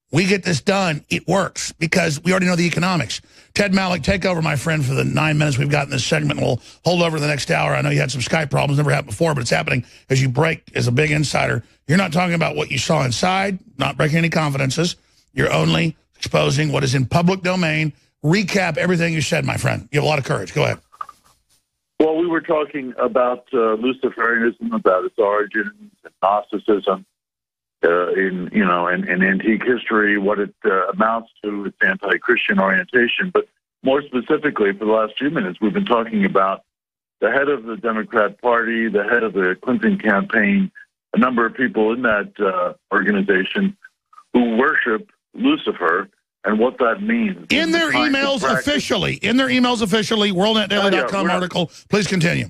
We get this done, it works, because we already know the economics. Ted Malloch, take over, my friend, for the 9 minutes we've got in this segment. We'll hold over the next hour. I know you had some Skype problems, never happened before, but it's happening as you break as a big insider. You're not talking about what you saw inside, not breaking any confidences. You're only exposing what is in public domain. Recap everything you said, my friend. You have a lot of courage. Go ahead. Well, we were talking about Luciferianism, about its origins, and Gnosticism. In antique history, what it amounts to, its anti-Christian orientation. But more specifically, for the last few minutes, we've been talking about the head of the Democrat Party, the head of the Clinton campaign, a number of people in that organization who worship Lucifer and what that means. In their emails officially, WorldNetDaily.com article. Please continue.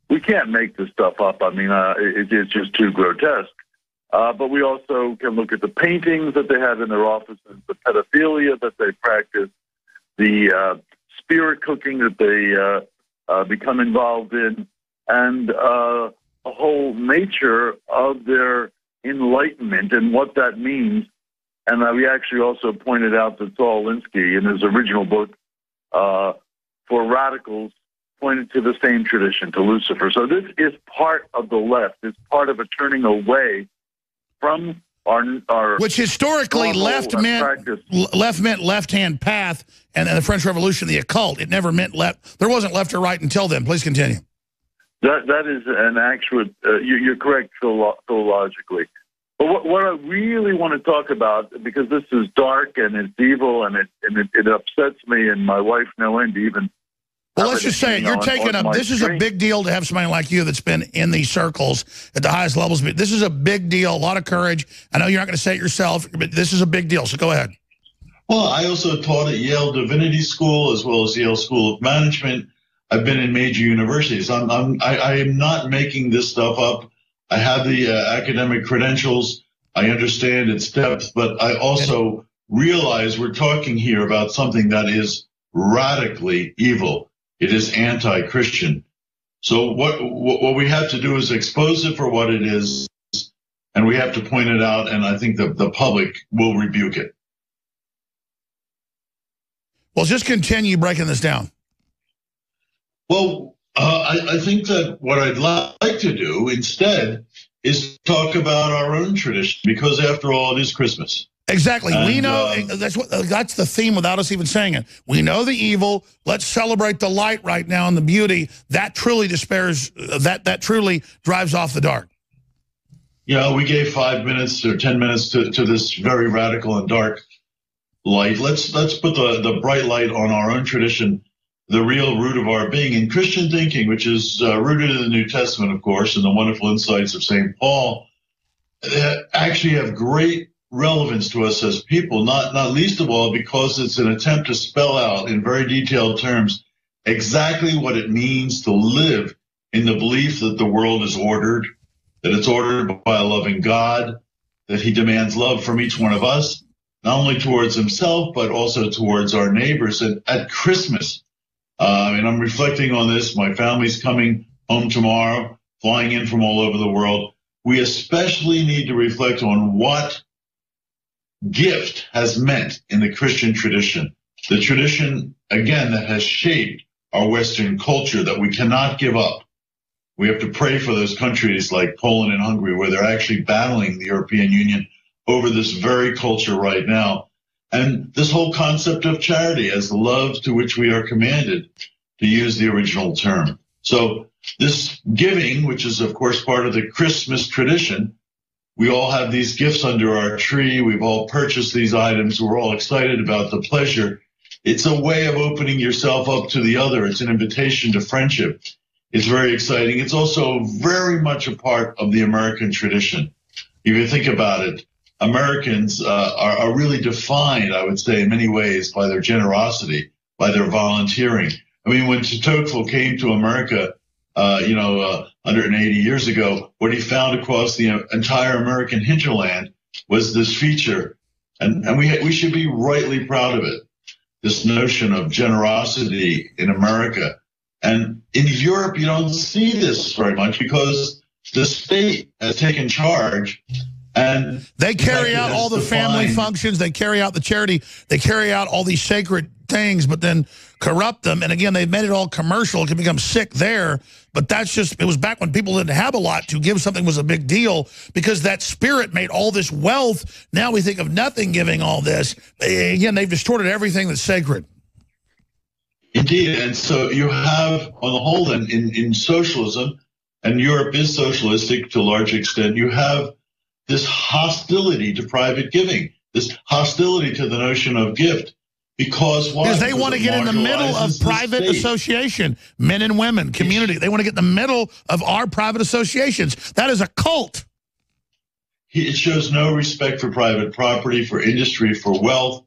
We can't make this stuff up. I mean, it's just too grotesque. But we also can look at the paintings that they have in their offices, the pedophilia that they practice, the spirit cooking that they become involved in, and the whole nature of their enlightenment and what that means. And we actually also pointed out that Saul Alinsky, in his original book, for radicals, pointed to the same tradition, to Lucifer. So this is part of the left. It's part of a turning away from our which historically left meant left-hand path, and the French Revolution, the occult. It never meant left. There wasn't left or right until then. Please continue. That is an actual. You're correct philologically. But what I really want to talk about, because this is dark and it's evil and it upsets me and my wife no end even. Well, let's just say it. You're taking up. This is a big deal to have somebody like you that's been in these circles at the highest levels. This is a big deal, a lot of courage. I know you're not going to say it yourself, but this is a big deal. So go ahead. Well, I also taught at Yale Divinity School as well as Yale School of Management. I've been in major universities. I am not making this stuff up. I have the academic credentials. I understand its depth, but I also realize we're talking here about something that is radically evil. It is anti-Christian. So what we have to do is expose it for what it is, and we have to point it out, and I think the public will rebuke it. Well, just continue breaking this down. Well, I think that what I'd like to do instead is talk about our own tradition, because after all, it is Christmas. Exactly. And we know that's the theme without us even saying it. We know the evil. Let's celebrate the light right now and the beauty. That truly that truly drives off the dark. Yeah, we gave 5 minutes or 10 minutes to this very radical and dark light. Let's put the bright light on our own tradition, the real root of our being in Christian thinking, which is rooted in the New Testament, of course, and the wonderful insights of St. Paul. They actually have great relevance to us as people, not least of all because it's an attempt to spell out in very detailed terms exactly what it means to live in the belief that the world is ordered, that it's ordered by a loving God, that he demands love from each one of us, not only towards himself, but also towards our neighbors. And at Christmas, and I'm reflecting on this, my family's coming home tomorrow, flying in from all over the world. We especially need to reflect on what gift has meant in the Christian tradition. The tradition, again, that has shaped our Western culture that we cannot give up. We have to pray for those countries like Poland and Hungary, where they're actually battling the European Union over this very culture right now. And this whole concept of charity as the love to which we are commanded, to use the original term. So this giving, which is, of course, part of the Christmas tradition, we all have these gifts under our tree. We've all purchased these items. We're all excited about the pleasure. It's a way of opening yourself up to the other. It's an invitation to friendship. It's very exciting. It's also very much a part of the American tradition. If you think about it, Americans are really defined, I would say, in many ways by their generosity, by their volunteering. I mean, when Tocqueville came to America, 180 years ago, what he found across the entire American hinterland was this feature, and we should be rightly proud of it, this notion of generosity in America. And in Europe, you don't see this very much because the state has taken charge. And they carry out all the family functions. They carry out the charity. They carry out all these sacred things, but then corrupt them. And again, they've made it all commercial. It can become sick there. But that's just, it was back when people didn't have a lot. To give something was a big deal because that spirit made all this wealth. Now we think of nothing giving all this. Again, they've distorted everything that's sacred. Indeed. And so you have, on the whole, then, in socialism, and Europe is socialistic to a large extent, you have this hostility to private giving, this hostility to the notion of gift. Because why? Because they want to get in the middle of private association, men and women, community. They want to get in the middle of our private associations. That is a cult. It shows no respect for private property, for industry, for wealth,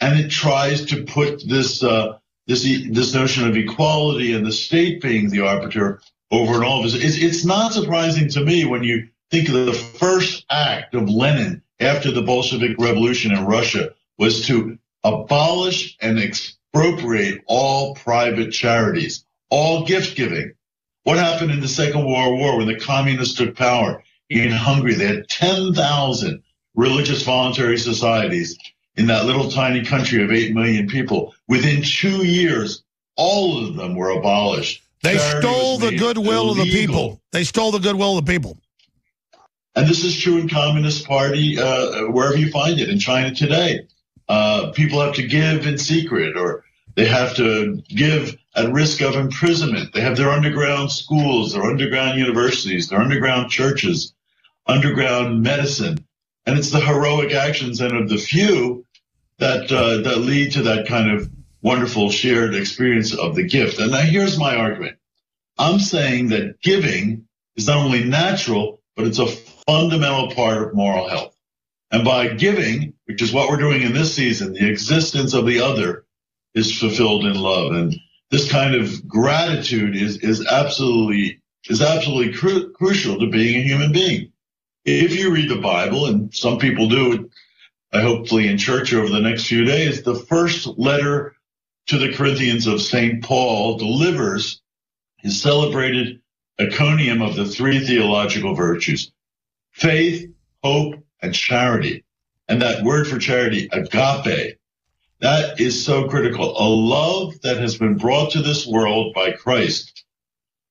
and it tries to put this this notion of equality and the state being the arbiter over and all of it. It's not surprising to me when you think of the first act of Lenin after the Bolshevik Revolution in Russia was to abolish and expropriate all private charities, all gift giving. What happened in the Second World War when the communists took power in Hungary? They had 10,000 religious voluntary societies in that little tiny country of 8 million people. Within 2 years, all of them were abolished. They stole the goodwill of the people. They stole the goodwill of the people. And this is true in Communist Party, wherever you find it, in China today. People have to give in secret, or they have to give at risk of imprisonment. They have their underground schools, their underground universities, their underground churches, underground medicine. And it's the heroic actions then of the few that lead to that kind of wonderful shared experience of the gift. And now here's my argument. I'm saying that giving is not only natural, but it's a fundamental part of moral health. And by giving, which is what we're doing in this season, the existence of the other is fulfilled in love. And this kind of gratitude is absolutely crucial to being a human being. If you read the Bible, and some people do, hopefully in church over the next few days, the first letter to the Corinthians of St. Paul delivers his celebrated encomium of the three theological virtues: faith, hope, and charity. And that word for charity, agape, that is so critical. A love that has been brought to this world by Christ,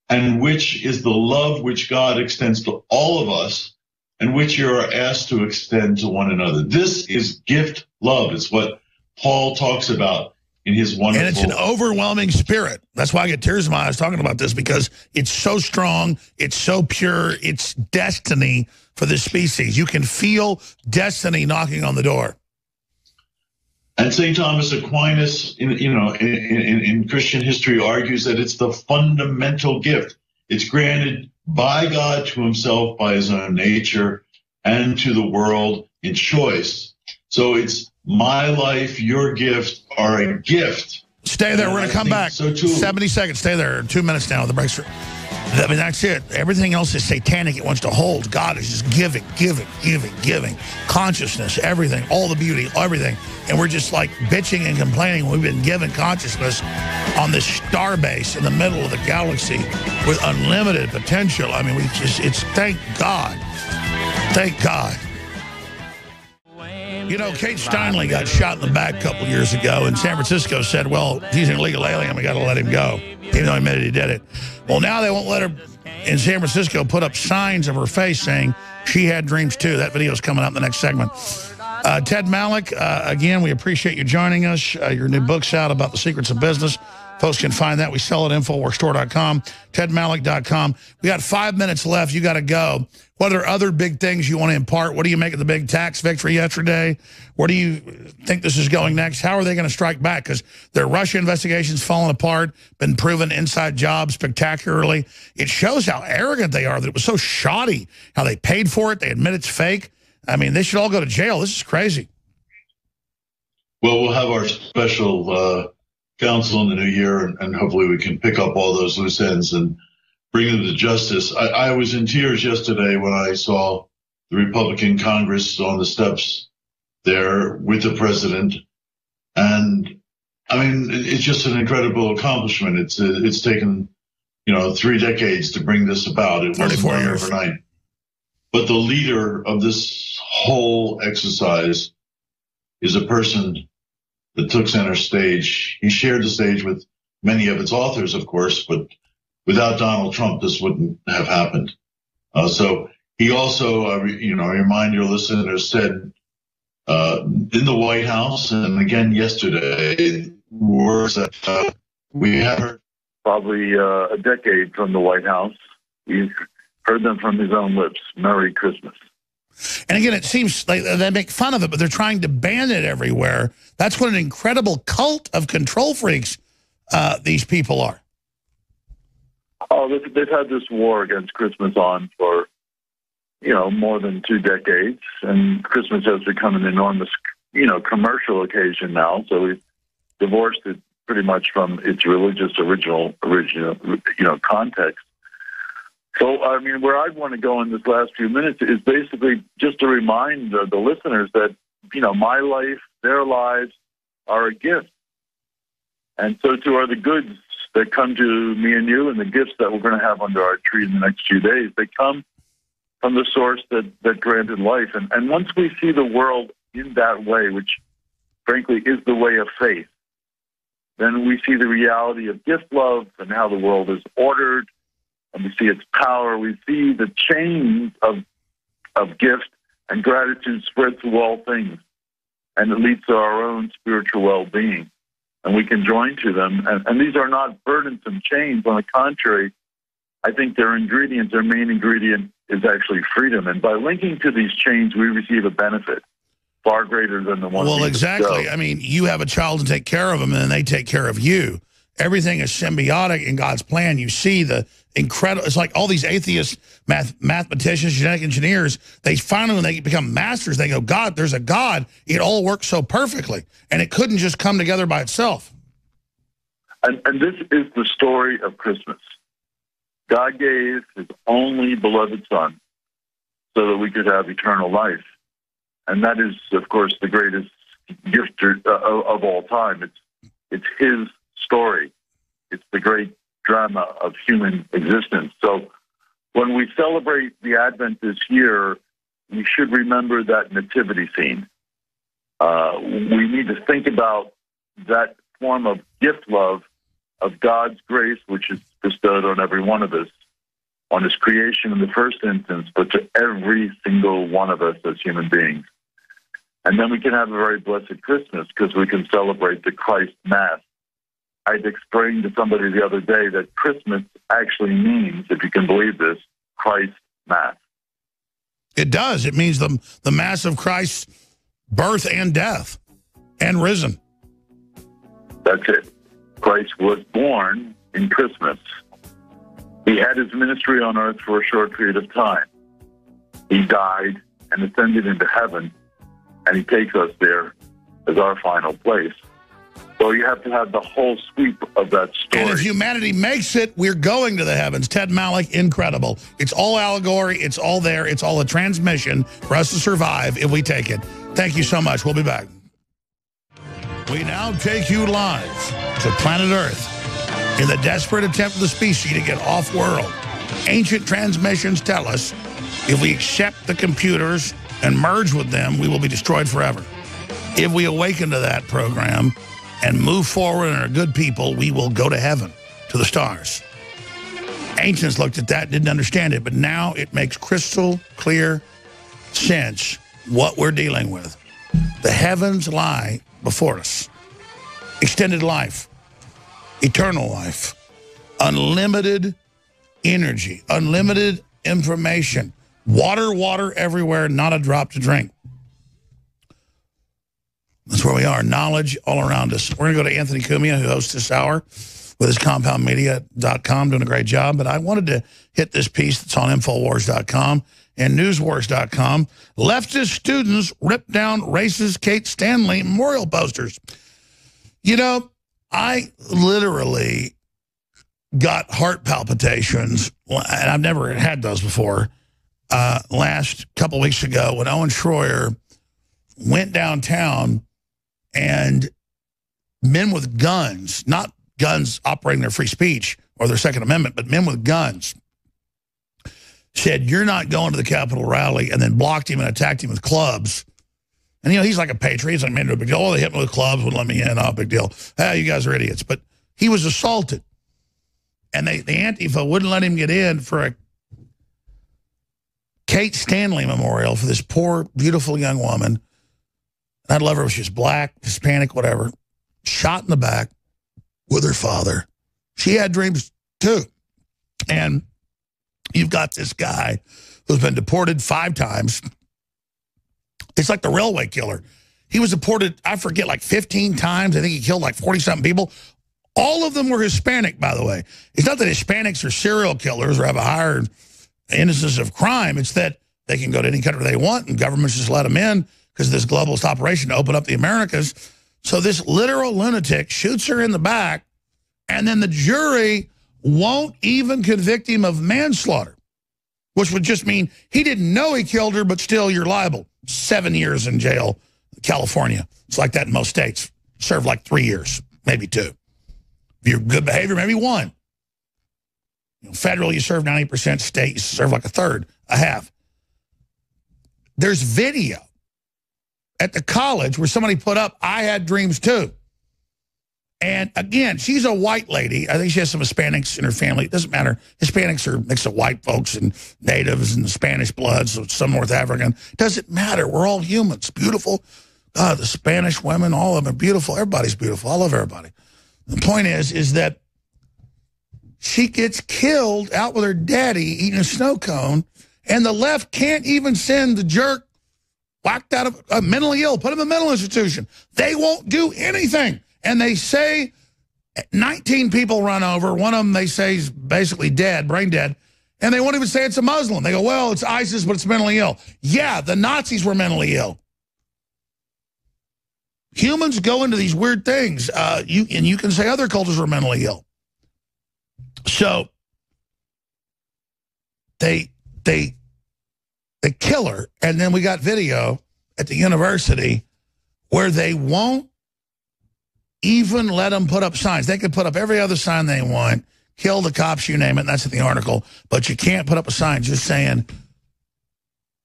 and which is the love which God extends to all of us, and which you are asked to extend to one another. This is gift love. It's what Paul talks about in his wonderful... And it's an overwhelming spirit. That's why I get tears in my eyes talking about this, because it's so strong, it's so pure, it's destiny for this species. You can feel destiny knocking on the door. And St. Thomas Aquinas, in Christian history, argues that it's the fundamental gift. It's granted by God to himself, by his own nature, and to the world in choice. So it's my life, your gift, are a gift. Stay there. We're going to come back. So 70 seconds. Stay there. 2 minutes now. The breaks. I mean, that's it. Everything else is satanic. It wants to hold. God is just giving, giving, giving, giving. Consciousness, everything, all the beauty, everything. And we're just like bitching and complaining. We've been given consciousness on this star base in the middle of the galaxy with unlimited potential. I mean, it's thank God. Thank God. You know, Kate Steinle got shot in the back a couple of years ago, and San Francisco said, well, he's an illegal alien, we got to let him go, even though he admitted he did it. Well, now they won't let her in San Francisco put up signs of her face saying she had dreams too. That video is coming up in the next segment. Ted Malik, again, we appreciate you joining us. Your new book's out about the secrets of business. Folks can find that. We sell at InfoWarsStore.com, TedMalik.com. We got 5 minutes left. You got to go. What are other big things you want to impart? What do you make of the big tax victory yesterday? Where do you think this is going next? How are they going to strike back? Because their Russia investigation's fallen apart, been proven inside jobs spectacularly. It shows how arrogant they are, that it was so shoddy, how they paid for it. They admit it's fake. I mean, they should all go to jail. This is crazy. Well, we'll have our special counsel in the new year, and hopefully we can pick up all those loose ends and bring them to justice. I was in tears yesterday when I saw the Republican Congress on the steps there with the president. And I mean, it's just an incredible accomplishment. It's taken, 3 decades to bring this about. It wasn't done overnight. But the leader of this whole exercise is a person that took center stage. He shared the stage with many of its authors, of course, but without Donald Trump, this wouldn't have happened. So he also, I remind your listeners, said in the White House, and again yesterday, words that we have heard. Probably a decade from the White House. We've heard them from his own lips. Merry Christmas. And again, it seems like they make fun of it, but they're trying to ban it everywhere. That's what an incredible cult of control freaks these people are. Oh, they've had this war against Christmas on for, more than 2 decades. And Christmas has become an enormous, commercial occasion now. So we've divorced it pretty much from its religious original, context. So, I mean, where I want to go in this last few minutes is basically just to remind the listeners that, my life, their lives are a gift. And so too are the goods that come to me and you, and the gifts that we're going to have under our tree in the next few days. They come from the source that granted life. And once we see the world in that way, which frankly is the way of faith, then we see the reality of gift love and how the world is ordered, and we see its power. We see the chains of gift and gratitude spread through all things, and it leads to our own spiritual well-being. And we can join to them. And these are not burdensome chains. On the contrary, I think their main ingredient is actually freedom. And by linking to these chains, we receive a benefit far greater than the one. Well, exactly. I mean, you have a child to take care of them, and then they take care of you. Everything is symbiotic in God's plan. You see the incredible, it's like all these atheist mathematicians, genetic engineers, they finally, when they become masters, they go, God, there's a God. It all works so perfectly. And it couldn't just come together by itself. And this is the story of Christmas. God gave his only beloved son so that we could have eternal life. And that is, of course, the greatest gift of all time. It's his story. It's the great drama of human existence. So when we celebrate the Advent this year, we should remember that nativity scene. We need to think about that form of gift love of God's grace, which is bestowed on every one of us, on his creation in the first instance, but to every single one of us as human beings. And then we can have a very blessed Christmas because we can celebrate the Christ Mass. I'd explained to somebody the other day that Christmas actually means, if you can believe this, Christ Mass. It does. It means the Mass of Christ's birth and death and risen. That's it. Christ was born in Christmas. He had his ministry on earth for a short period of time. He died and ascended into heaven, and he takes us there as our final place. So you have to have the whole sweep of that story. And if humanity makes it, we're going to the heavens. Ted Malik, incredible. It's all allegory. It's all there. It's all a transmission for us to survive if we take it. Thank you so much. We'll be back. We now take you live to planet Earth in the desperate attempt of the species to get off-world. Ancient transmissions tell us if we accept the computers and merge with them, we will be destroyed forever. If we awaken to that program and move forward and are good people, we will go to heaven, to the stars. Ancients looked at that, didn't understand it, but now it makes crystal clear sense what we're dealing with. The heavens lie before us. Extended life. eternal life, unlimited energy, unlimited information, water everywhere, not a drop to drink. That's where we are. Knowledge all around us. We're going to go to Anthony Cumia, who hosts this hour with his compoundmedia.com, doing a great job. But I wanted to hit this piece that's on INFOWARS.com and NewsWars.com. Leftist students rip down racist Kate Stanley memorial posters. You know, I literally got heart palpitations, and I've never had those before, last couple weeks ago when Owen Schroyer went downtown and men with guns, not guns operating their free speech or their Second Amendment, but men with guns, said, "You're not going to the Capitol rally," and then blocked him and attacked him with clubs. And, you know, he's like a patriot. He's like, "Man, no big deal. Oh, they hit me with clubs, wouldn't let me in. Oh, big deal. Hey, you guys are idiots." But he was assaulted. And the Antifa wouldn't let him get in for a Kate Stanley memorial for this poor, beautiful young woman. I'd love her if she was black, Hispanic, whatever. Shot in the back with her father. She had dreams, too. And you've got this guy who's been deported 5 times. It's like the railway killer. He was deported, I forget, like 15 times. I think he killed like 40-something people. All of them were Hispanic, by the way. It's not that Hispanics are serial killers or have a higher incidence of crime. It's that they can go to any country they want, and governments just let them in because of this globalist operation to open up the Americas. So this literal lunatic shoots her in the back, and then the jury won't even convict him of manslaughter, which would just mean he didn't know he killed her, but still you're liable. 7 years in jail, California. It's like that in most states. Serve like 3 years, maybe 2. If you're good behavior, maybe 1. You know, federal, you serve 90%. State, you serve like 1/3, a half. There's video at the college where somebody put up, "I had dreams too." And again, she's a white lady. I think she has some Hispanics in her family. It doesn't matter. Hispanics are a mix of white folks and natives and Spanish blood, so some North African. Doesn't matter. We're all humans. Beautiful. The Spanish women, all of them are beautiful. Everybody's beautiful. I love everybody. The point is that she gets killed out with her daddy eating a snow cone, and the left can't even send the jerk whacked out of mentally ill, put him in a mental institution. They won't do anything. And they say 19 people run over. One of them they say is basically dead, brain dead. And they won't even say it's a Muslim. They go, "Well, it's ISIS, but it's mentally ill." Yeah, the Nazis were mentally ill. Humans go into these weird things. You can say other cultures were mentally ill. So they kill her, and then we got video at the university where they won't even let them put up signs. They could put up every other sign they want, kill the cops, you name it, and that's in the article, but you can't put up a sign just saying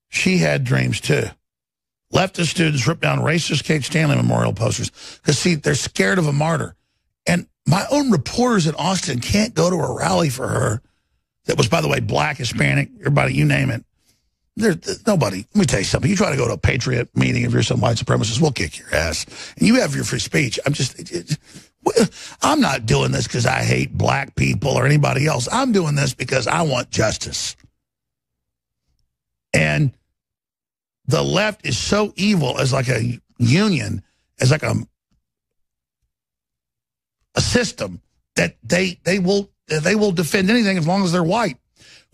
she had dreams too. Leftist students rip down racist Kate Stanley memorial posters because, see, they're scared of a martyr. And my own reporters in Austin can't go to a rally for her that was, by the way, black, Hispanic, everybody, you name it. There's nobody. Let me tell you something. You try to go to a patriot meeting if you're some white supremacist, we'll kick your ass. And you have your free speech. I'm not doing this because I hate black people or anybody else. I'm doing this because I want justice. And the left is so evil as like a union, as like a system that they will defend anything as long as they're white.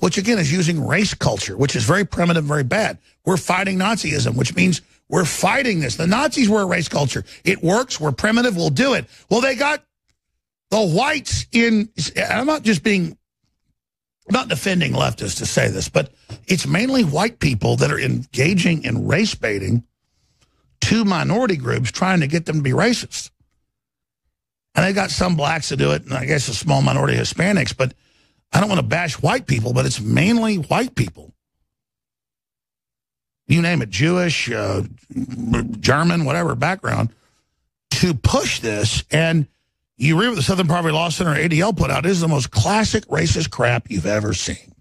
Which, again, is using race culture, which is very primitive, very bad. We're fighting Nazism, which means we're fighting this. The Nazis were a race culture. It works. We're primitive. We'll do it. Well, they got the whites in. I'm not defending leftists to say this, but it's mainly white people that are engaging in race baiting to minority groups, trying to get them to be racist. And they got some blacks to do it, and I guess a small minority of Hispanics, but I don't want to bash white people, but it's mainly white people. You name it, Jewish, German, whatever background, to push this. And you read what the Southern Poverty Law Center, ADL, put out. It is the most classic racist crap you've ever seen.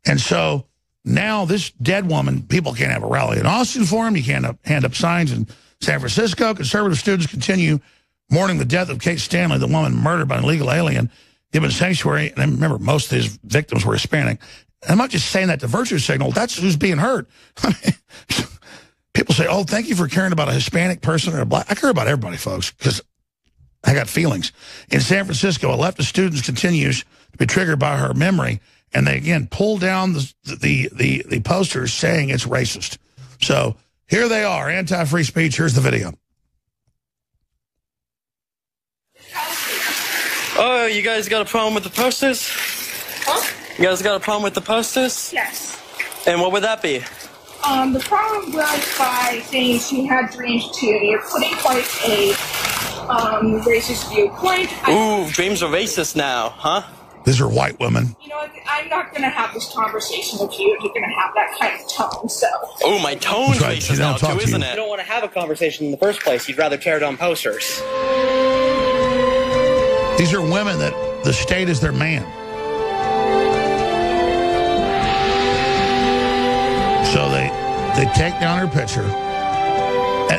And so now this dead woman, people can't have a rally in Austin for him. You can't hand up signs in San Francisco. Conservative students continue mourning the death of Kate Stanley, the woman murdered by an illegal alien, given sanctuary. And remember, most of his victims were Hispanic. I'm not just saying that to virtue signal. That's who's being hurt. I mean, people say, oh, thank you for caring about a Hispanic person or a black. I care about everybody, folks, because I got feelings. In San Francisco, a leftist student continues to be triggered by her memory, and they, again, pull down the posters saying it's racist. So here they are, anti-free speech. Here's the video. Oh, you guys got a problem with the posters? Huh? You guys got a problem with the posters? Yes. And what would that be? The problem was by saying she had dreams too. You're putting quite a racist viewpoint. Ooh, dreams are racist now, huh? These are white women. You know what? I'm not going to have this conversation with you if you're going to have that kind of tone, so. Oh, my tone's right. racist now too, isn't it? You don't want to have a conversation in the first place. You'd rather tear down posters. These are women that the state is their man. So they take down her picture.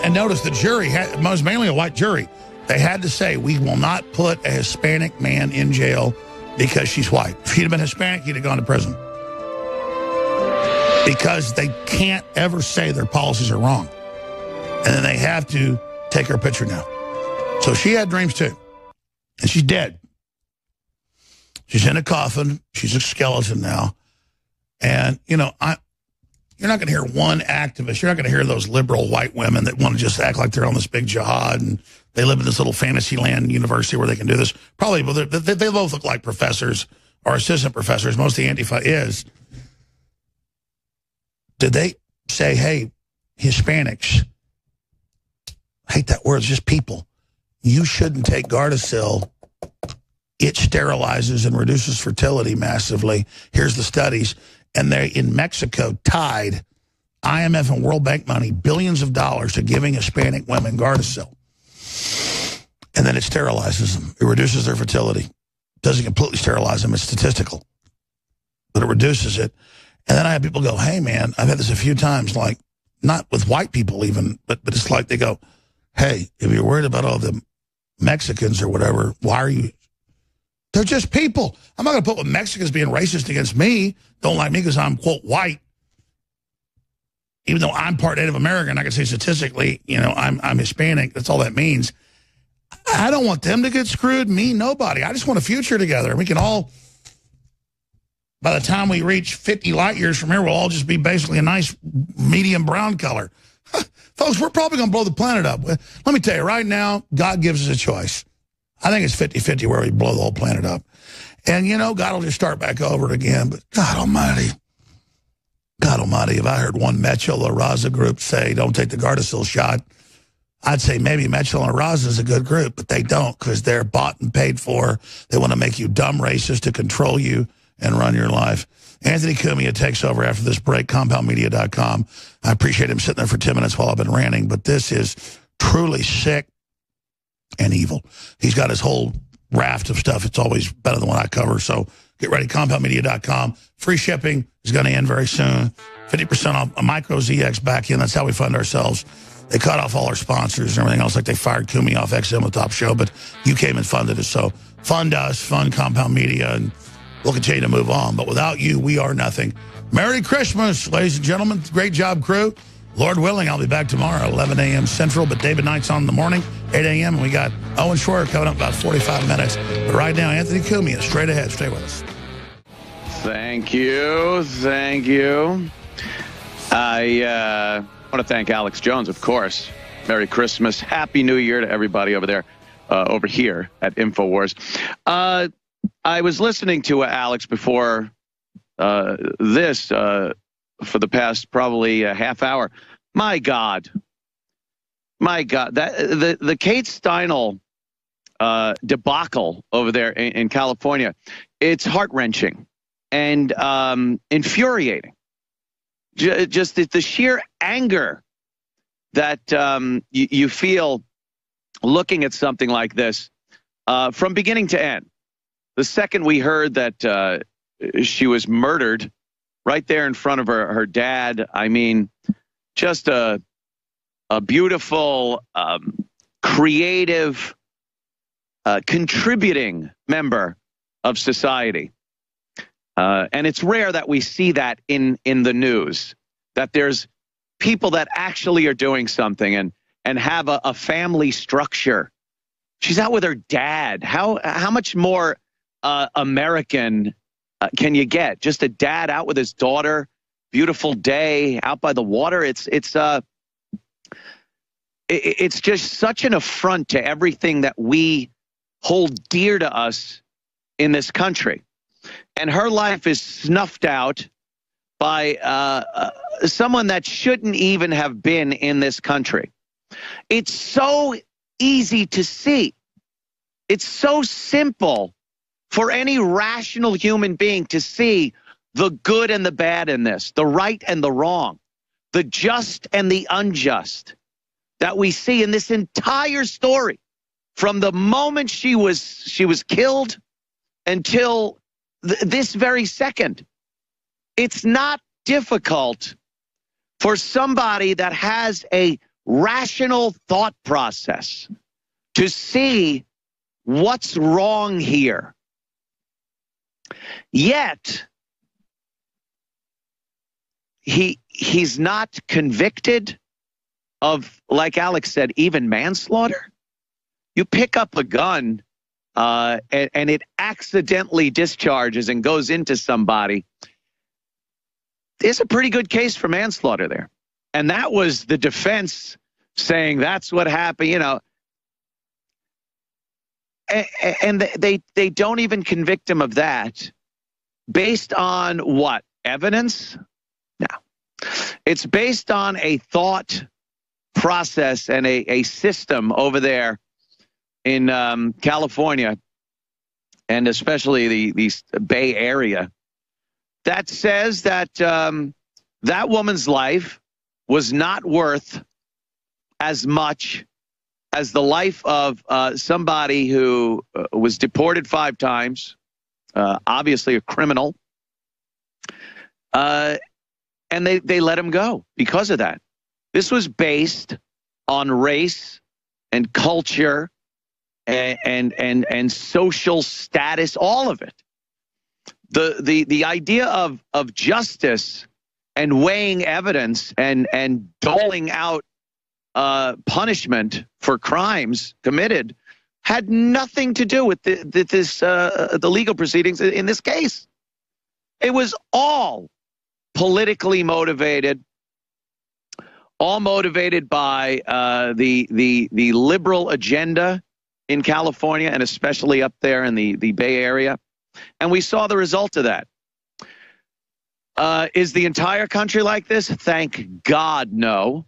And notice the jury, was mainly a white jury, they had to say, we will not put a Hispanic man in jail because she's white. If he'd have been Hispanic, he'd have gone to prison. Because they can't ever say their policies are wrong. And then they have to take her picture now. So she had dreams too. And she's dead. She's in a coffin. She's a skeleton now. And, you know, you're not going to hear one activist. You're not going to hear those liberal white women that want to just act like they're on this big jihad and they live in this little fantasy land university where they can do this. Probably, but they both look like professors or assistant professors. Most of the Antifa is. Did they say, hey, Hispanics, I hate that word, it's just people. You shouldn't take Gardasil. It sterilizes and reduces fertility massively. Here's the studies. And they, in Mexico, tied IMF and World Bank money, billions of dollars, to giving Hispanic women Gardasil. And then it sterilizes them. It reduces their fertility. Doesn't completely sterilize them. It's statistical. But it reduces it. And then I have people go, hey, man, I've had this a few times, like, not with white people even, but it's like they go, hey, if you're worried about all the Mexicans or whatever, why are you... They're just people. I'm not going to put with Mexicans being racist against me. Don't like me because I'm, quote, white. Even though I'm part Native American, I can say statistically, you know, I'm Hispanic. That's all that means. I don't want them to get screwed. Me, nobody. I just want a future together. We can all, by the time we reach 50 light years from here, we'll all just be basically a nice medium brown color. Folks, we're probably going to blow the planet up. Let me tell you, right now, God gives us a choice. I think it's 50-50 where we blow the whole planet up. And, you know, God will just start back over again. But God almighty, if I heard one Metro La Raza group say, don't take the Gardasil shot, I'd say maybe Metro La Raza is a good group, but they don't because they're bought and paid for. They want to make you dumb racist to control you and run your life. Anthony Cumia takes over after this break, compoundmedia.com. I appreciate him sitting there for 10 minutes while I've been ranting, but this is truly sick and evil. He's got his whole raft of stuff. It's always better than what I cover. So get ready, compoundmedia.com. Free shipping is going to end very soon. 50% off a Micro ZX back in. That's how we fund ourselves. They cut off all our sponsors and everything else, like they fired Kumi off XM, the top show, but you came and funded us. So fund us, fund Compound Media, and we'll continue to move on. But without you, we are nothing. Merry Christmas, ladies and gentlemen. Great job, crew. Lord willing, I'll be back tomorrow, 11 a.m. Central, but David Knight's on in the morning, 8 a.m., and we got Owen Schroyer coming up about 45 minutes. But right now, Anthony Cumia, straight ahead. Stay with us. Thank you. Thank you. I want to thank Alex Jones, of course. Merry Christmas. Happy New Year to everybody over there, over here at INFOWARS. I was listening to Alex before this for the past probably a half hour. My God, that the Kate Steinle debacle over there in California, it's heart-wrenching and infuriating. Just the sheer anger that you feel looking at something like this from beginning to end. The second we heard that she was murdered right there in front of her dad, I mean, just a beautiful, creative contributing member of society. And it's rare that we see that in the news, that there's people that actually are doing something and have a family structure. She's out with her dad. How much more American can you get? Just a dad out with his daughter, beautiful day, out by the water. It's just such an affront to everything that we hold dear to us in this country. And her life is snuffed out by someone that shouldn't even have been in this country. It's so easy to see. It's so simple for any rational human being to see the good and the bad in this, the right and the wrong, the just and the unjust that we see in this entire story from the moment she was killed until this very second. It's not difficult for somebody that has a rational thought process to see what's wrong here. Yet, he's not convicted of, like Alex said, even manslaughter. You pick up a gun and it accidentally discharges and goes into somebody. There's a pretty good case for manslaughter there. And that was the defense saying that's what happened, you know. And they don't even convict him of that based on what? Evidence? No. It's based on a thought process and a system over there in California, and especially the Bay Area, that says that that woman's life was not worth as much as the life of somebody who was deported 5 times, obviously a criminal, and they let him go because of that. This was based on race and culture and social status, all of it. The idea of justice and weighing evidence and doling out punishment for crimes committed had nothing to do with the legal proceedings in this case. It was all politically motivated, all motivated by the liberal agenda in California, and especially up there in the Bay Area. And we saw the result of that. Is the entire country like this? Thank God, no.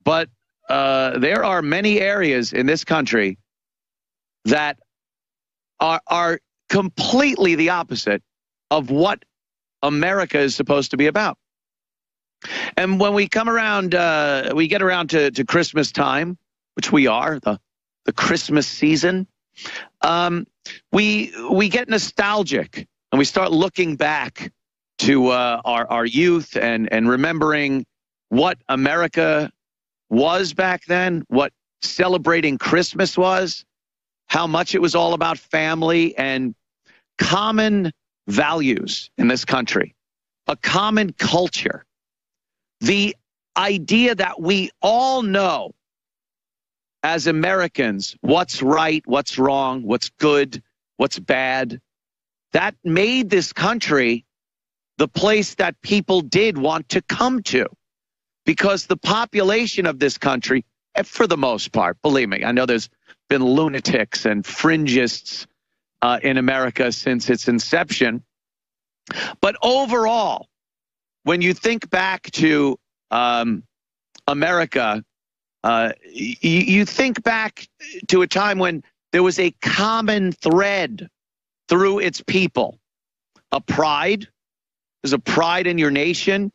But there are many areas in this country that are completely the opposite of what America is supposed to be about. And when we come around, we get around to Christmas time, which we are, the Christmas season, we get nostalgic and we start looking back to our youth and remembering what America was back then, what celebrating Christmas was, how much it was all about family and common values in this country, a common culture. The idea that we all know as Americans what's right, what's wrong, what's good, what's bad, that made this country the place that people did want to come to, because the population of this country, for the most part, believe me, I know there's been lunatics and fringists in America since its inception, but overall, when you think back to America, you think back to a time when there was a common thread through its people, a pride. There's a pride in your nation,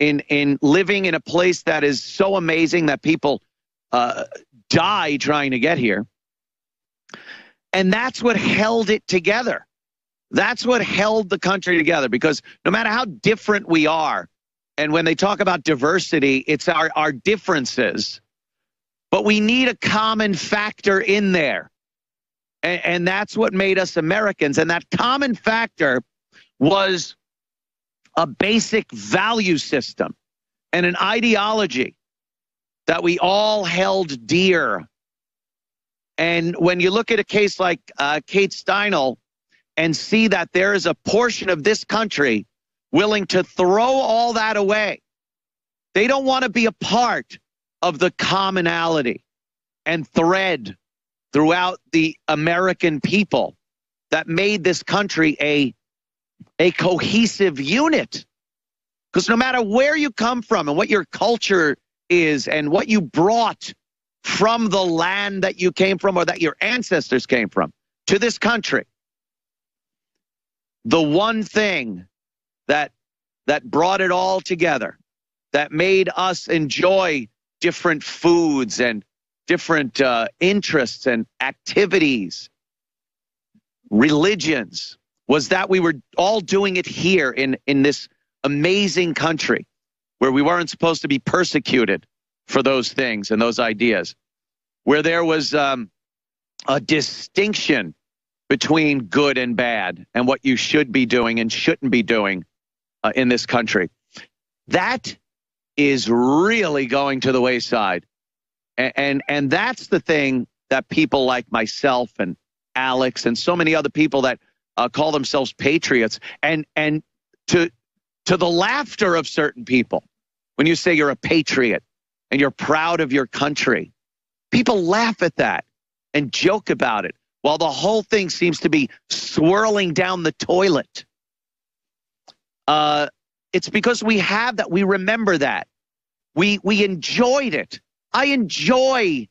in living in a place that is so amazing that people die trying to get here. And that's what held it together. That's what held the country together, because no matter how different we are, and when they talk about diversity, it's our differences, but we need a common factor in there And that's what made us Americans. And that common factor was a basic value system and an ideology that we all held dear. And when you look at a case like Kate Steinle and see that there is a portion of this country willing to throw all that away, they don't want to be a part of the commonality and thread throughout the American people that made this country a cohesive unit. Because no matter where you come from and what your culture is and what you brought from the land that you came from or that your ancestors came from to this country, the one thing that brought it all together, that made us enjoy different foods and different interests and activities, religions, was that we were all doing it here in this amazing country where we weren't supposed to be persecuted for those things and those ideas, where there was a distinction between good and bad and what you should be doing and shouldn't be doing in this country. That is really going to the wayside. And that's the thing that people like myself and Alex and so many other people that call themselves patriots, and to the laughter of certain people, when you say you're a patriot and you're proud of your country, people laugh at that and joke about it while the whole thing seems to be swirling down the toilet. It's because we have that. We remember that. We enjoyed it. I enjoy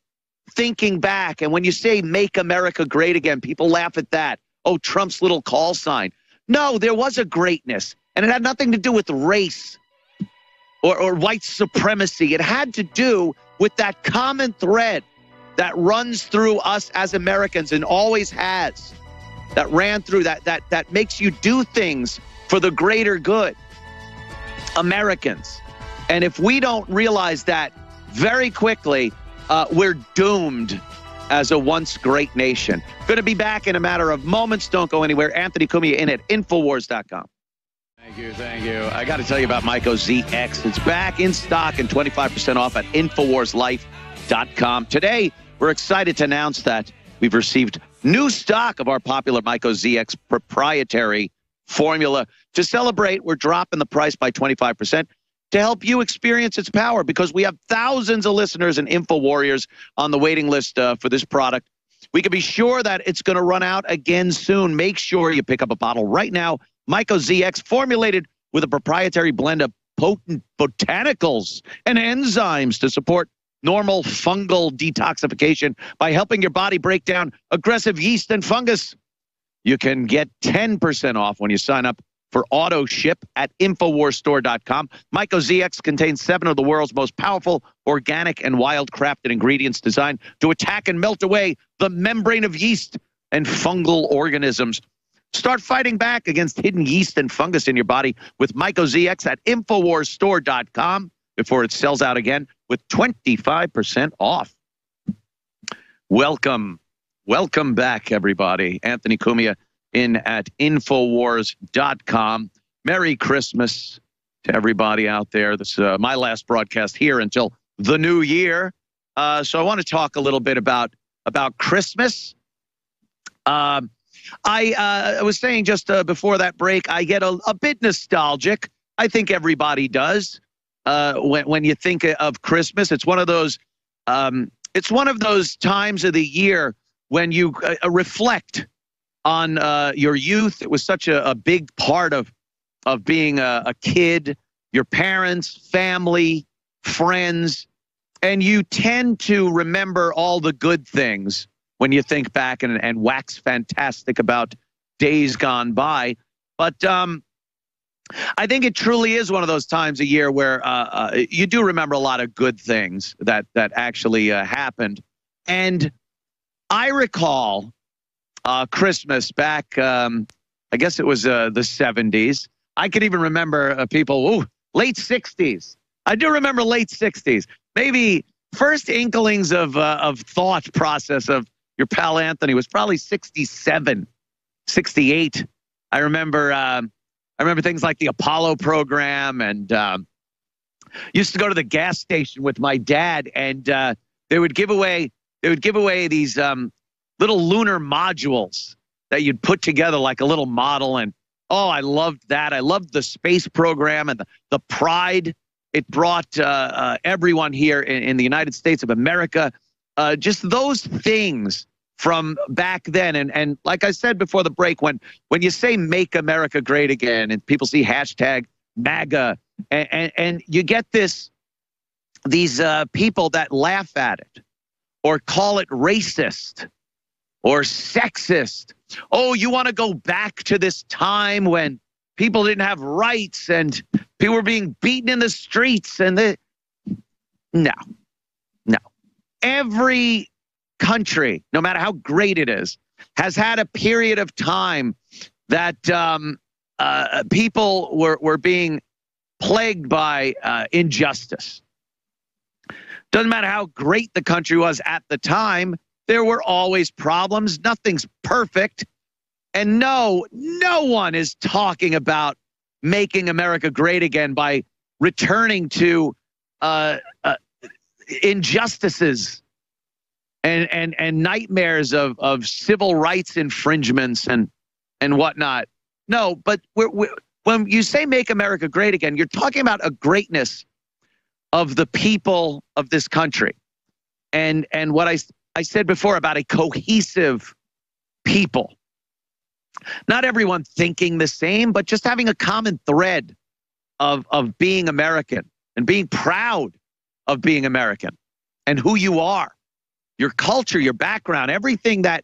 thinking back. And when you say make America great again, people laugh at that. Oh, Trump's little call sign. No, there was a greatness. And it had nothing to do with race or white supremacy. It had to do with that common thread that runs through us as Americans and always has. That ran through that makes you do things for the greater good. Americans. And if we don't realize that very quickly, we're doomed as a once great nation. Going to be back in a matter of moments. Don't go anywhere. Anthony Cumia in at InfoWars.com. Thank you. I got to tell you about Myco ZX. It's back in stock and 25% off at InfoWarsLife.com. Today, we're excited to announce that we've received new stock of our popular Myco ZX proprietary formula. To celebrate, we're dropping the price by 25% to help you experience its power, because we have thousands of listeners and Info Warriors on the waiting list for this product. We can be sure that it's going to run out again soon. Make sure you pick up a bottle right now. Myco ZX, formulated with a proprietary blend of potent botanicals and enzymes to support normal fungal detoxification by helping your body break down aggressive yeast and fungus. You can get 10% off when you sign up for auto ship at InfoWarsStore.com. Myco ZX contains 7 of the world's most powerful organic and wild-crafted ingredients designed to attack and melt away the membrane of yeast and fungal organisms. Start fighting back against hidden yeast and fungus in your body with Myco ZX at InfoWarsStore.com before it sells out again with 25% off. Welcome back, everybody. Anthony Cumia in at InfoWars.com. Merry Christmas to everybody out there. This is my last broadcast here until the new year. So I want to talk a little bit about Christmas. I was saying just before that break, I get a bit nostalgic. I think everybody does when you think of Christmas. It's one of those times of the year when you reflect on your youth. It was such a big part of being a kid, your parents, family, friends, and you tend to remember all the good things when you think back and wax fantastic about days gone by. But I think it truly is one of those times a year where you do remember a lot of good things that actually happened. And I recall Christmas back, I guess it was the 70s. I could even remember people, late 60s. I do remember late 60s. Maybe first inklings of thought process of Your pal Anthony was probably 67, 68. I remember things like the Apollo program, and used to go to the gas station with my dad, and they would give away these little lunar modules that you'd put together like a little model. And oh, I loved that. I loved the space program and the pride it brought everyone here in the United States of America. Just those things from back then. And like I said before the break, when you say "Make America Great Again" and people see hashtag MAGA, and you get these people that laugh at it or call it racist or sexist. Oh, you want to go back to this time when people didn't have rights and people were being beaten in the streets No. Every country, no matter how great it is, has had a period of time that people were being plagued by injustice. Doesn't matter how great the country was at the time, there were always problems. Nothing's perfect. And no one is talking about making America great again by returning to injustices and nightmares of civil rights infringements and whatnot. No, but when you say "Make America Great Again," you're talking about a greatness of the people of this country, and what I said before about a cohesive people. Not everyone thinking the same, but just having a common thread of being American and being proud of being American and who you are, your culture, your background, everything that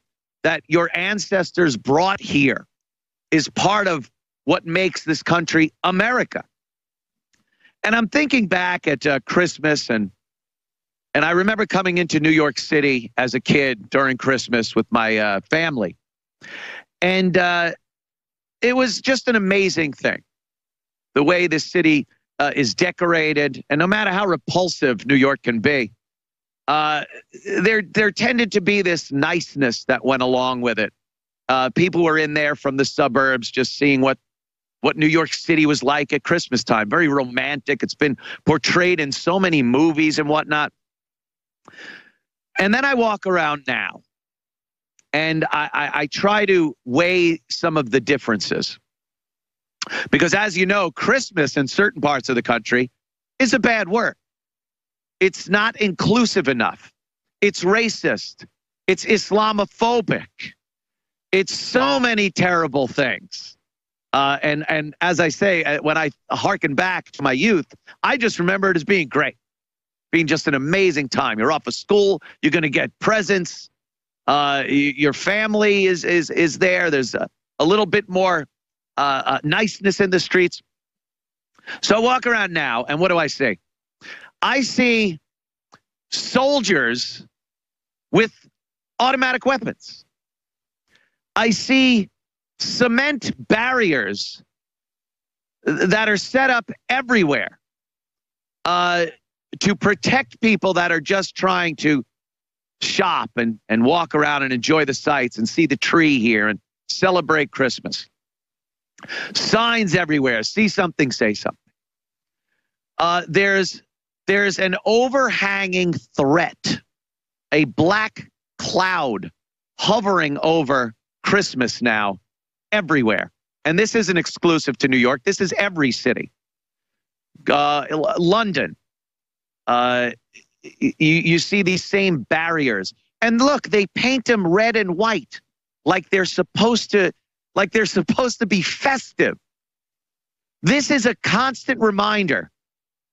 your ancestors brought here is part of what makes this country America. And I'm thinking back at Christmas, and I remember coming into New York City as a kid during Christmas with my family. And it was just an amazing thing, the way this city is decorated. And no matter how repulsive New York can be, there tended to be this niceness that went along with it. People were in there from the suburbs just seeing what New York City was like at Christmas time. Very romantic. It's been portrayed in so many movies and whatnot. And then I walk around now, and I try to weigh some of the differences. Because as you know, Christmas in certain parts of the country is a bad word. It's not inclusive enough. It's racist. It's Islamophobic. It's so many terrible things. And as I say, when I hearken back to my youth, I just remember it as being great, being just an amazing time. You're off of school. You're going to get presents. Your family is there. There's a little bit more niceness in the streets. So I walk around now, and what do I see? I see soldiers with automatic weapons. I see cement barriers that are set up everywhere to protect people that are just trying to shop and walk around and enjoy the sights and see the tree here and celebrate Christmas. Signs everywhere. See something, say something. There's an overhanging threat, a black cloud hovering over Christmas now everywhere. And this isn't exclusive to New York. This is every city. London. You see these same barriers. And look, they paint them red and white like they're supposed to be festive. This is a constant reminder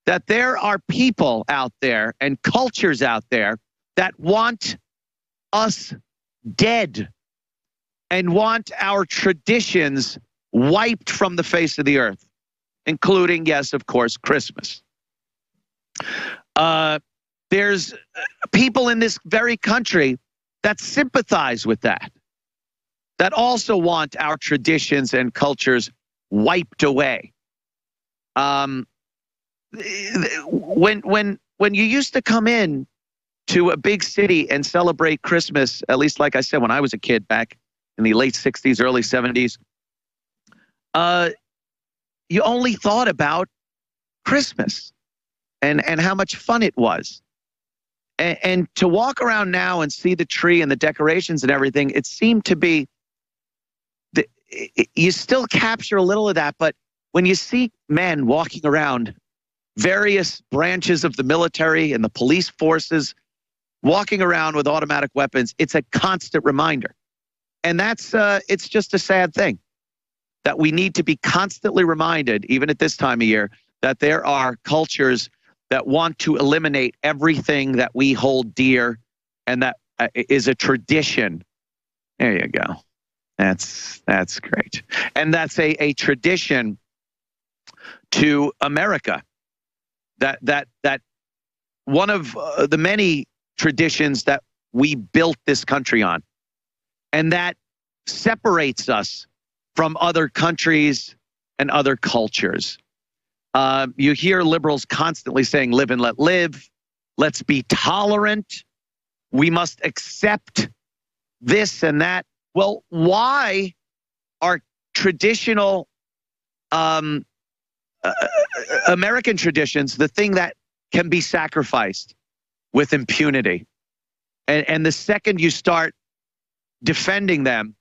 that there are people out there and cultures out there that want us dead and want our traditions wiped from the face of the earth, including, yes, of course, Christmas. There's people in this very country that sympathize with that also want our traditions and cultures wiped away. When you used to come in to a big city and celebrate Christmas, at least like I said, when I was a kid back in the late 60s, early 70s, you only thought about Christmas and how much fun it was. And to walk around now and see the tree and the decorations and everything, it seemed to be, you still capture a little of that, but when you see men walking around various branches of the military and the police forces, walking around with automatic weapons, it's a constant reminder. And that's, it's just a sad thing that we need to be constantly reminded, even at this time of year, that there are cultures that want to eliminate everything that we hold dear and that is a tradition. There you go. That's great. And that's a tradition to America. That one of the many traditions that we built this country on, and that separates us from other countries and other cultures. You hear liberals constantly saying, live and let live. Let's be tolerant. We must accept this and that. Well, why are traditional American traditions the thing that can be sacrificed with impunity? And the second you start defending them,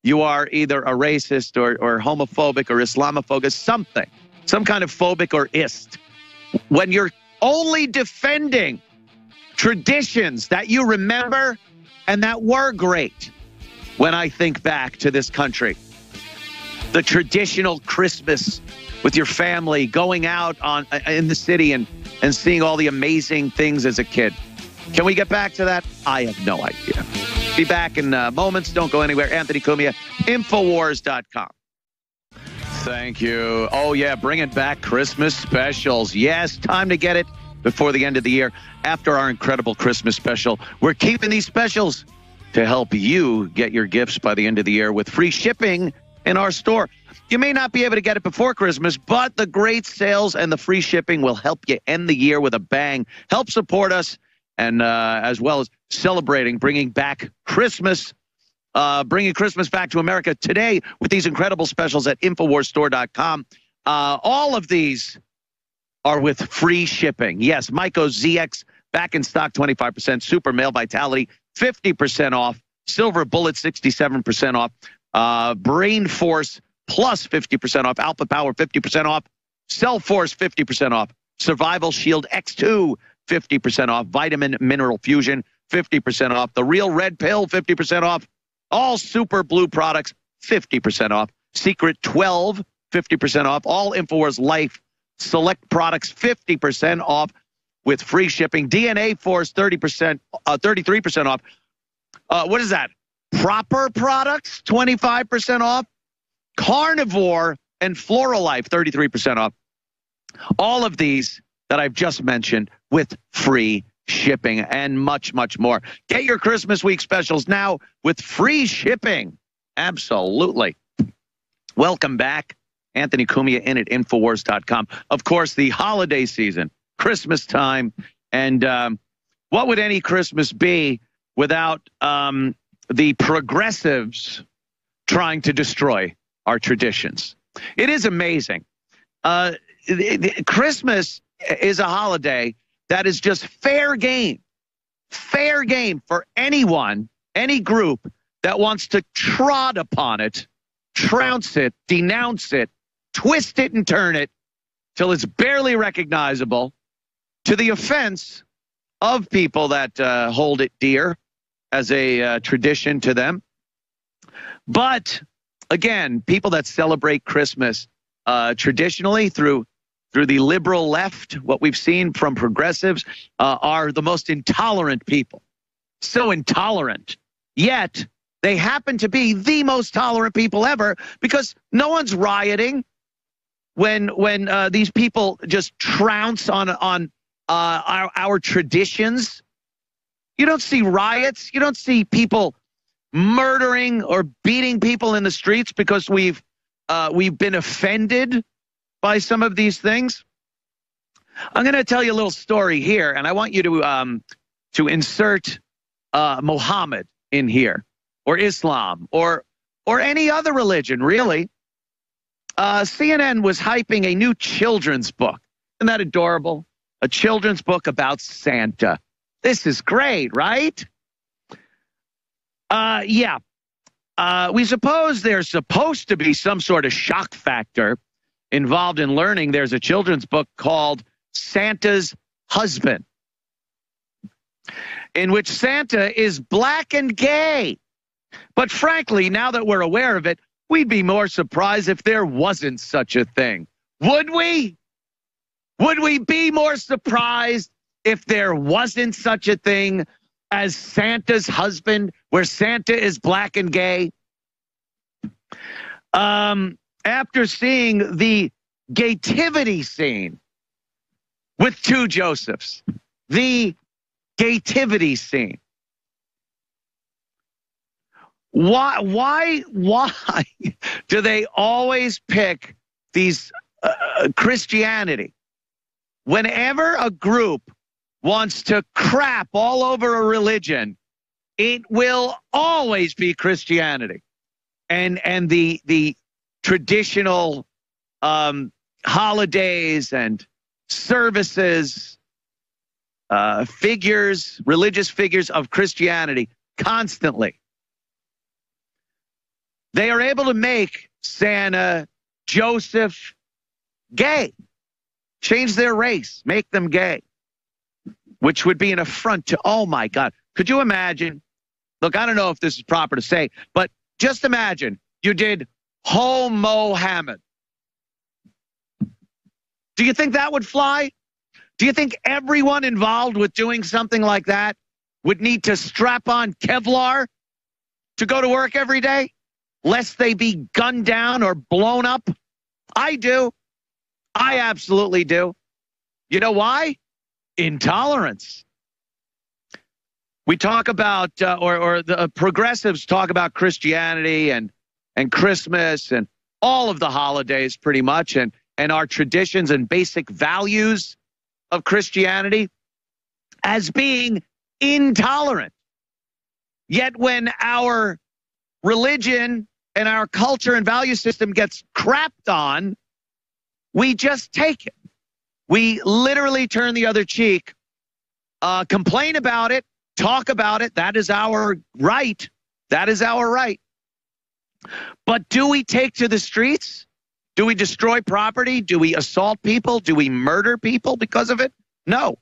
you are either a racist or homophobic or Islamophobic, some kind of phobic or ist. When you're only defending traditions that you remember and that were great, when I think back to this country, the traditional Christmas with your family, going out in the city and seeing all the amazing things as a kid. Can we get back to that? I have no idea. Be back in moments. Don't go anywhere. Anthony Cumia, INFOWARS.com. Thank you. Oh, yeah, bringing back Christmas specials. Yes, time to get it before the end of the year. After our incredible Christmas special, we're keeping these specials to help you get your gifts by the end of the year with free shipping in our store. You may not be able to get it before Christmas, but the great sales and the free shipping will help you end the year with a bang. Help support us, and as well as celebrating, bringing back Christmas, bringing Christmas back to America today with these incredible specials at InfoWarsStore.com. All of these are with free shipping. Yes, Myco ZX back in stock, 25%. Super Male Vitality, 50% off. Silver Bullet, 67% off. Brain Force plus 50% off. Alpha Power, 50% off. Cell Force, 50% off. Survival Shield X2, 50% off. Vitamin Mineral Fusion, 50% off. The Real Red Pill, 50% off. All Super Blue products, 50% off. Secret 12, 50% off. All InfoWars Life select products, 50% off with free shipping. DNA Force, 33% off. What is that? Proper products, 25% off. Carnivore and Floral Life, 33% off. All of these that I've just mentioned with free shipping and much, much more. Get your Christmas week specials now with free shipping. Absolutely. Welcome back. Anthony Cumia in at InfoWars.com. Of course, the holiday season, Christmas time. And what would any Christmas be without the progressives trying to destroy our traditions? It is amazing. Christmas is a holiday that is just fair game for anyone, any group that wants to trot upon it, trounce it, denounce it, twist it and turn it till it's barely recognizable, to the offense of people that hold it dear as a tradition to them. But again, people that celebrate Christmas traditionally through the liberal left, what we've seen from progressives, are the most intolerant people. So intolerant. Yet they happen to be the most tolerant people ever, because no one's rioting when these people just trounce on our traditions. You don't see riots. You don't see people murdering or beating people in the streets because we've been offended by some of these things. I'm going to tell you a little story here, and I want you to to insert Muhammad in here, or Islam, or any other religion, really. CNN was hyping a new children's book. Isn't that adorable? A children's book about Santa. This is great, right? Yeah. We suppose there's supposed to be some sort of shock factor involved in learning there's a children's book called Santa's Husband, in which Santa is black and gay. But frankly, now that we're aware of it, we'd be more surprised if there wasn't such a thing. Would we? Would we be more surprised if there wasn't such a thing as Santa's Husband, where Santa is black and gay? After seeing the gaytivity scene with two Josephs, the gaytivity scene, why do they always pick these Christianity? Whenever a group wants to crap all over a religion, it will always be Christianity. And the traditional holidays and services, religious figures of Christianity, constantly. They are able to make Santa, Joseph, gay. Change their race, make them gay, which would be an affront to, oh my God. Could you imagine? Look, I don't know if this is proper to say, but just imagine you did Ho-Mohammed. Do you think that would fly? Do you think everyone involved with doing something like that would need to strap on Kevlar to go to work every day, lest they be gunned down or blown up? I do. I absolutely do. You know why? Intolerance. We talk about, or the progressives talk about Christianity and Christmas and all of the holidays pretty much, and our traditions and basic values of Christianity as being intolerant. Yet when our religion and our culture and value system gets crapped on, we just take it. We literally turn the other cheek, complain about it, talk about it. That is our right. That is our right. But do we take to the streets? Do we destroy property? Do we assault people? Do we murder people because of it? No,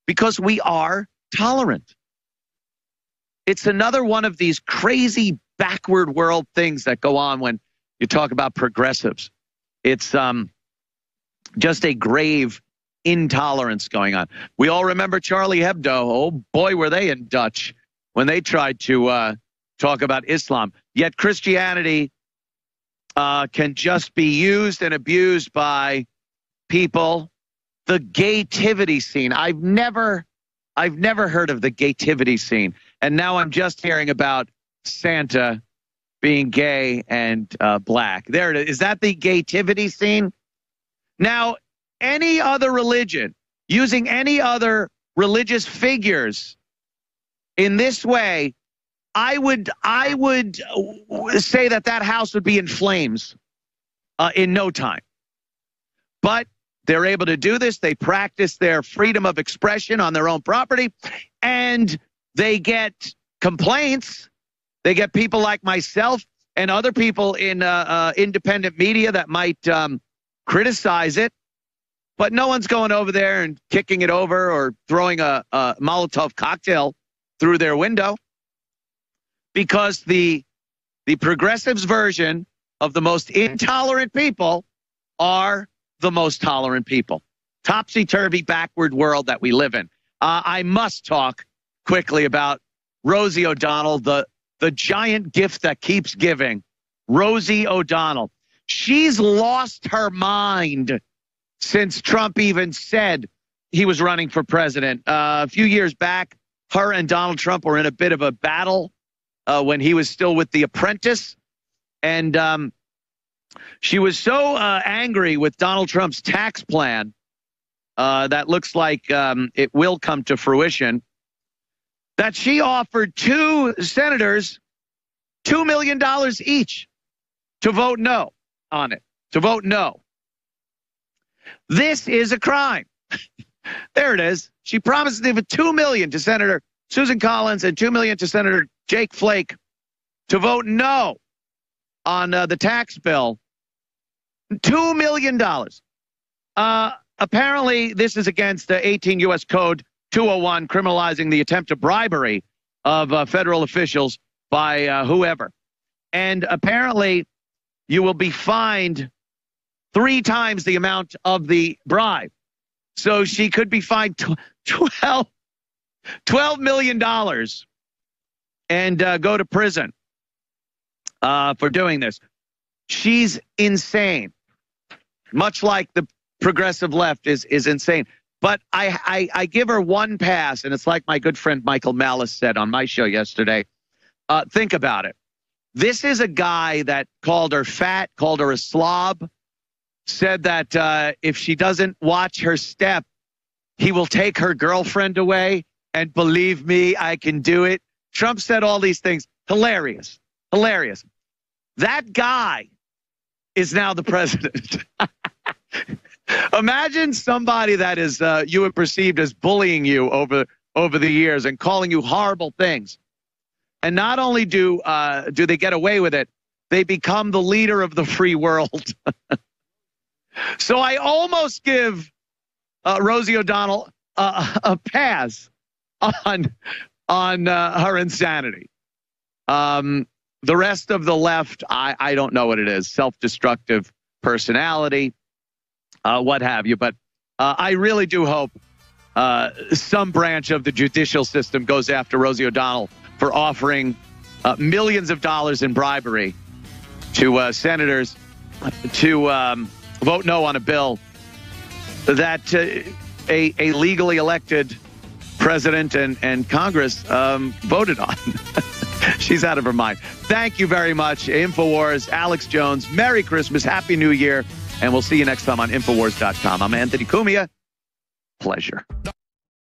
because we are tolerant. It's another one of these crazy backward world things that go on when you talk about progressives. It's just a grave intolerance going on. We all remember Charlie Hebdo. Oh boy, were they in Dutch when they tried to talk about Islam. Yet Christianity can just be used and abused by people. The gaytivity scene. I've never heard of the gaytivity scene, and now I'm just hearing about Santa being gay and black. There it is. Is that the gaytivity scene? Now, any other religion using any other religious figures in this way, I would say that house would be in flames in no time. But they're able to do this. They practice their freedom of expression on their own property, and they get complaints. They get people like myself and other people in independent media that might criticize it, but no one's going over there and kicking it over or throwing a Molotov cocktail through their window, because the progressives' version of the most intolerant people are the most tolerant people. Topsy-turvy, backward world that we live in. I must talk quickly about Rosie O'Donnell, the giant gift that keeps giving. Rosie O'Donnell. She's lost her mind since Trump even said he was running for president. A few years back, her and Donald Trump were in a bit of a battle when he was still with The Apprentice. And she was so angry with Donald Trump's tax plan that looks like it will come to fruition, that she offered 2 senators $2 million each to vote no on it, to vote no. This is a crime. There it is. She promised to give $2 million to Senator Susan Collins and $2 million to Senator Jake Flake to vote no on the tax bill. $2 million. Apparently, this is against 18 U.S. Code 201, criminalizing the attempt of bribery of federal officials by whoever. And apparently, you will be fined 3 times the amount of the bribe. So she could be fined $12 million and go to prison for doing this. She's insane, much like the progressive left is insane. But I give her one pass, and it's like my good friend Michael Malice said on my show yesterday. Think about it. This is a guy that called her fat, called her a slob, said that if she doesn't watch her step, he will take her girlfriend away. And believe me, I can do it. Trump said all these things. Hilarious. Hilarious. That guy is now the president. Imagine somebody that is you have perceived as bullying you over the years and calling you horrible things. And not only do they get away with it, they become the leader of the free world. So I almost give Rosie O'Donnell a pass on her insanity. The rest of the left, I don't know what it is. Self-destructive personality, what have you. But I really do hope some branch of the judicial system goes after Rosie O'Donnell for offering millions of dollars in bribery to senators to vote no on a bill that a legally elected president and Congress voted on. She's out of her mind. Thank you very much. InfoWars, Alex Jones. Merry Christmas. Happy New Year. And we'll see you next time on InfoWars.com. I'm Anthony Cumia. Pleasure.